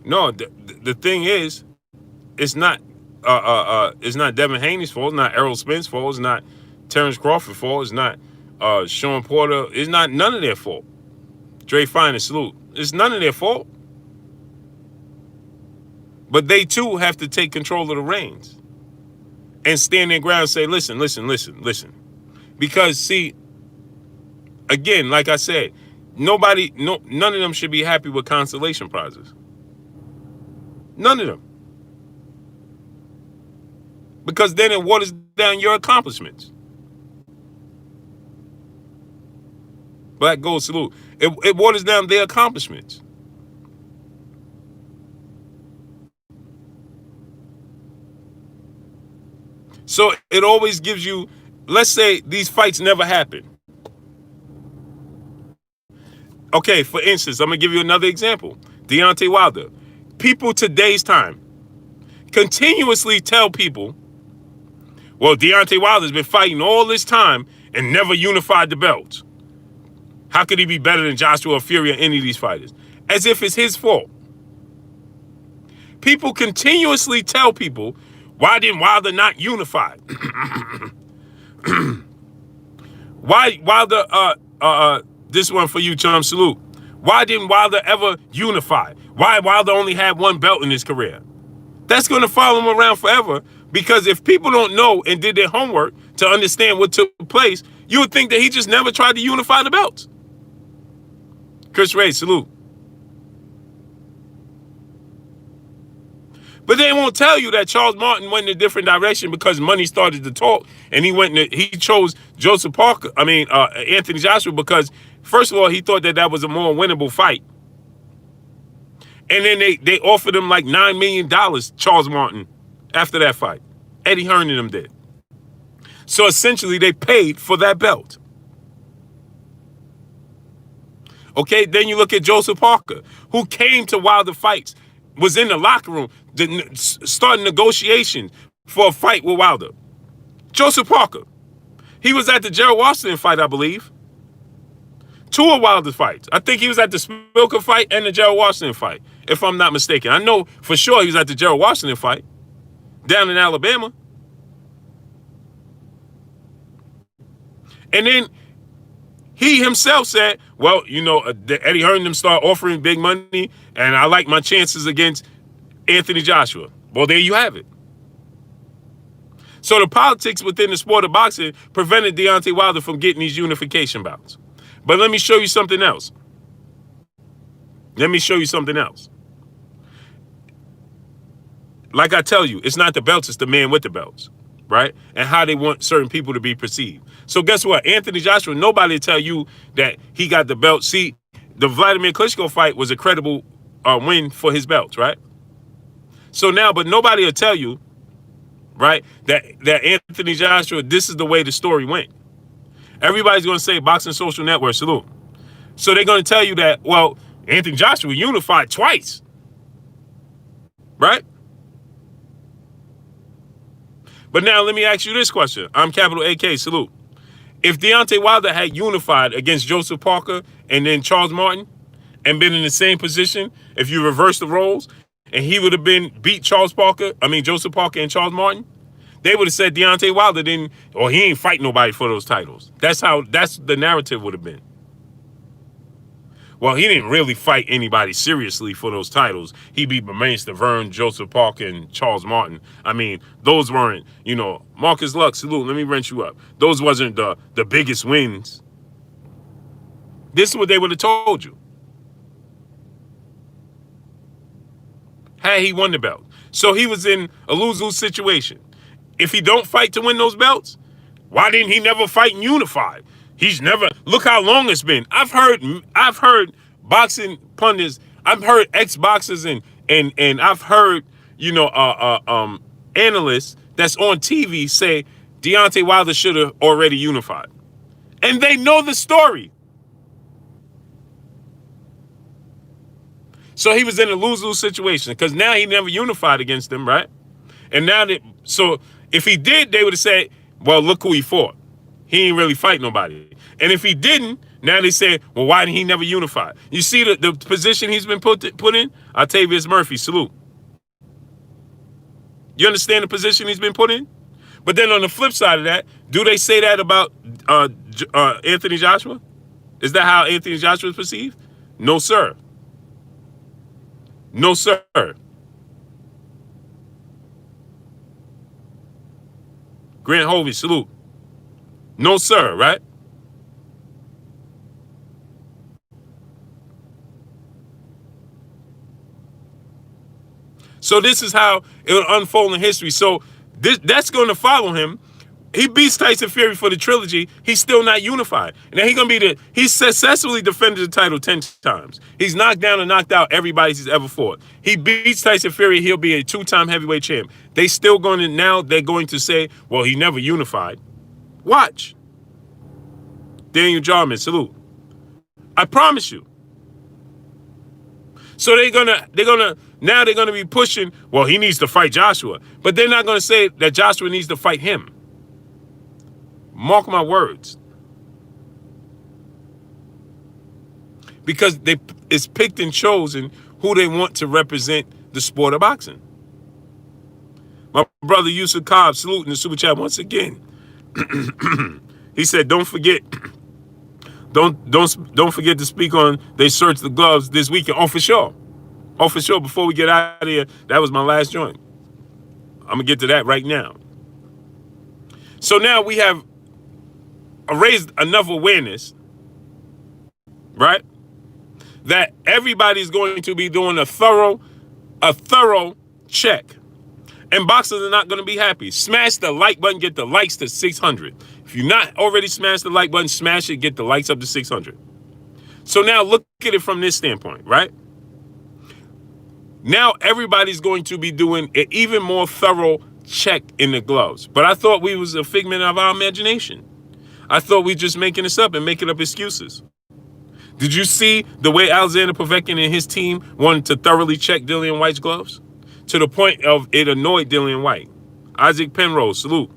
No, the thing is, it's not Devin Haney's fault. It's not Errol Spence' fault. It's not Terrence Crawford's fault. It's not Sean Porter. It's not none of their fault. Dre Fine, salute. It's none of their fault. But they too have to take control of the reins and stand their ground and say, listen. Because see, again, like I said, none of them should be happy with consolation prizes. None of them. Because then it waters down your accomplishments. Black Gold, salute. It waters down their accomplishments. So it always gives you, let's say these fights never happen. Okay, for instance, I'm going to give you another example. Deontay Wilder. People today's time continuously tell people, well, Deontay Wilder's been fighting all this time and never unified the belts. How could he be better than Joshua Fury or any of these fighters? As if it's his fault. People continuously tell people, why didn't Wilder not unify? Why Wilder, this one for you, Chum, salute. Why didn't Wilder ever unify? Why Wilder only had one belt in his career? That's going to follow him around forever, because if people don't know and did their homework to understand what took place, you would think that he just never tried to unify the belts. Chris Ray, salute. But they won't tell you that Charles Martin went in a different direction because money started to talk, and he chose Joseph Parker. I mean Anthony Joshua because first of all he thought that was a more winnable fight, and then they offered him like $9 million. Charles Martin after that fight, Eddie Hearn and them did. So essentially they paid for that belt. Okay, then you look at Joseph Parker, who came to Wilder fights, was in the locker room, starting negotiations for a fight with Wilder. Joseph Parker. He was at the Gerald Washington fight, I believe. 2 of Wilder's fights. I think he was at the Smilka fight and the Gerald Washington fight, if I'm not mistaken. I know for sure he was at the Gerald Washington fight down in Alabama. And then he himself said, well, Eddie Hearn them start offering big money, and I like my chances against Anthony Joshua. Well, there you have it. So the politics within the sport of boxing prevented Deontay Wilder from getting these unification bouts. But let me show you something else. Like I tell you, it's not the belts, it's the man with the belts, right? And how they want certain people to be perceived. So guess what? Anthony Joshua, nobody will tell you that he got the belt. See, the Vladimir Klitschko fight was a credible win for his belts, right? So now, but nobody will tell you, right, that Anthony Joshua, this is the way the story went. Everybody's going to say Boxing Social Network, salute. So they're going to tell you that, well, Anthony Joshua unified twice, right? But now let me ask you this question. I'm capital AK, salute. If Deontay Wilder had unified against Joseph Parker and then Charles Martin and been in the same position, if you reverse the roles, and he would have beat Joseph Parker and Charles Martin, they would have said Deontay Wilder he ain't fight nobody for those titles. That's the narrative would have been. Well, he didn't really fight anybody seriously for those titles. He beat Boomerangs, Vern, Joseph Parker, and Charles Martin. I mean, those weren't, Marcus Lux, salute, let me wrench you up. Those wasn't the biggest wins. This is what they would have told you. Had he won the belt. So he was in a lose-lose situation. If he don't fight to win those belts, why didn't he never fight and unify? Look how long it's been. I've heard boxing pundits, I've heard ex-boxers and I've heard, analysts that's on TV say Deontay Wilder should have already unified. And they know the story. So he was in a lose-lose situation because now he never unified against them, right? And so if he did, they would have said, well, look who he fought. He ain't really fight nobody. And if he didn't, now they say, well, why didn't he never unify? You see the position he's been put in? Octavius Murphy, salute. You understand the position he's been put in? But then on the flip side of that, do they say that about Anthony Joshua? Is that how Anthony Joshua is perceived? No, sir. No, sir. Grant Hovey, salute. No, sir, right? So this is how it will unfold in history. So that's going to follow him. He beats Tyson Fury for the trilogy. He's still not unified. And then he's successfully defended the title 10 times. He's knocked down and knocked out everybody he's ever fought. He beats Tyson Fury. He'll be a 2-time heavyweight champ. They're going to say, well, he never unified. Watch. Daniel Jarman, salute. I promise you. So they're gonna be pushing, well, he needs to fight Joshua. But they're not gonna say that Joshua needs to fight him. Mark my words. Because it's picked and chosen who they want to represent the sport of boxing. My brother Yusuf Cobb, saluting the super chat once again. He said, don't forget to speak on they search the gloves this weekend. Oh, for sure. Before we get out of here, that was my last joint. I'm gonna get to that right now. So now we have raised enough awareness, right? That everybody's going to be doing a thorough check. And boxers are not going to be happy. Smash the like button, get the likes to 600. If you're not already smashed the like button, smash it, get the likes up to 600. So now look at it from this standpoint, right? Now everybody's going to be doing an even more thorough check in the gloves. But I thought we was a figment of our imagination. I thought we just making this up and making up excuses. Did you see the way Alexander Povetkin and his team wanted to thoroughly check Dillian White's gloves? To the point of it annoyed Dillian White. Isaac Penrose, salute.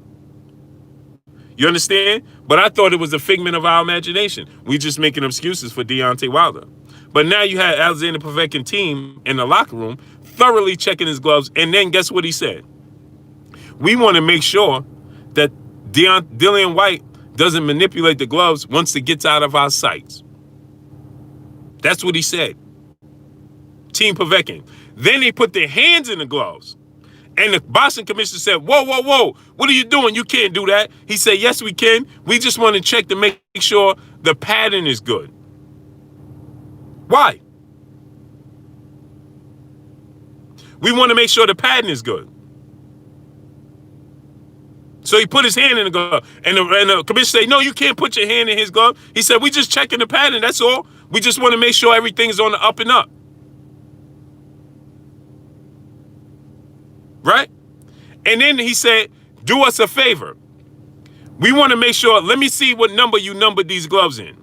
You understand? But I thought it was a figment of our imagination. We just making excuses for Deontay Wilder. But now you had Alexander Povetkin team in the locker room thoroughly checking his gloves. And then guess what he said? We want to make sure that Dillian White doesn't manipulate the gloves once it gets out of our sights. That's what he said. Team Povetkin. Then they put their hands in the gloves. And the boxing commissioner said, whoa, whoa, whoa, what are you doing? You can't do that. He said, yes, we can. We just want to check to make sure the pattern is good. Why? We want to make sure the pattern is good. So he put his hand in the glove. And the commissioner said, no, you can't put your hand in his glove. He said, we just checking the pattern, that's all. We just want to make sure everything's on the up and up. Right? And then he said, do us a favor. We want to make sure, let me see what number you numbered these gloves in.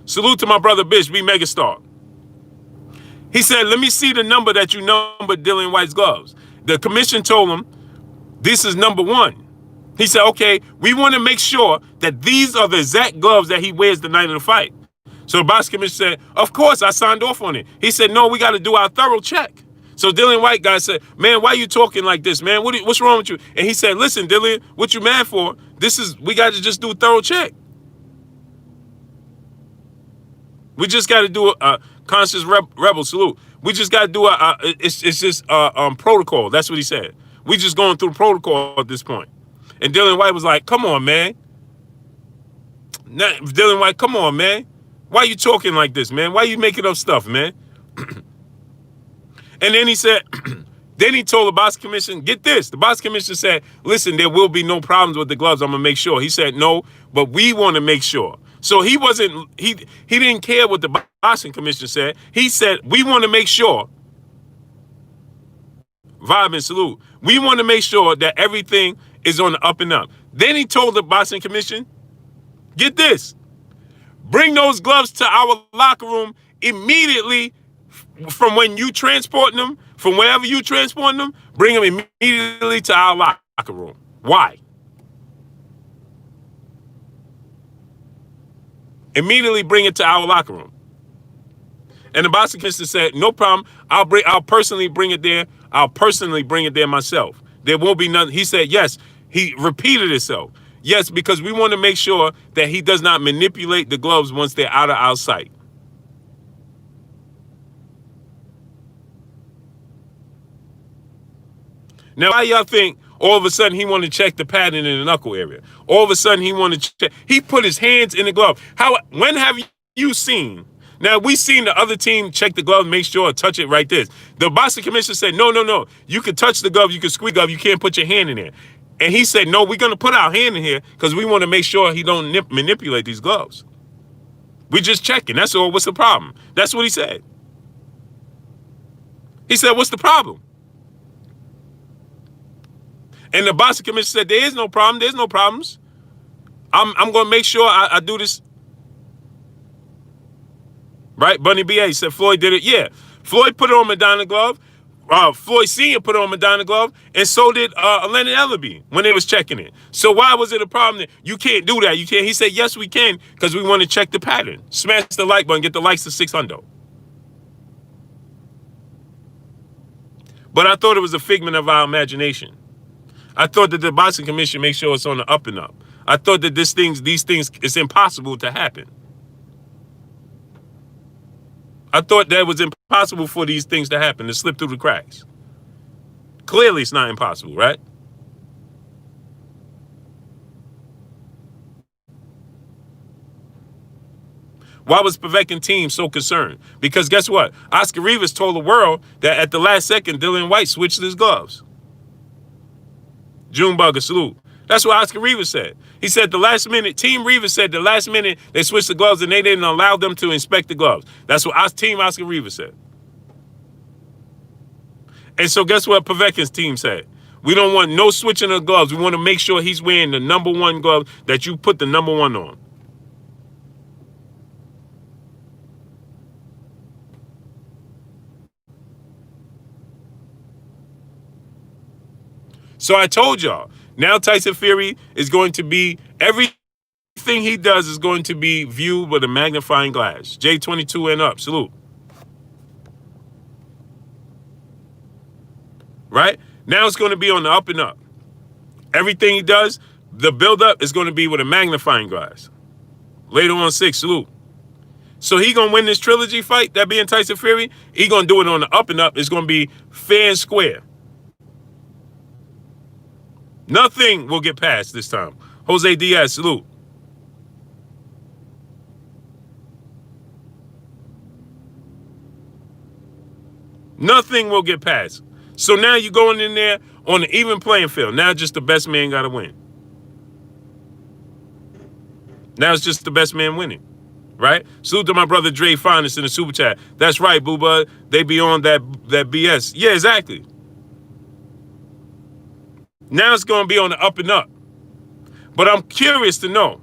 Salute to my brother Bish, be megastar. He said, let me see the number that you numbered Dillian White's gloves. The commission told him, this is number 1. He said, okay, we want to make sure that these are the exact gloves that he wears the night of the fight. So the boxing commission said, of course, I signed off on it. He said, no, we got to do our thorough check. So Dillian White guy said, man, why you talking like this, man? What's wrong with you? And he said, listen, Dillian, what you mad for? We got to just do a thorough check. We just got to do a conscious rebel salute. We just got to do it's just protocol. That's what he said. We just going through protocol at this point. And Dillian White was like, come on, man. Dillian White, come on, man. Why you talking like this, man? Why you making up stuff, man? And then he said, then he told the boxing commission, get this. The boxing commission said, listen, there will be no problems with the gloves. I'm going to make sure. He said, no, but we want to make sure. So he didn't care what the boxing commission said. He said, we want to make sure, vibe and salute, we want to make sure that everything is on the up and up. Then he told the boxing commission, get this, bring those gloves to our locker room immediately. From when you transporting them, from wherever you transporting them, bring them immediately to our locker room. Why? Immediately bring it to our locker room. And the boxing commissioner said, no problem. I'll personally bring it there. I'll personally bring it there myself. There won't be nothing. He said, yes. He repeated himself. Yes, because we want to make sure that he does not manipulate the gloves once they're out of our sight. Now, why y'all think all of a sudden he want to check the pattern in the knuckle area? All of a sudden he want to check. He put his hands in the glove. When have you seen? Now, we seen the other team check the glove, make sure, touch it right there. The boxing commissioner said, no. You can touch the glove, you can squeeze the glove, you can't put your hand in there. And he said, no, we're going to put our hand in here because we want to make sure he don't manipulate these gloves. We just checking. That's all. What's the problem? That's what he said. He said, what's the problem? And the boxing commission said, there is no problem. There's no problems. I'm going to make sure I do this. Right? Bunny B.A. said Floyd did it. Yeah. Floyd put it on Madonna glove. Floyd Sr. put it on Madonna glove. And so did Leonard Ellaby when they was checking it. So why was it a problem that you can't do that? You can't. He said, yes, we can because we want to check the pattern. Smash the like button. Get the likes to 600. But I thought it was a figment of our imagination. I thought that the boxing commission make sure it's on the up and up. I thought that these things, it's impossible to happen. I thought that it was impossible for these things to happen, to slip through the cracks. Clearly, it's not impossible, right? Why was Povetkin's team so concerned? Because guess what? Oscar Rivas told the world that at the last second, Dillian White switched his gloves. Junebugger, salute. That's what Oscar Rivas said. He said the last minute, Team Rivas said the last minute they switched the gloves and they didn't allow them to inspect the gloves. That's what Team Oscar Rivas said. And so guess what Povetkin's team said? We don't want no switching of gloves. We want to make sure he's wearing the number one glove that you put the number one on. So I told y'all, now Tyson Fury is going to be, everything he does is going to be viewed with a magnifying glass. J22 and up, salute. Right? Now it's going to be on the up and up. Everything he does, the build-up is going to be with a magnifying glass. Later on 6, salute. So he going to win this trilogy fight, that being Tyson Fury. He going to do it on the up and up. It's going to be fair and square. Nothing will get past this time. Jose Diaz, salute. Nothing will get past. So now you're going in there on an even playing field. Now just the best man got to win. Now it's just the best man winning. Right? Salute to my brother Dre Finest in the super chat. That's right, Booba. They be on that BS. Yeah, exactly. Now it's going to be on the up and up. But I'm curious to know.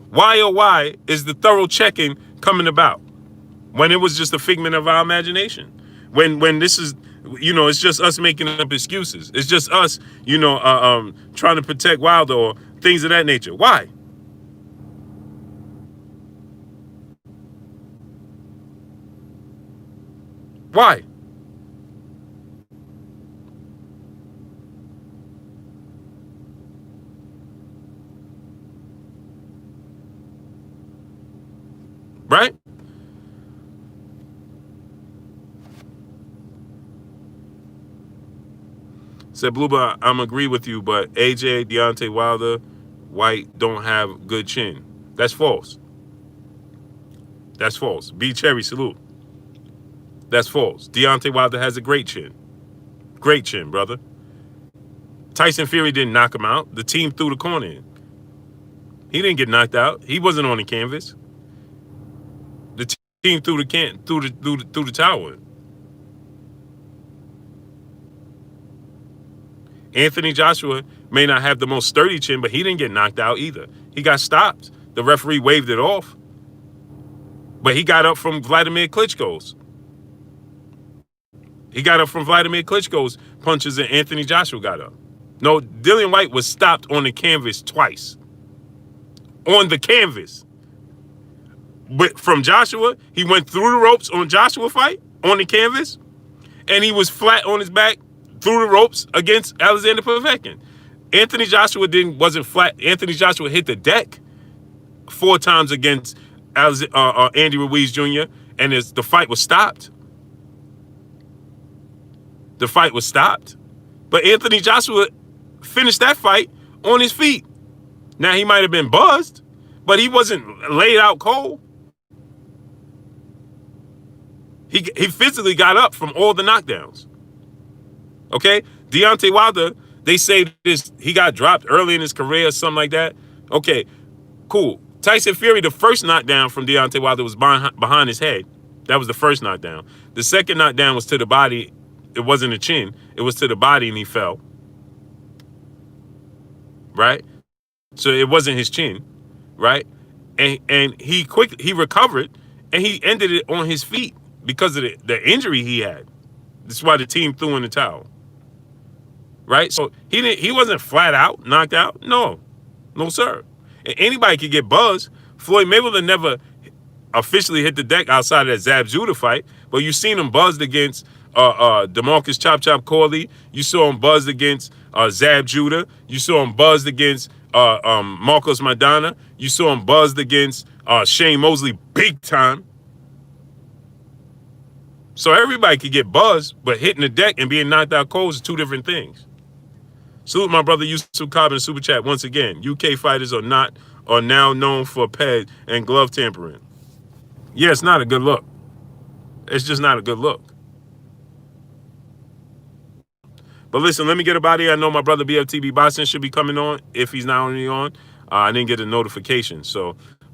Why, oh why, is the thorough checking coming about when it was just a figment of our imagination? When this is, it's just us making up excuses. It's just us, trying to protect Wilder or things of that nature. Why? Why? Right? Said Blueba, I'm agree with you, but AJ, Deontay Wilder, Whyte don't have good chin. That's false. That's false. B Cherry, salute. That's false. Deontay Wilder has a great chin. Great chin, brother. Tyson Fury didn't knock him out. The team threw the corner in. He didn't get knocked out. He wasn't on the canvas. The team threw the towel in. Anthony Joshua may not have the most sturdy chin, but he didn't get knocked out either. He got stopped. The referee waved it off. But he got up from Vladimir Klitschko's. He got up from Vladimir Klitschko's punches and Anthony Joshua got up. No, Dillian White was stopped on the canvas twice. On the canvas. But from Joshua, he went through the ropes on Joshua fight, on the canvas, and he was flat on his back through the ropes against Alexander Povetkin. Anthony Joshua wasn't flat. Anthony Joshua hit the deck 4 times against Andy Ruiz Jr., and the fight was stopped. The fight was stopped. But Anthony Joshua finished that fight on his feet. Now, he might have been buzzed, but he wasn't laid out cold. He physically got up from all the knockdowns. Okay? Deontay Wilder, they say he got dropped early in his career or something like that. Okay, cool. Tyson Fury, the first knockdown from Deontay Wilder was behind his head. That was the first knockdown. The second knockdown was to the body. It wasn't a chin. It was to the body and he fell. Right? So it wasn't his chin. Right? And he recovered and he ended it on his feet because of the injury he had. That's why the team threw in the towel. Right? So he wasn't flat out, knocked out. No, sir. And anybody could get buzzed. Floyd Mayweather never officially hit the deck outside of that Zab Judah fight, but you seen him buzzed against DeMarcus Chop Chop Corley. You saw him buzzed against Zab Judah. You saw him buzzed against Marcos Maidana. You saw him buzzed against Shane Mosley big time. So everybody could get buzzed, but hitting the deck and being knocked out cold is 2 different things. Salute my brother Yusuf Cobb Super Chat once again. UK fighters are now known for ped and glove tampering. Yeah, it's not a good look. It's just not a good look. But listen, let me get about here. I know my brother BFTB Boxing should be coming on if he's not already on. I didn't get a notification.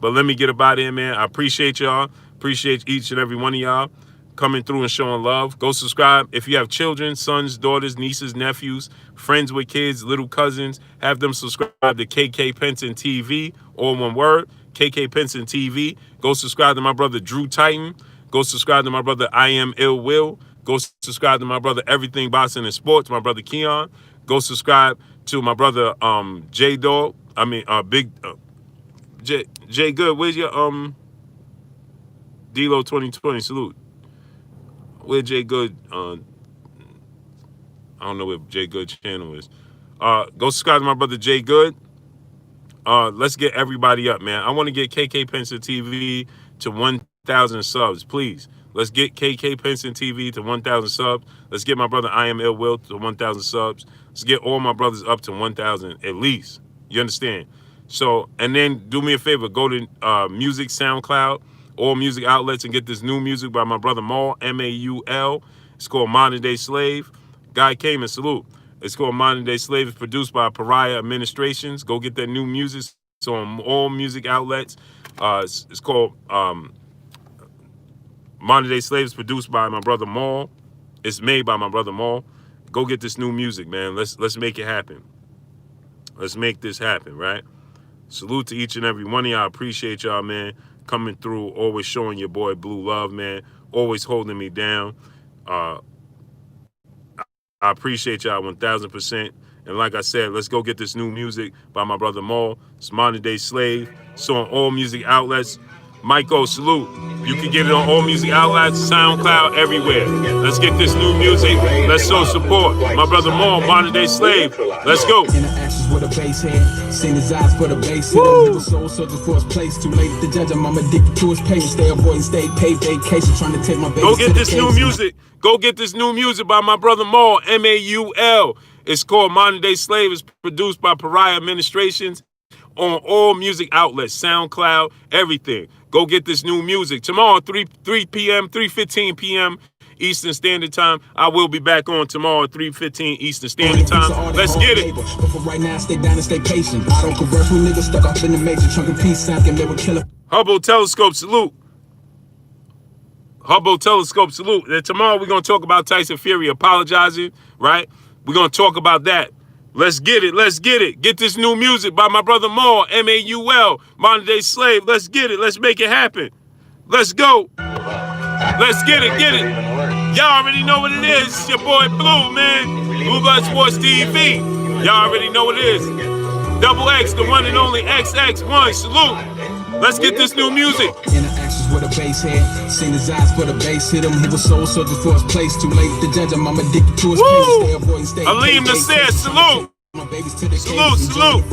But let me get about here, man. I appreciate y'all. Appreciate each and every one of y'all coming through and showing love. Go subscribe. If you have children, sons, daughters, nieces, nephews, friends with kids, little cousins, have them subscribe to KK Penson TV, all one word, KK Penson TV. Go subscribe to my brother Drew Titan. Go subscribe to my brother I Am Ill Will. Go subscribe to my brother Everything Boxing and Sports, my brother Keon. Go subscribe to my brother J Dog. I mean Big J Good. Where's your D-Lo 2020 salute? Where J Good? I don't know where J Good channel is. Go subscribe to my brother J Good. Let's get everybody up, man. I want to get KK Penson TV to 1,000 subs, please. Let's get KK Penson TV to 1,000 subs. Let's get my brother I Am Ill Will to 1,000 subs. Let's get all my brothers up to 1,000 at least. You understand? So, and then do me a favor. Go to music, SoundCloud, all music outlets, and get this new music by my brother Maul, M-A-U-L. It's called Modern Day Slave. Guy came and salute. It's called Modern Day Slave. It's produced by Pariah Administrations. Go get that new music. It's on all music outlets. It's called Modern Day Slave. Is produced by my brother Maul. It's made by my brother Maul. Go get this new music, man. Let's make it happen. Let's make this happen, right? Salute to each and every one of y'all. I appreciate y'all, man. Coming through, always showing your boy blue love, man. Always holding me down. I appreciate y'all 1,000%. And like I said, let's go get this new music by my brother Maul. It's Modern Day Slave. It's on all music outlets. Michael, salute. You can get it on all music outlets, SoundCloud, everywhere. Let's get this new music. Let's show support. My brother Maul, Modern Day Slave. Let's go. With a bass head, seen his eyes for the bass hit. He was soul searching for his place. Too late to judge him. I'm addicted to his pain. Stay avoiding, stay paid vacation. Trying to take my baby. Go get this new music. Go get this new music by my brother Maul, M-A-U-L. It's called Modern Day Slave. It's produced by Pariah Administrations on all music outlets, SoundCloud, everything. Go get this new music. Tomorrow, 3 p.m., 3:15 p.m. Eastern Standard Time. I will be back on tomorrow at 3:15 Eastern Standard Time. Let's get it. But for right now, stay down and stay patient. I don't converse with niggas stuck up in the major trunk and peace sound and they would kill it. Hubble Telescope salute. Hubble Telescope salute. And tomorrow we're going to talk about Tyson Fury apologizing, right? We're going to talk about that. Let's get it. Let's get it. Get this new music by my brother Maul, M-A-U-L, Modern Day Slave. Let's get it. Let's make it happen. Let's go. Let's get it. Get it. Y'all already know what it is. It's your boy Blue, man. Blue Blood Sports TV. Y'all already know what it is. Double X, the one and only XX1. Salute. Let's get this new music. With a bass head, seen his eyes for the bass hit him. He was soul searching for his place. Too late to judge him. I'm addicted to his pain. Stay avoiding, stay Aleem Nasser, salute. Salute.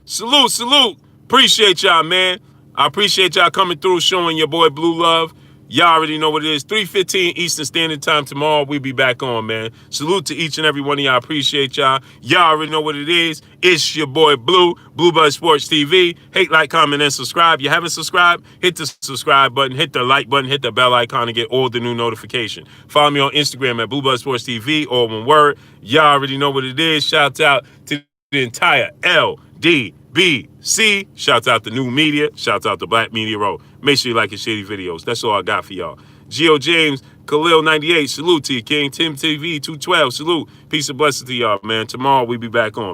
Salute, salute. Appreciate y'all, man. I appreciate y'all coming through, showing your boy blue love. Y'all already know what it is. 3:15 Eastern Standard Time tomorrow. We'll be back on, man. Salute to each and every one of y'all. Appreciate y'all. Y'all already know what it is. It's your boy Blue, Blue Blood Sports TV. Hate, like, comment, and subscribe. You haven't subscribed? Hit the subscribe button, hit the like button, hit the bell icon to get all the new notifications. Follow me on Instagram at Blue Blood Sports TV, all one word. Y'all already know what it is. Shout out to the entire LDBC. Shouts out to New Media. Shouts out to Black Media Row. Make sure you like and share these videos. That's all I got for y'all. Geo James, Khalil 98, salute to you, King. Tim TV 212, salute. Peace and blessings to y'all, man. Tomorrow we be back on.